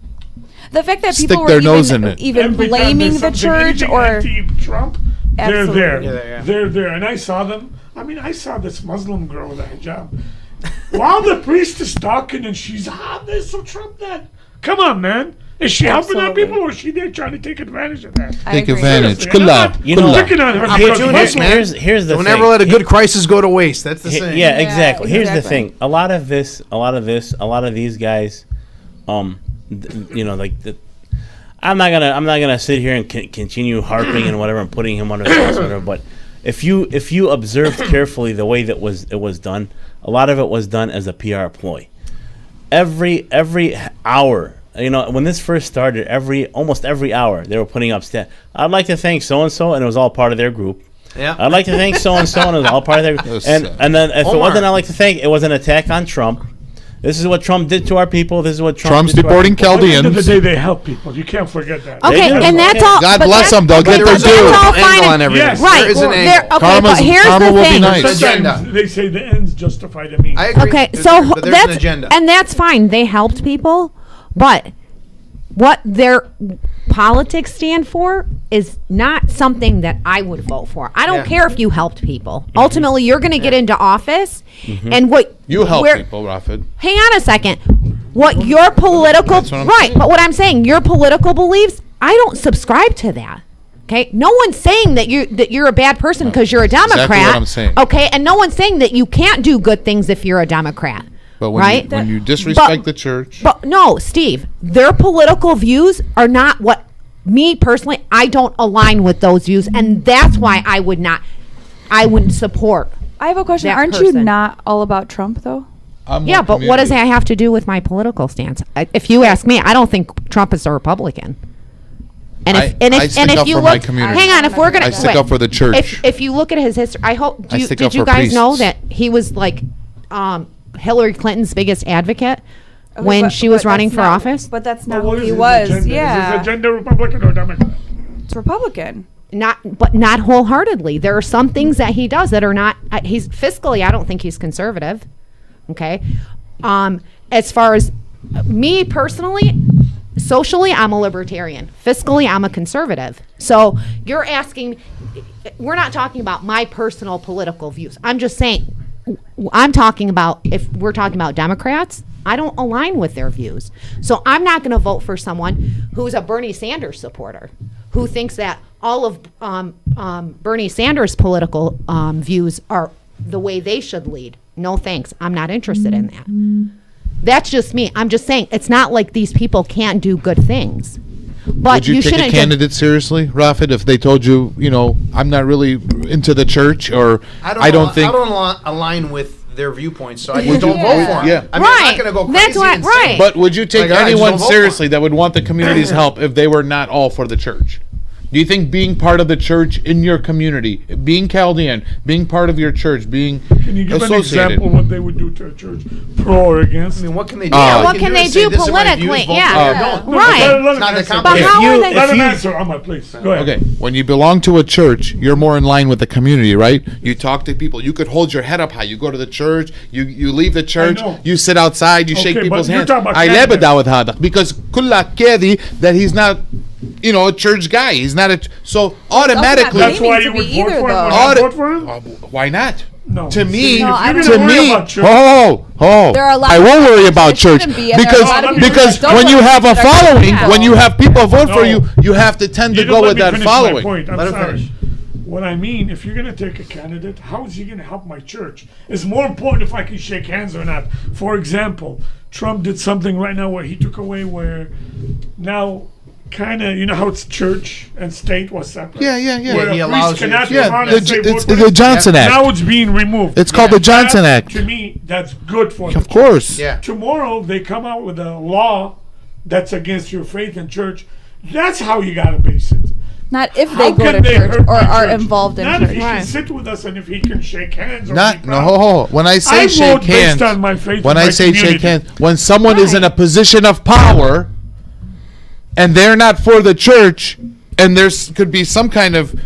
The fact that Stick people their were nose even, in it. even every time blaming there's the something, church anything or anti-Trump, they're Absolutely. there. Yeah. They're there, and I saw them. I mean, I saw this Muslim girl with a hijab. While the priest is talking, and she's this, so Trump that. Come on, man. Is she helping our Absolutely. people, or is she there trying to take advantage of that? I Take agree. advantage. Seriously, Good and I'm luck. not You know- picking on her because Opportunity, Muslim. man. Here's the Don't thing. ever let a good crisis go to waste. That's the He- saying. Yeah, exactly. Here's the exactly. thing. A lot of these guys, you know, like I'm not gonna sit here and continue harping and whatever and putting him under the bus, whatever. But if you observed carefully the way that it was done, a lot of it was done as a PR ploy. Every hour, you know, when this first started, almost every hour they were putting up stat. I'd like to thank so and so, and it was all part of their group. Yeah. I'd like to thank so and so, and it was all part of their. was And sad. and then if it Omar. wasn't, I like to thank. It was an attack on Trump. This is what Trump did to our people. This is what Trump's did to our deporting people. At the end of the Chaldeans. day, they help people. You can't forget that. Okay, do. and that's all. God but bless that- them. They'll but get their that's due. all fine Angle and- on everything. Yes. Right. There is an There- angle. okay, Karma's- but here's karma the will be thing. nice. Agenda. Sometimes they say the ends justify the means. I agree. Okay, There's- so but there's that's an agenda. and that's fine. They helped people, but what their politics stand for is not something that I would vote for. I don't Yeah. care if you helped people. Ultimately, you're going to get into office, and what You help where- people, Rafid. Hang on a second. What your political That's what I'm right? saying. But what I'm saying, your political beliefs, I don't subscribe to that. Okay, no one's saying that you're a bad person because you're a exactly Democrat. what I'm saying. Okay, and no one's saying that you can't do good things if you're a Democrat. But when right? you, when you disrespect But- the church, But no, Steve, their political views are not what me personally. I don't align with those views, and that's why I wouldn't support. I have a question. That Aren't you person. not all about Trump though? I'm Yeah, more but what does community. that have to do with my political stance? If you ask me, I don't think Trump is a Republican. And if I stick up you for look, my community. hang on, if we're gonna I stick wait, up for the church. If you look at his history, I hope I stick did up you for guys know priests. that he was like Hillary Clinton's biggest advocate Okay, when she was but running that's for not- office. But that's But not what who is he his was. agenda? Is Yeah, his agenda Republican or Democrat? it's Republican. Not wholeheartedly. There are some things that he does that are not. He's fiscally. I don't think he's conservative. Okay, as far as me personally, socially, I'm a libertarian. Fiscally, I'm a conservative. So you're asking. We're not talking about my personal political views. I'm just saying. I'm talking about if we're talking about Democrats. I don't align with their views. So I'm not going to vote for someone who's a Bernie Sanders supporter, who thinks that all of Bernie Sanders' political views are the way they should lead. No thanks. I'm not interested in that. That's just me. I'm just saying it's not like these people can't do good things. But Would you take shouldn't a candidate seriously, Rafid, if they told you, I'm not really into the church, or I don't think. I don't align with their viewpoints, so I just don't vote for them. Yeah. I mean, I'm not going to go crazy. That's what- and say- right. But would you take Like, I just anyone don't vote for seriously that would want the community's help if they were not all for the church? Do you think being part of the church in your community, being Chaldean, being part of your church, being Can you give an associated? example what they would do to a church, pro or against? I mean, what can they do? Yeah, All what they can do they is say, do "This are my views, politically?" vote Yeah. for it." Don't. No, Right. let him It's not answer. the company. But how are they- Let him you- answer. Please. Go ahead. Okay, when you belong to a church, you're more in line with the community, right? You talk to people. You could hold your head up high. You go to the church. You leave the church. know. You sit outside. You shake Okay, people's but you're hands. talking about I Canada. never with هذا because كل كذي that he's not, a church guy. He's not a. So automatically, That's why to you be would vote either, for him. though. Would Audit- you vote for him? why not? No. To me, See, if No, you're I gonna don't to worry me, about church- There are a lot I of won't people worry that about church shouldn't be, and there are a lot of people because that don't when you want have a that are following, now. when you have people vote for No. you have to tend to You go don't let with me that finish my following. point. I'm Let him sorry. finish. What I mean, if you're going to take a candidate, how is he going to help my church? It's more important if I can shake hands or not. For example, Trump did something right now where he took away where now kind of, how it's church and state was separate. Yeah. Where He a allows priest you cannot to- go Yeah, around and say, it's vote for the this. Johnson Act. Now it's being removed. It's called the Johnson That, Act. To me, that's good for the Of course. Yeah. Tomorrow they come out with a law that's against your faith and church. That's how you got to base it. Not if How they go can to they church hurt or my are church? involved in Not church. if he can sit with us and if he can shake hands. Or Not be proud. no. When I say I shake vote based hands, on my faith. when and I my say community. shake hands, when someone is in a position of power, and they're not for the church, and there's could be some kind of,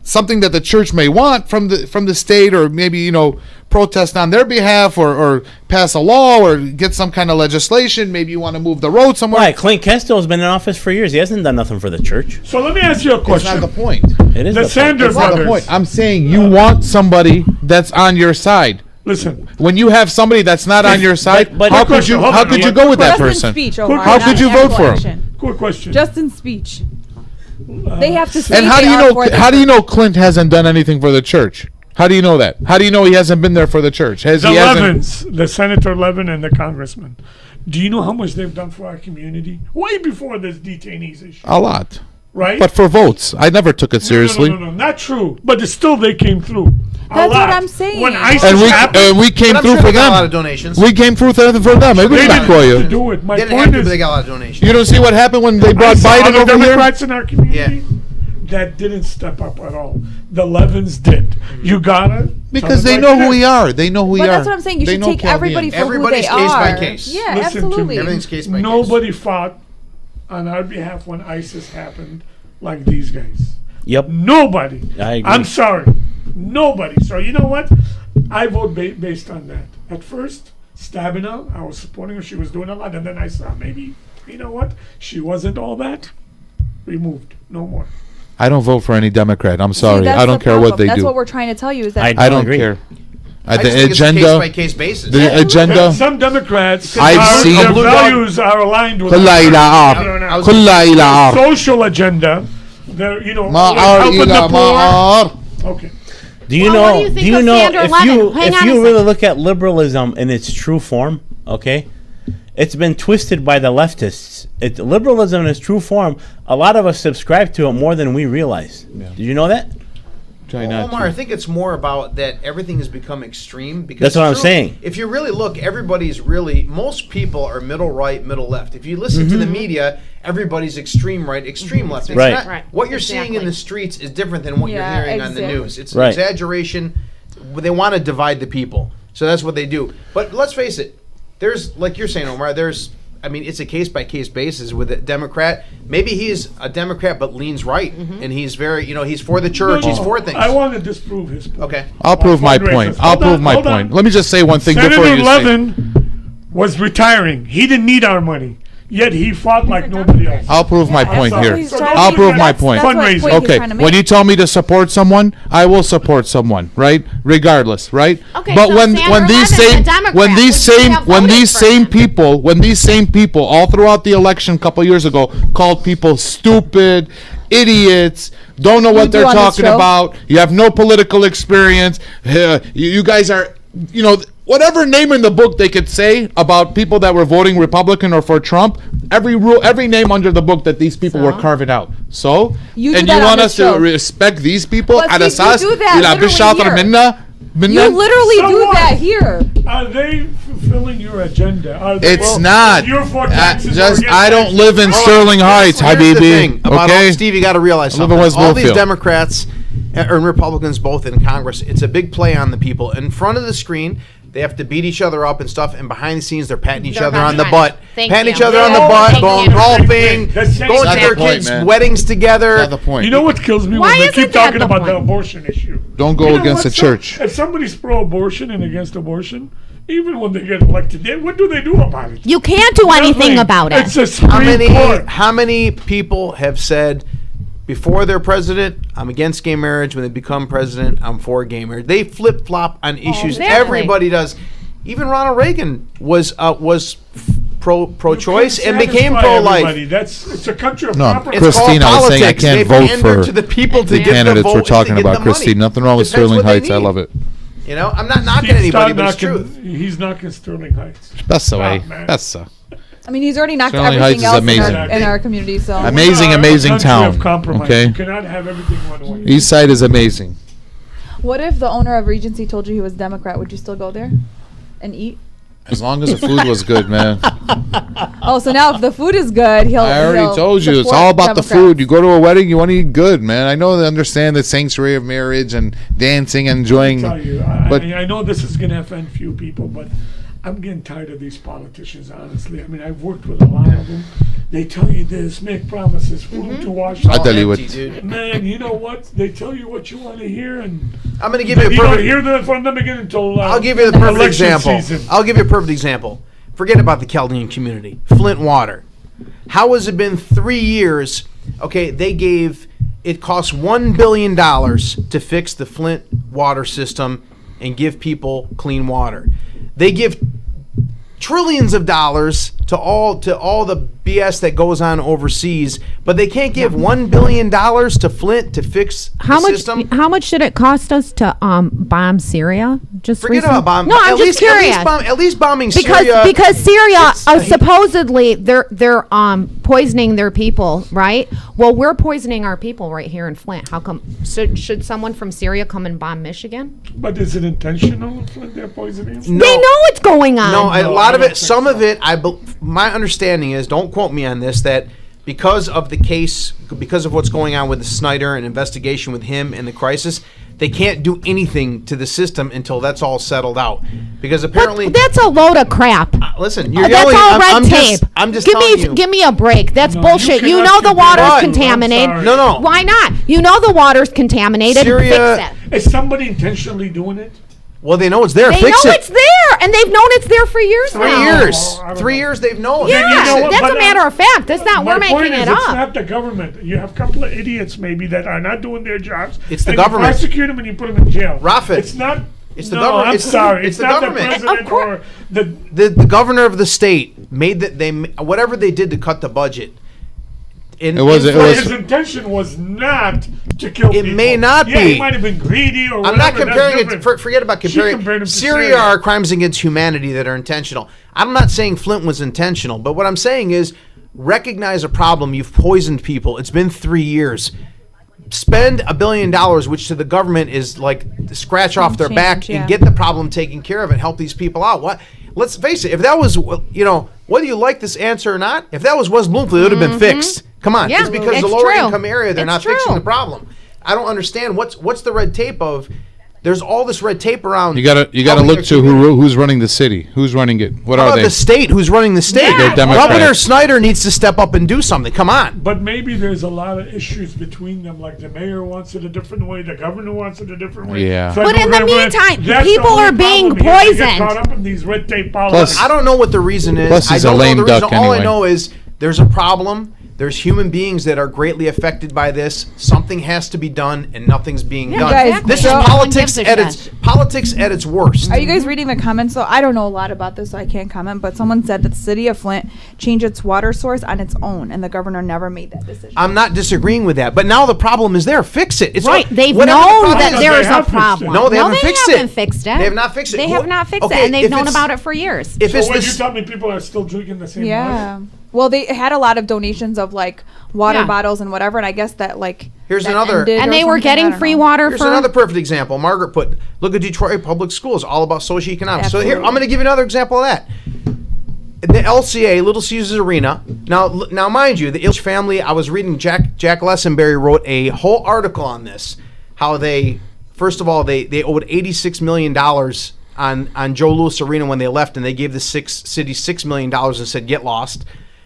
something that the church may want from the state, or maybe protest on their behalf, or pass a law, or get some kind of legislation. Maybe you want to move the road somewhere. Why? Clint Kesto has been in office for years. He hasn't done nothing for the church. So let me ask you a That's question. not the point. It is The the Sanders That's not the brothers. point. I'm saying you want somebody that's on your side. Listen, When you have somebody that's not on your side, but- how Quick could you question, hold how on. could you go with that Just in person? speech, Quick Omar, question. not How could you in vote actual for him? action. quick question. Just in speech. They have to say And how do they you are know? for the How do you church. know Clint hasn't done anything for the church? How do you know that? How do you know he hasn't been there for the church? The He hasn't? Levins, the Senator Levin and the Congressman. Do you know how much they've done for our community? Way before this detainees issue, A lot, right? but for votes, I never took it seriously. No, not true. But still, they came through. A That's lot. what I'm saying. When ISIS And happened, we came But I'm through sure for they got a lot of them. donations. We came through for them. they Everybody didn't for have to you. do it. My They didn't have point to, is, but they got a lot of donations. You don't see what happened when they I brought saw Biden other over here? Democrats in our community that didn't step up at all. The Levins did. You gotta Because tell they it know like who this. we are. They know who we But are. that's what I'm saying. You They should know take Chaldean. everybody for Everybody's who they case by are. case. Yeah, Listen to absolutely. me. Everything's case by case. Nobody fought on our behalf when ISIS happened like these guys. Yep. Nobody. I agree. I'm sorry. Nobody. So you know what? I vote based on that. At first, Stabenow, I was supporting her. She was doing a lot. And then I saw maybe, you know what? She wasn't all that. Removed. No more. I don't vote for any Democrat. I'm See, sorry. that's I don't the care what problem. they That's do. what we're trying to tell you is that I I don't agree. care. I The just think it's a agenda. case by case basis. The agenda. Some Democrats, I've are, seen- their Blue dog- values are aligned with كلها إلى I آر. don't know. كلها إلى آر. Social agenda. They're, ما always آر helping إلى the ما poor. آر. Okay. Do you Well, what know? do you think you of know Sandra if Levin? you Hang if on a you sec. really look at liberalism in its true form, okay, it's been twisted by the leftists. Liberalism in its true form. A lot of us subscribe to it more than we realize. Did you know that? Try Well, not Omar, I to. think it's more about that everything has become extreme. Because That's what I'm truly, saying. If you really look, everybody's really, most people are middle right, middle left. If you listen to the media, everybody's extreme right, extreme left. It's Right. not- Right. What you're seeing in Exactly. the streets is different than what Yeah, you're hearing on the exactly. news. It's Right. exaggeration. They want to divide the people. So that's what they do. But let's face it, there's like you're saying, Omar. I mean, it's a case by case basis with a Democrat. Maybe he's a Democrat but leans right, and he's very, he's for the church. He's for things. I want to disprove his point. Okay. I'll prove my point. I'll prove my point. Let me just say one thing before Senator you say. Levin was retiring. He didn't need our money, yet he fought like nobody else. I'll prove my point That's here. what he's trying I'll to prove do. my That's point. what point he's Okay, trying to make. when you tell me to support someone, I will support someone, right? Regardless, right? Okay, but so when Sandra these Levin's a same Democrat. when these Would you same have when voted these for same him? people when these same people all throughout the election a couple years ago called people stupid, idiots, don't know what do they're on this talking show? about, you have no political experience, you guys are, whatever name in the book they could say about people that were voting Republican or for Trump, every name under the book that these people were carving out. So, You do and that you on want this us to show. respect these people? But على see, you أساس do that يلعب literally بالشاطر here. منا You literally So do what? that here. Are they fulfilling your agenda? Are they, It's not. You're for taxes or Just against I don't taxes? live in Sterling Heights, Here's the thing Habibi. about Okay. Steve, you got to realize I live in something. West All these Bloomfield. Democrats and Republicans, both in Congress, it's a big play on the people. In front of the screen, they have to beat each other up and stuff, and behind the scenes, they're patting each They're other on best the friends. butt, Thank patting you. each other on the Oh, butt, thank going you. golfing, That's going not to the their point, kids' man. weddings together. Not the point. You know what kills me Why when they isn't keep that talking the about the point? abortion issue. Don't go You know against the what? church. If somebody's pro-abortion and against abortion, even when they get elected, what do they do about it? You can't do anything Nothing. about it. It's a Supreme Court. How many people have said before they're president, I'm against gay marriage. When they become president, I'm for gay marriage. They flip flop on issues. exactly. Everybody does. Even Ronald Reagan was pro-choice You and can't became satisfy pro-life. everybody. It's a country of No, compromise. It's called Christine, I was saying I politics. can't They vote pander for to the people to the get the candidates vote we're and to talking get about, the money. Christine. Nothing wrong with Depends Sterling what they Heights. I need. love it. I'm not knocking Steve, anybody, stop but it's knocking- truth. He's knocking Sterling Heights. That's the way. Stop, man. That's I mean, he's already knocked Sterling everything Heights is else amazing. in our community. So Amazing, We are a amazing country town, of compromise. okay? You cannot have everything one way. East Side is amazing. what if the owner of Regency told you he was Democrat? Would you still go there and eat? As long as the food was good, man. Oh, so now if the food is good, he'll. I already he'll told you, it's support all about the Democrats. food. You go to a wedding, you want to eat good, man. I know they understand the sanctuary of marriage and dancing, and enjoying. tell you, but I know this is going to offend few people, but I'm getting tired of these politicians, honestly. I mean, I've worked with a lot of them. They tell you this, make promises, food to wash. I tell you Empty, what. dude. Man, you know what? They tell you what you want to hear, and I'm going to give you a you don't perfect. hear that from them again until I'll give you the perfect election example. season. I'll give you a perfect example. Forget about the Chaldean community. Flint water. How has it been 3 years? Okay, it cost $1 billion to fix the Flint water system and give people clean water. They give trillions of dollars to all the BS that goes on overseas, but they can't give $1 billion to Flint to fix How the much? system. How much did it cost us to bomb Syria? Just Forget recently? about bombing. No, I'm just curious. At least bombing because Syria. because Syria it's- supposedly they're poisoning their people, right? Well, we're poisoning our people right here in Flint. How come? Should someone from Syria come and bomb Michigan? But is it intentional when they're poisoning? No. They know what's going on. No, a No, lot I of don't it, think some so. of it, my understanding is, don't quote me on this, that because of the case, because of what's going on with the Snyder and investigation with him and the crisis, they can't do anything to the system until that's all settled out. Because apparently, That's a load of crap. listen, you're That's yelling. all red I'm tape. I'm just give telling me you. give me a break. That's No, bullshit. you You know cannot the give water's What? contaminated. I'm sorry. No, no. Why not? You know the water's contaminated. Syria- Fix it. Is somebody intentionally doing it? Well, they know it's there. They Fix know it. it's there, and they've known it's there for years 3 now. years. Oh, I don't 3 know. years they've known. Yeah, you know what? that's But, a matter of fact. That's not. My We're point making is, it it's up. not the government. You have a couple of idiots maybe that are not doing their jobs. It's the and government. You prosecute them and you put them in jail. Rafet. It's not. It's the no, government. I'm It's- sorry. it's the not government. the president Of course. or the. The governor of the state made that whatever they did to cut the budget. It was- His intention was not to kill It people. may not yeah, be. he might have been greedy or I'm not whatever, that's comparing it. different. Forget about She comparing. compared him to Syria Syria. are crimes against humanity that are intentional. I'm not saying Flint was intentional, but what I'm saying is recognize a problem. You've poisoned people. It's been 3 years. Spend $1 billion, which to the government is like scratch off their Change, back yeah. and get the problem taken care of and help these people out. What? Let's face it. If that was, whether you like this answer or not, if that was West Bloomfield, it would have been fixed. Come on, Yeah, it's because the it's lower true. income area they're It's not fixing true. the problem. I don't understand what's the red tape of There's all this red tape around. You gotta how we look to actually- who's running the city. Who's running it? What How are about they? the state? Who's running the state? Yeah. They're Democrats. Governor Snyder needs to step up and do something. Come on. But maybe there's a lot of issues between them. Like the mayor wants it a different way, the governor wants it a different way. Yeah. But in the federal government- meantime, that's the people only are being problem here. They get poisoned. caught up in these red tape Plus- politics. I don't know what the reason is. Plus I he's a don't know lame the reason. duck All I anyway. know is there's a problem. There's human beings that are greatly affected by this. Something has to be done, and nothing's being done. guys, this is so- politics No one at gives its politics at its worst. Are you guys reading the comments? So I don't know a lot about this, so I can't comment. But someone said that the city of Flint changed its water source on its own, and the governor never made that decision. I'm not disagreeing with that, but now the problem is there. Fix it. It's Right, all- they've whatever the known problem that is, there they is a have fixed it. problem. No, they haven't fixed it. haven't fixed it. They have not fixed it. They Who- have not fixed okay, it, and they've if known it's- about it for years. If So it's what, you this, tell me people are still drinking the same Yeah. water? Well, they had a lot of donations of like water Yeah. bottles and whatever, and I guess that like Here's that another- ended And or they were something, I getting don't free know. water here's for another perfect example. Margaret put, look at Detroit Public Schools, all about socioeconomics. So here, Absolutely. I'm going to give you another example of that. The LCA, Little Caesars Arena. Now, mind you, the Ilch family. I was reading Jack Lessenberry wrote a whole article on this. How they, first of all, they owed $86 million on Joe Louis Arena when they left, and they gave the city $6 million and said get lost.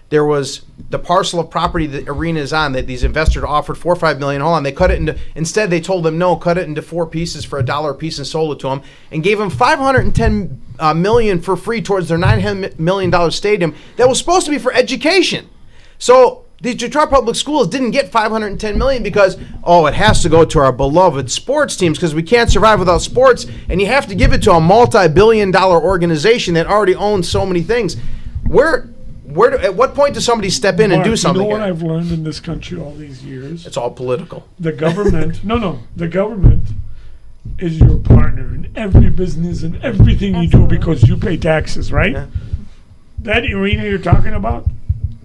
There was the parcel of property the arena is on that these investors offered $4 or $5 million. Hold on, they cut it into. Instead, they told them no, cut it into 4 pieces for $1 a piece and sold it to them, and gave them $510 million for free towards their $900 million stadium that was supposed to be for education. So these Detroit Public Schools didn't get $510 million because it has to go to our beloved sports teams because we can't survive without sports, and you have to give it to a multi-billion-dollar organization that already owns so many things. At what point does somebody step in and Mark, do something? You know what here? I've learned in this country all these years? It's all political. The government, the government is your partner in every business and everything you do because you pay taxes, right? Yeah. That arena you're talking about,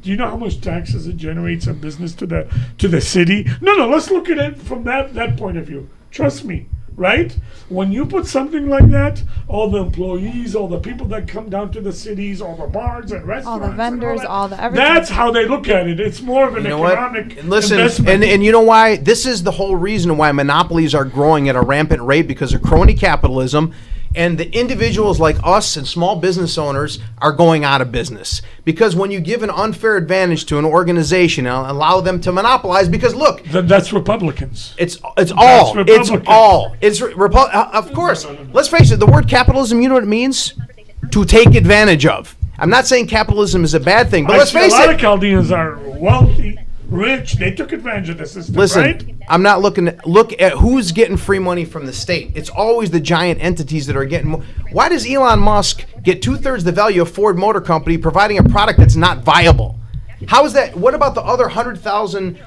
do you know how much taxes it generates a business to the city? No, let's look at it from that point of view. Trust me, right? When you put something like that, all the employees, all the people that come down to the cities, all the bars and restaurants, All the and vendors, that, all the everything. that's how they look at it. It's more of an You know what? economic Listen, investment. and you know why? This is the whole reason why monopolies are growing at a rampant rate because of crony capitalism. And the individuals like us and small business owners are going out of business. Because when you give an unfair advantage to an organization and allow them to monopolize, because look, That's Republicans. It's all. It's Republican. all. Of course. Let's face it. The word capitalism. You know what it means? To take advantage of. I'm not saying capitalism is a bad thing, but let's see face a lot of it. Chaldeans are wealthy, rich. They took advantage of the system, Listen, right? I'm not look at who's getting free money from the state. It's always the giant entities that are getting. Why does Elon Musk get 2/3 the value of Ford Motor Company providing a product that's not viable? How is that? What about the other 100,000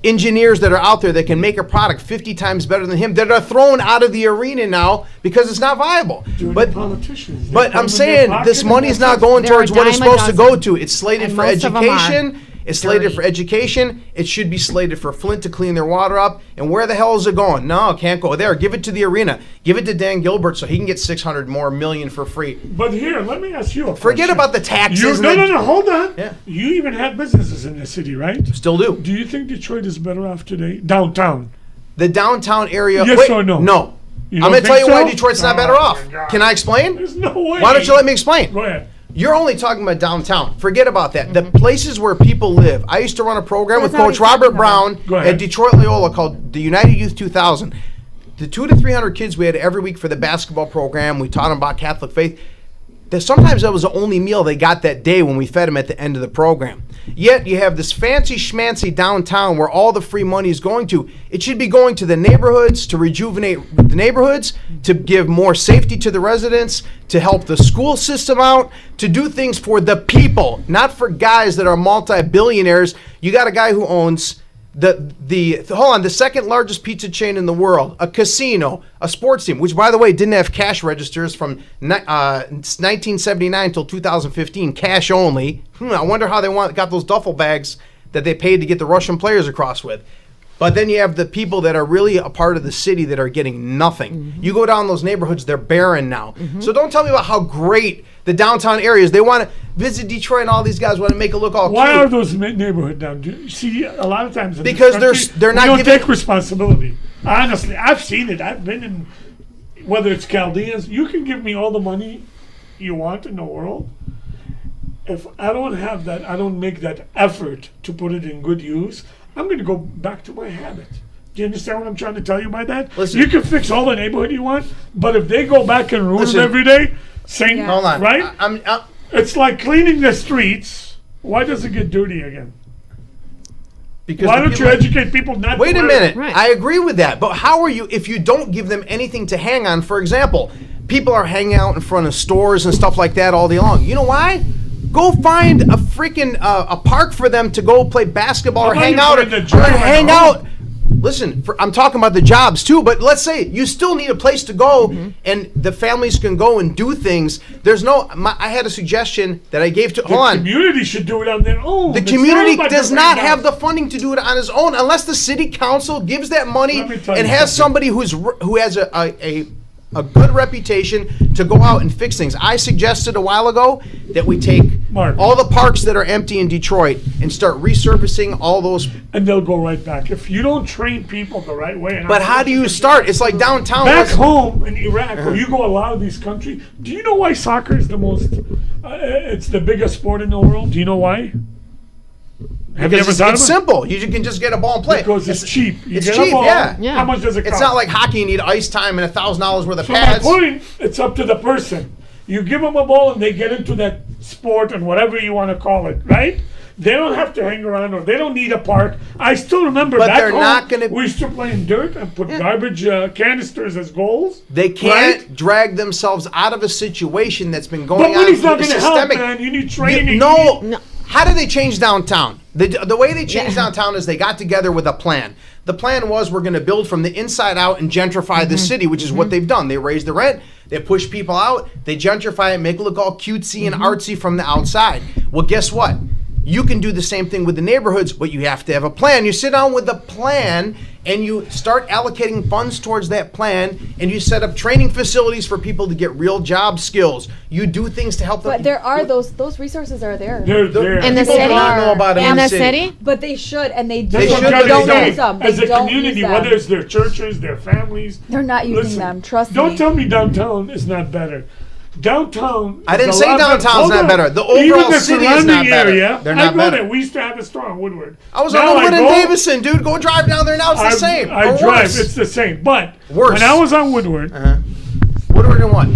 engineers that are out there that can make a product 50 times better than him that are thrown out of the arena now because it's not viable? But politicians. But I'm saying this money is not going They're towards a what it's dime a supposed to go dozen. to. It's slated And for most of 'em are education. It's slated dirty. for education. It should be slated for Flint to clean their water up. And where the hell is it going? No, it can't go there. Give it to the arena. Give it to Dan Gilbert so he can get 600 more million for free. But here, let me ask you a question. Forget about the taxes. You, and no, hold on. Yeah. You even have businesses in the city, right? Still do. Do you think Detroit is better off today? Downtown. The downtown area. Yes wait, or no? No. You I'm don't going to tell you think why so? Detroit's not better Oh, off. my God. Can I explain? There's no way. Why don't you let me explain? Go ahead. You're only talking about downtown. Forget about that. The places where people live. I used to run a program That's with not Coach what he's Robert talking Brown Go ahead. at Detroit Loyola called the United Youth 2000. The 200 to 300 kids we had every week for the basketball program. We taught them about Catholic faith. Sometimes that was the only meal they got that day when we fed them at the end of the program. Yet you have this fancy schmancy downtown where all the free money is going to. It should be going to the neighborhoods to rejuvenate the neighborhoods, to give more safety to the residents, to help the school system out, to do things for the people, not for guys that are multi-billionaires. You got a guy who owns the second largest pizza chain in the world, a casino, a sports team, which by the way didn't have cash registers from 1979 until 2015, cash only. I wonder how they got those duffel bags that they paid to get the Russian players across with. But then you have the people that are really a part of the city that are getting nothing. Mm-hmm. You go down those neighborhoods, they're barren now. So don't tell me about how great the downtown areas. They want to visit Detroit, and all these guys want to make it look all Why cute. are those neighborhood down? Do you see, a lot of times in this Because country, they're not we don't giving- take responsibility. Honestly, I've seen it. I've been in whether it's Chaldeans, you can give me all the money you want in the world. If I don't have that, I don't make that effort to put it in good use, I'm going to go back to my habit. Do you understand what I'm trying to tell you by that? Listen. You can fix all the neighborhood you want, but if they go back and ruin Listen. it every day, same, Yeah. Hold on. right? I'm It's like cleaning the streets. Why does it get dirty again? because Why the don't you people- educate people not Wait to a wear it? minute. Right. I agree with that. But how are you, if you don't give them anything to hang on? For example, people are hanging out in front of stores and stuff like that all day long. You know why? Go find a freaking a park for them to go play basketball or How about hang you out put or, in the or gym at hang home? out. Listen, I'm talking about the jobs too, but let's say you still need a place to go and the families can go and do things. There's no, I had a suggestion that I gave to, The hold on. community should do it on their own. The It's community not about does the not right have now. the funding to do it on its own unless the city council gives that money Let me tell and you has something. somebody who has a good reputation to go out and fix things. I suggested a while ago that we take Mark. all the parks that are empty in Detroit and start resurfacing all those. And they'll go right back. If you don't train people the right way. And But how do you start? It's like downtown. Back listen- home in Iraq, where you go a lot of these countries, do you know why soccer is the most, it's the biggest sport in the world? Do you know why? Have you Because ever it's, thought it's of it? simple. You can just get a ball and play. Because it's cheap. You it's get cheap, a ball, yeah. How much does it cost? It's not like hockey. You need ice time and $1,000 worth of So my pads. point, it's up to the person. You give them a ball and they get into that sport and whatever you want to call it, right? They don't have to hang around or they don't need a park. I still remember But back they're home, not gonna- we used to play in dirt and put garbage canisters as goals. They can't Right? drag themselves out of a situation that's been going But on. money's not going to help, systemic. man. You need training. No. No. How did they change downtown? The way they changed downtown is they got together with a plan. The plan was we're going to build from the inside out and gentrify the city, which is what they've done. They raise the rent, they push people out, they gentrify it, make it look all cutesy and artsy from the outside. Well, guess what? You can do the same thing with the neighborhoods, but you have to have a plan. You sit down with a plan and you start allocating funds towards that plan and you set up training facilities for people to get real job skills. You do things to help them. But there are those resources are there. They're there. In the People city? do not know about it In the city? But they should, and they do. That's what should, I'm but trying they to don't say. use them. As They a don't community, use them. whether it's their churches, their families. They're not using them. Trust Don't me. tell me downtown is not better. Downtown. I is didn't a say lot better. downtown's Hold not on. better. The Even overall the city is not surrounding better. area, They're I not go better. there. We used to have a store on Woodward. I was Now on Woodward and go- Davison, dude. Go drive down there now. It's the same. I or drive. worse. It's the same. But Worse. when I was on Woodward, Woodward and what?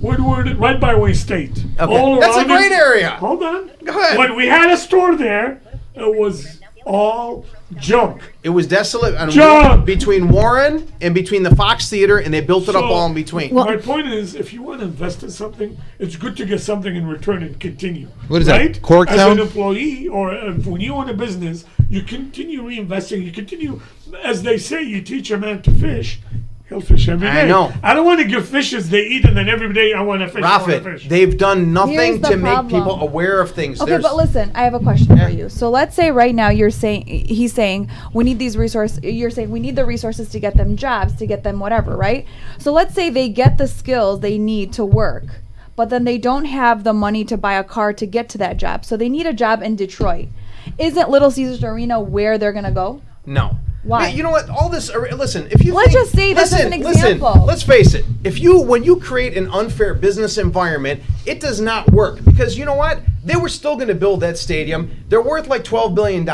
Woodward, right by Wayne State. Okay. All That's a around great it- area. Hold on. Go ahead. When we had a store there, it was all junk. It was desolate on Junk. between Warren and between the Fox Theater, and they built it up So- all in between. Well- My point is, if you want to invest in something, it's good to get something in return and continue. What is that, right? As Corktown? an employee or when you own a business, you continue reinvesting. You continue, as they say, you teach a man to fish. He'll fish every day. I know. I don't want to give fishes they eat, and then every day I want to fish. I wanna Profit. fish. They've done nothing Here's the to make problem. people aware of things. Okay, There's- but listen, I have a question Yeah. for you. So let's say right now he's saying we need these resources. You're saying we need the resources to get them jobs, to get them whatever, right? So let's say they get the skills they need to work, but then they don't have the money to buy a car to get to that job. So they need a job in Detroit. Isn't Little Caesars Arena where they're gonna go? No. Why? Yeah, you know what? All this. Listen, if you Let's think- just say this as an example. Listen, let's face it. When you create an unfair business environment, it does not work because you know what? They were still going to build that stadium. They're worth like $12 billion.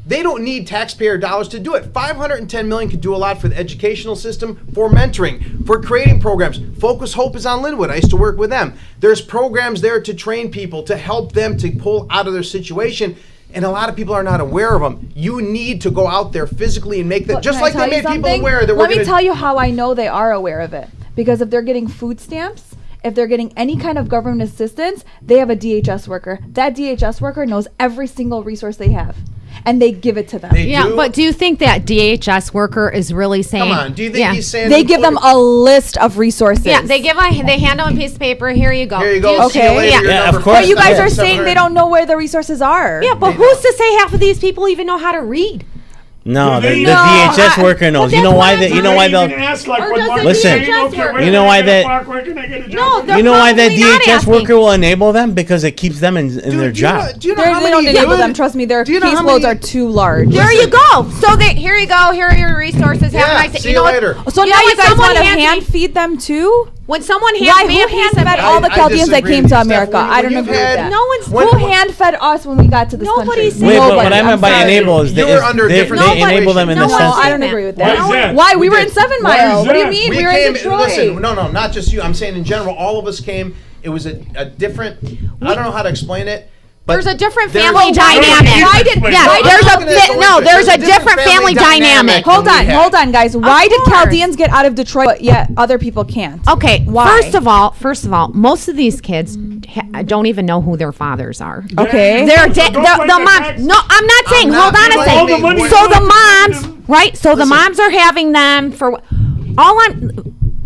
They don't need taxpayer dollars to do it. $510 million could do a lot for the educational system, for mentoring, for creating programs. Focus Hope is on Linwood. I used to work with them. There's programs there to train people, to help them to pull out of their situation. And a lot of people are not aware of them. You need to go out there physically and make that, But just can I like they tell you made people something? aware that we're Let me going tell you how I know they are aware of it. Because if they're getting food stamps, if they're getting any kind of government assistance, they have a DHS worker. That DHS worker knows every single resource they have, and they give it to them. Yeah, but do you think that DHS worker is really saying? Come on, do you think Yeah. he's saying They give them a list of resources. Yeah, they hand them a piece of paper. Here you go. Here you Do go. See you Okay. later. Yeah. You're Yeah, number of course. But you guys Yeah. are saying they don't know where the resources are. Yeah, but They who's don't. to say half of these people even know how to read? No, Do the they- DHS worker knows. but You know that's why what that? I'm You know why They even they'll. ask, like, Or when does one the Listen, say, DHS okay, work- where you know can I why get a that- park? Where can I get a job? No, they're You know why that probably not DHS asking. worker will enable them because it keeps them in their job. Do you know They how don't many enable good- them. Trust me, their do you know how caseloads many- are too large. There you go. So here you go. Here are your resources. Have a Yeah, nice day. see you know what? later. So You now know you when guys someone want to hands hand me- feed them too? When someone hands Why? me a Who piece hand of fed it, all the I Chaldeans that disagree came with to you, America? Steph. I don't When agree you've with had- that. no one's When- Who hand fed us when we got to this Nobody's country? saying- Wait, but Nobody. what I meant I'm by sorry. enable is You were under they different enable them in the No, sense. I don't agree with Why that. is that? Why? We We were did. in 7 Why Mile. is What do you that? mean? We We were came. in Detroit. Listen, no, not just you. I'm saying in general, all of us came. It was a different. I don't know how to explain it. But There's a different there's- family dynamic. Why did- Yeah, Why there's I'm a not gonna go no. into it. There's a There's different family dynamic. Hold than on, we had. hold on, guys. Why did course. Chaldeans get out of Detroit, but yet other people can't? Okay, Why? first of all, most of these kids don't even know who their fathers are. Okay. They're So the don't blame the moms. tax- No, I'm not saying. I'm Hold not on a blaming All the money second. is So going the to moms, them. right? So the Listen. moms are having them for. All I'm.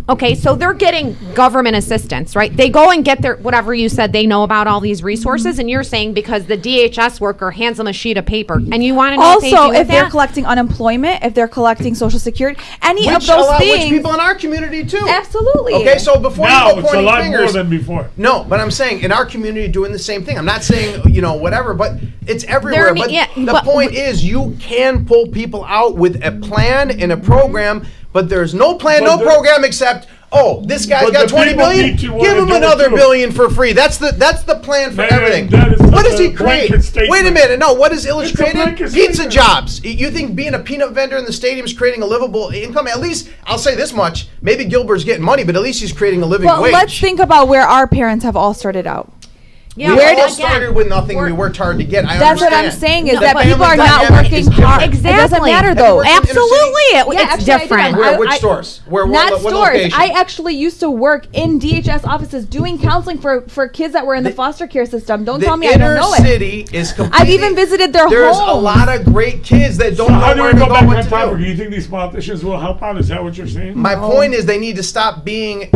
Okay, so they're getting government assistance, right? They go and get their whatever you said they know about all these resources, and you're saying because the DHS worker hands them a sheet of paper, and you want to know what they do Also, with if they're that? collecting unemployment, if they're collecting Social Security, any of Which those which things. people in our community too. Absolutely. Okay, so before Now you go it's a pointing lot fingers, more than before. no, but I'm saying in our community doing the same thing. I'm not saying whatever, but it's everywhere. There- But yeah, the but- point is, you can pull people out with a plan and a program, but there's no plan, But no the- program except. Oh, this guy's But got the 20 people billion. need to wanna Give him do it another too. billion for free. That's the plan for Man, everything. that is What such does he a create? blanket statement. Wait a minute. No, what is Illich It's a created? blanket Pizza statement. jobs. You think being a peanut vendor in the stadium is creating a livable income? At least I'll say this much: maybe Gilbert's getting money, but at least he's creating a living But wage. let's think about where our parents have all started out. Yeah, We well, all again, started with nothing. We worked hard to get. I That's what I'm understand. saying is No, that but people are family not dynamic working is hard. different. It Exactly. doesn't matter Have you though. worked in inner Absolutely, Yeah, it's actually, I did. different. Where? Which stores? Where? Not what stores. location? I actually used to work in DHS offices doing counseling for kids that were in the foster care system. Don't the tell me I inner don't know it. city is completely. I've even visited their There's a homes. lot of great kids that don't So how know do where we to go go, back what on to topic? Do do. you think these politicians will help out? Is that what you're saying? My point is, they need to stop being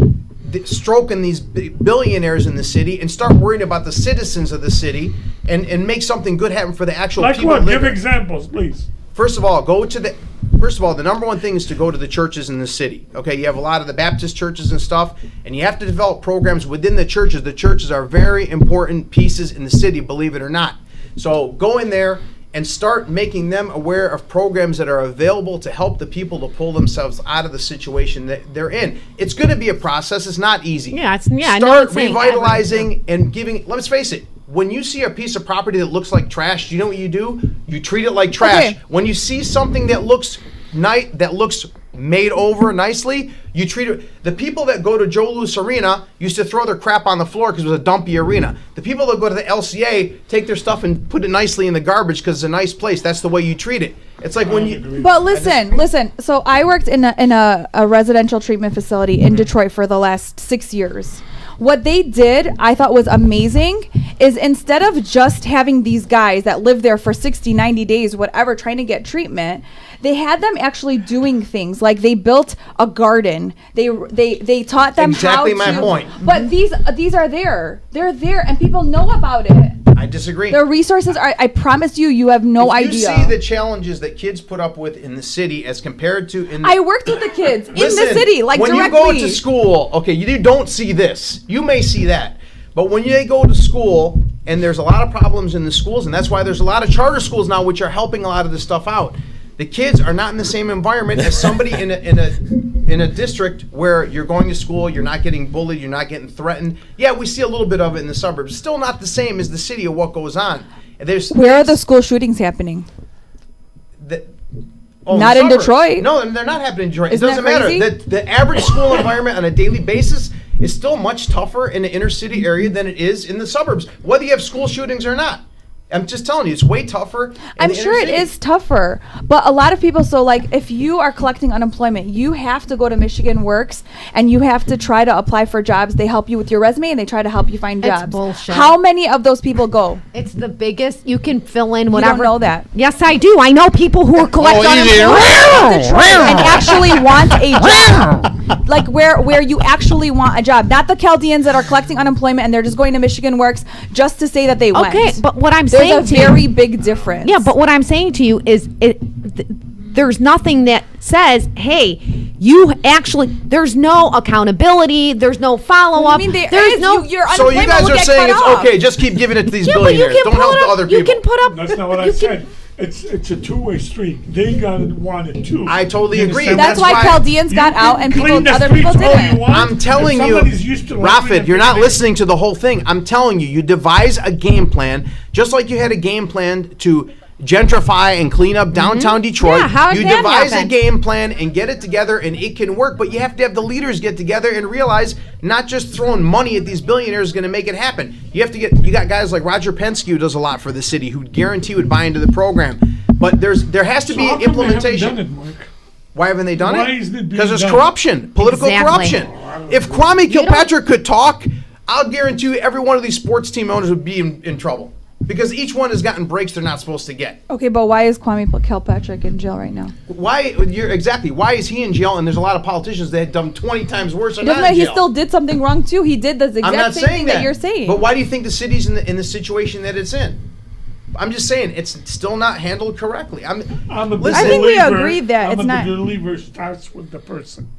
stroking these billionaires in the city and start worrying about the citizens of the city and make something good happen for the actual Like people. what? that Give live examples, please. First of all, the number one thing is to go to the churches in the city. Okay, you have a lot of the Baptist churches and stuff, and you have to develop programs within the churches. The churches are very important pieces in the city, believe it or not. So go in there and start making them aware of programs that are available to help the people to pull themselves out of the situation that they're in. It's going to be a process. It's not easy. Yeah, I know Start it's saying revitalizing and giving. Let's face it. When you see a piece of property that looks like trash, you know what you do? You treat it like trash. Okay. When you see something that looks made over nicely, you treat it. The people that go to Joe Louis Arena used to throw their crap on the floor because it was a dumpy arena. The people that go to the LCA take their stuff and put it nicely in the garbage because it's a nice place. That's the way you treat it. It's like when you. But listen. So I worked in a residential treatment facility in Detroit for the last 6 years. What they did, I thought was amazing, is instead of just having these guys that live there for 60, 90 days, whatever, trying to get treatment, they had them actually doing things. Like they built a garden. They taught them Exactly how my to. point. But these are there. They're there, and people know about it. I disagree. The resources are. I promise you, you have no if idea. you see the challenges that kids put up with in the city as compared to in the I worked with the kids in the Listen, city, like when directly. you go to school, okay, you don't see this. You may see that. But when they go to school, and there's a lot of problems in the schools, and that's why there's a lot of charter schools now which are helping a lot of this stuff out. The kids are not in the same environment as somebody in a district where you're going to school, you're not getting bullied, you're not getting threatened. Yeah, we see a little bit of it in the suburbs. Still not the same as the city of what goes on. And there's Where are the school shootings happening? Not in suburbs. Detroit. No, they're not happening in Detroit. Isn't It doesn't that matter. crazy? The average school environment on a daily basis is still much tougher in the inner city area than it is in the suburbs, whether you have school shootings or not. I'm just telling you, it's way tougher. I'm sure it is tougher, but a lot of people. So, like, if you are collecting unemployment, you have to go to Michigan Works and you have to try to apply for jobs. They help you with your resume and they try to help you find It's jobs. bullshit. How many of those people go? It's the biggest. You can fill in You whatever. don't know that. Yes, I do. I know people who are collecting easy. And actually want a job, like where you actually want a job, not the Chaldeans that are collecting unemployment and they're just going to Michigan Works just to say that they went. Okay, but what I'm There's saying a to very you, big difference. yeah, but what I'm saying to you is there's nothing that says, hey, you actually, there's no accountability, there's no follow-up. I mean, there's no. your So you unemployment guys will are get saying cut it's off. okay, just keep giving it to these Yeah, but you billionaires. can Don't put help the up. other You people. can put up. That's not what I you can- said. It's a two-way street. They got it, want it too. I totally You agree. understand? That's why why Chaldeans got You out can and clean the other people streets all you didn't. want. I'm telling If you, somebody's used to living Rafid, in you're not big- listening to the whole thing. I'm telling you, you devise a game plan, just like you had a game plan to gentrify and clean up downtown Detroit. Yeah, how did you that devise happen? a game plan and get it together, and it can work. But you have to have the leaders get together and realize not just throwing money at these billionaires is going to make it happen. You have to get. You got guys like Roger Penske who does a lot for the city, who guarantee would buy into the program. But there has to So be how come they haven't implementation. done it, Mark? Why haven't they done Why it? isn't it being Because there's done? corruption, political Exactly. corruption. If Kwame Kilpatrick could talk, I'll guarantee you every one of these sports team owners would be in trouble. Because each one has gotten breaks they're not supposed to get. Okay, but why is Kwame Kilpatrick in jail right now? Why is he in jail? And there's a lot of politicians that have done 20 times worse. Doesn't that he still did something wrong too? He did the I'm exact not same saying thing that. that you're saying. But why do you think the city's in the situation that it's in? I'm just saying it's still not handled correctly. I'm a Listen, I think we believer- agree that I'm it's not- a believer starts with the person.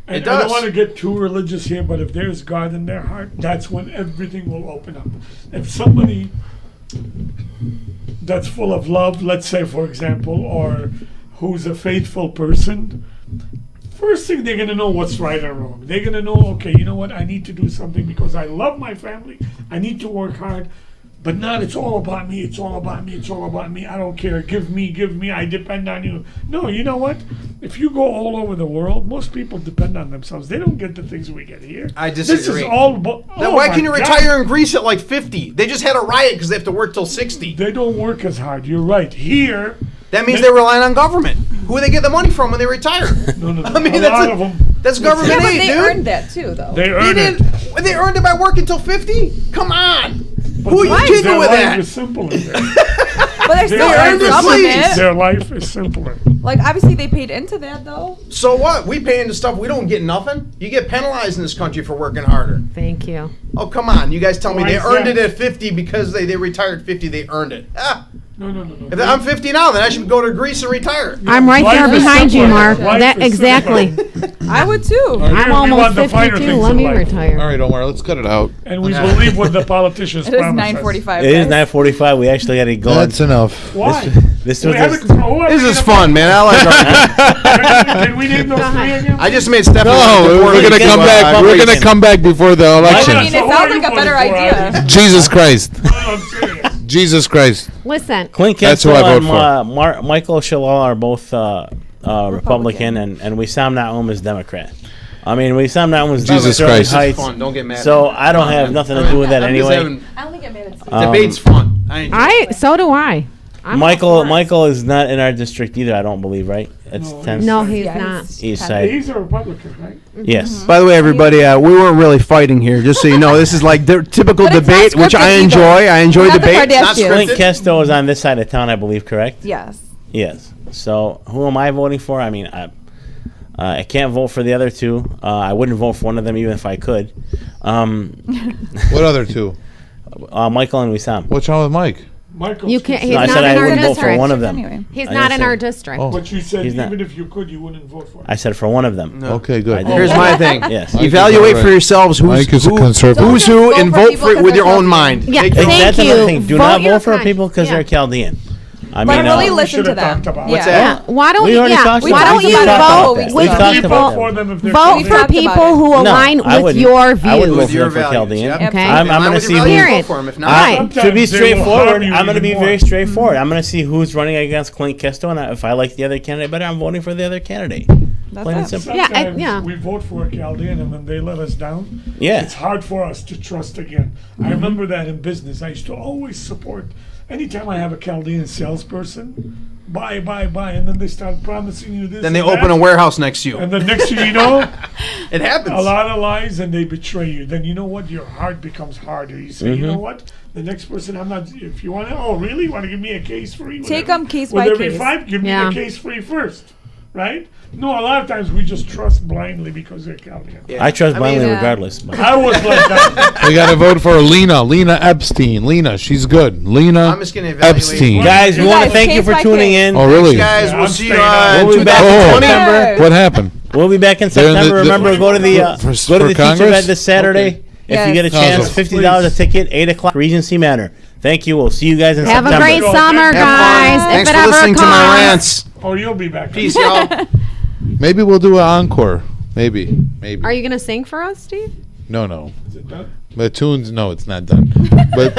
And It I don't does. want to get too religious here, but if there's God in their heart, that's when everything will open up. If somebody that's full of love, let's say, for example, or who's a faithful person, first thing they're going to know what's right or wrong. They're going to know, okay, you know what, I need to do something because I love my family. I need to work hard. But not, it's all about me, it's all about me, it's all about me. I don't care. Give me, I depend on you. No, you know what? If you go all over the world, most people depend on themselves. They don't get the things we get here. I This disagree. is all Then why can you retire in Greece at like 50? They just had a riot because they have to work till 60. They don't work as hard. You're right. Here, That means they're relying on government. Who do they get the money from when they retire? no. I mean, a lot of them. that's government yeah, but aid, they dude. earned that too, though. They They earn it. didn't. They earned it by working till 50. Come on. But Who are you kidding their with life that? is simpler there. But they still Their earned life some of is- it. Their life is simpler. Like obviously they paid into that though. So what? We pay into stuff we don't get nothing. You get penalized in this country for working harder. Thank you. Oh, come on. You guys tell me Why they is earned that? it at 50 because they retired 50. They earned it. Ah. No. If I'm 50 now, then I should go to Greece and retire. I'm right Life there is behind you, simpler. Mark. Life That is exactly. simpler. I would too. Here I'm we almost want the finer 52. things Let in me life. retire. All right, Omar, let's cut it out. And we believe what the politicians It is promise us. 9:45. It is 9:45. We actually got to go. That's enough. Why? This We was haven't- just, who are This we is gonna- fun, man. I like our Can we name those three again? I just made Stephanie. No, we're gonna come back. We're gonna come back before the I election. mean, it So who are sounds you like a voting better for, idea. Ivy? Jesus Christ. No, I'm serious. Jesus Christ. Listen, Clint That's who Kessel I and vote for. Michael Shalal are both Republican, and Wissam Naum is Democrat. I mean, Wissam Naum is Jesus Sterling Christ. Heights, Fun. Don't get mad. so I don't have nothing to do with that I'm just anyway. having- I only get mad at Debate's fun. I enjoy it. so do I. I'm all for it. Michael is not in our district either. I don't believe, right? It's No, 10th No, he's Yeah, not. East side. He's a Republican, right? Yes. By the way, everybody, we weren't really fighting here. Just so you know, this is like the typical But it's not debate, which I scripted enjoy. either. I enjoy Not the debate. It's not Kardashians. Clint scripted. Kesto is on this side of town, I believe, correct? Yes. Yes. So who am I voting for? I mean, I can't vote for the other two. I wouldn't vote for one of them even if I could. What other two? Michael and Wissam. What's wrong with Mike? Michael. You can't. He's No, I not said in I our wouldn't vote for district. one of them. Anyway. He's I not didn't in say- our district. Oh. But you said He's not. even if you could, you wouldn't vote for him. I said for one of them. Okay, good. I did. Here's my thing. Yes. Mike is Evaluate all for right. yourselves Mike is a conservative. who's who Don't and vote for vote for it people with your 'cause they're own mind. Yeah, Take- thank That's another you. thing. Do Vote not your vote for kind. people because Yeah. they're Chaldean. I But mean, really we listen should to have them. talked about What's Yeah. that? Yeah. Why don't We already talked why about don't it. you We talked vote about that. with We talked people? about for them if they're Vote Chaldean. for talked about people it. who No, align I with wouldn't. your I wouldn't views. vote With your for values. Chaldean. Yep. Okay. I'm Align going to with see your who. values, Period. vote for 'em. If not, Right. To be Sometimes they will straightforward, harm you I'm going to be even very more. straightforward. I'm going to see who's running against Clint Kesto, and if I like the other candidate better, I'm voting for the other candidate. That's Plain and it. simple. Yeah, Sometimes yeah. we vote for a Chaldean and when they let us down, Yeah. it's hard for us to trust again. I remember that in business. I used to always support, anytime I have a Chaldean salesperson, buy, and then they start promising you this. then they and open that, a warehouse next to you. and the next thing you know, It happens. a lot of lies and they betray you. Then you know what? Your heart becomes harder. You say, you know what? The next person, I'm not. If you want to, oh really? Want to give me a case free? Take Whatever. 'em case With by every case. five, give Yeah. me the case free first. right? No, a lot of times we just trust blindly because they're Italian. I trust blindly yeah. regardless. But I was like that. We got to vote for Lena Epstein. Lena, she's good. Lena I'm just gonna evaluate. Epstein. guys, we You want to guys, thank you case for by tuning case. in. Oh, really? Guys, Yeah, we'll I'm see you staying on. on We'll be back in 2020. September. What happened? We'll be back in They're in the- September. the- Remember, go to the for go to the teacher Congress? event this Saturday. Okay. If you get a Yes. chance, Awesome. $50 a ticket, 8 o'clock, Regency Manor. Thank you. We'll see you guys in Have September. a great Go. summer, Have fun. guys. Thanks if for it ever listening to my comes. rants. Oh, you'll be back. Peace, y'all. Maybe we'll do an encore. Maybe. Are you gonna sing for us, Steve? No. Is it done? The tunes, no, it's not done. But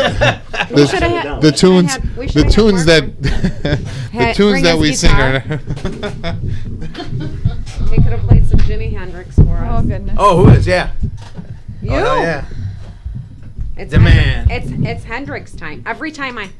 We shoulda had- the we shoulda tunes, had- we the shoulda had tunes more that, the Hey, tunes bring that us we sing guitar. are. They could have played some Jimi Hendrix for us. Oh goodness. Oh, who is? Yeah. You. Oh, hell yeah. It's The man. It's Hendrix time. Every time I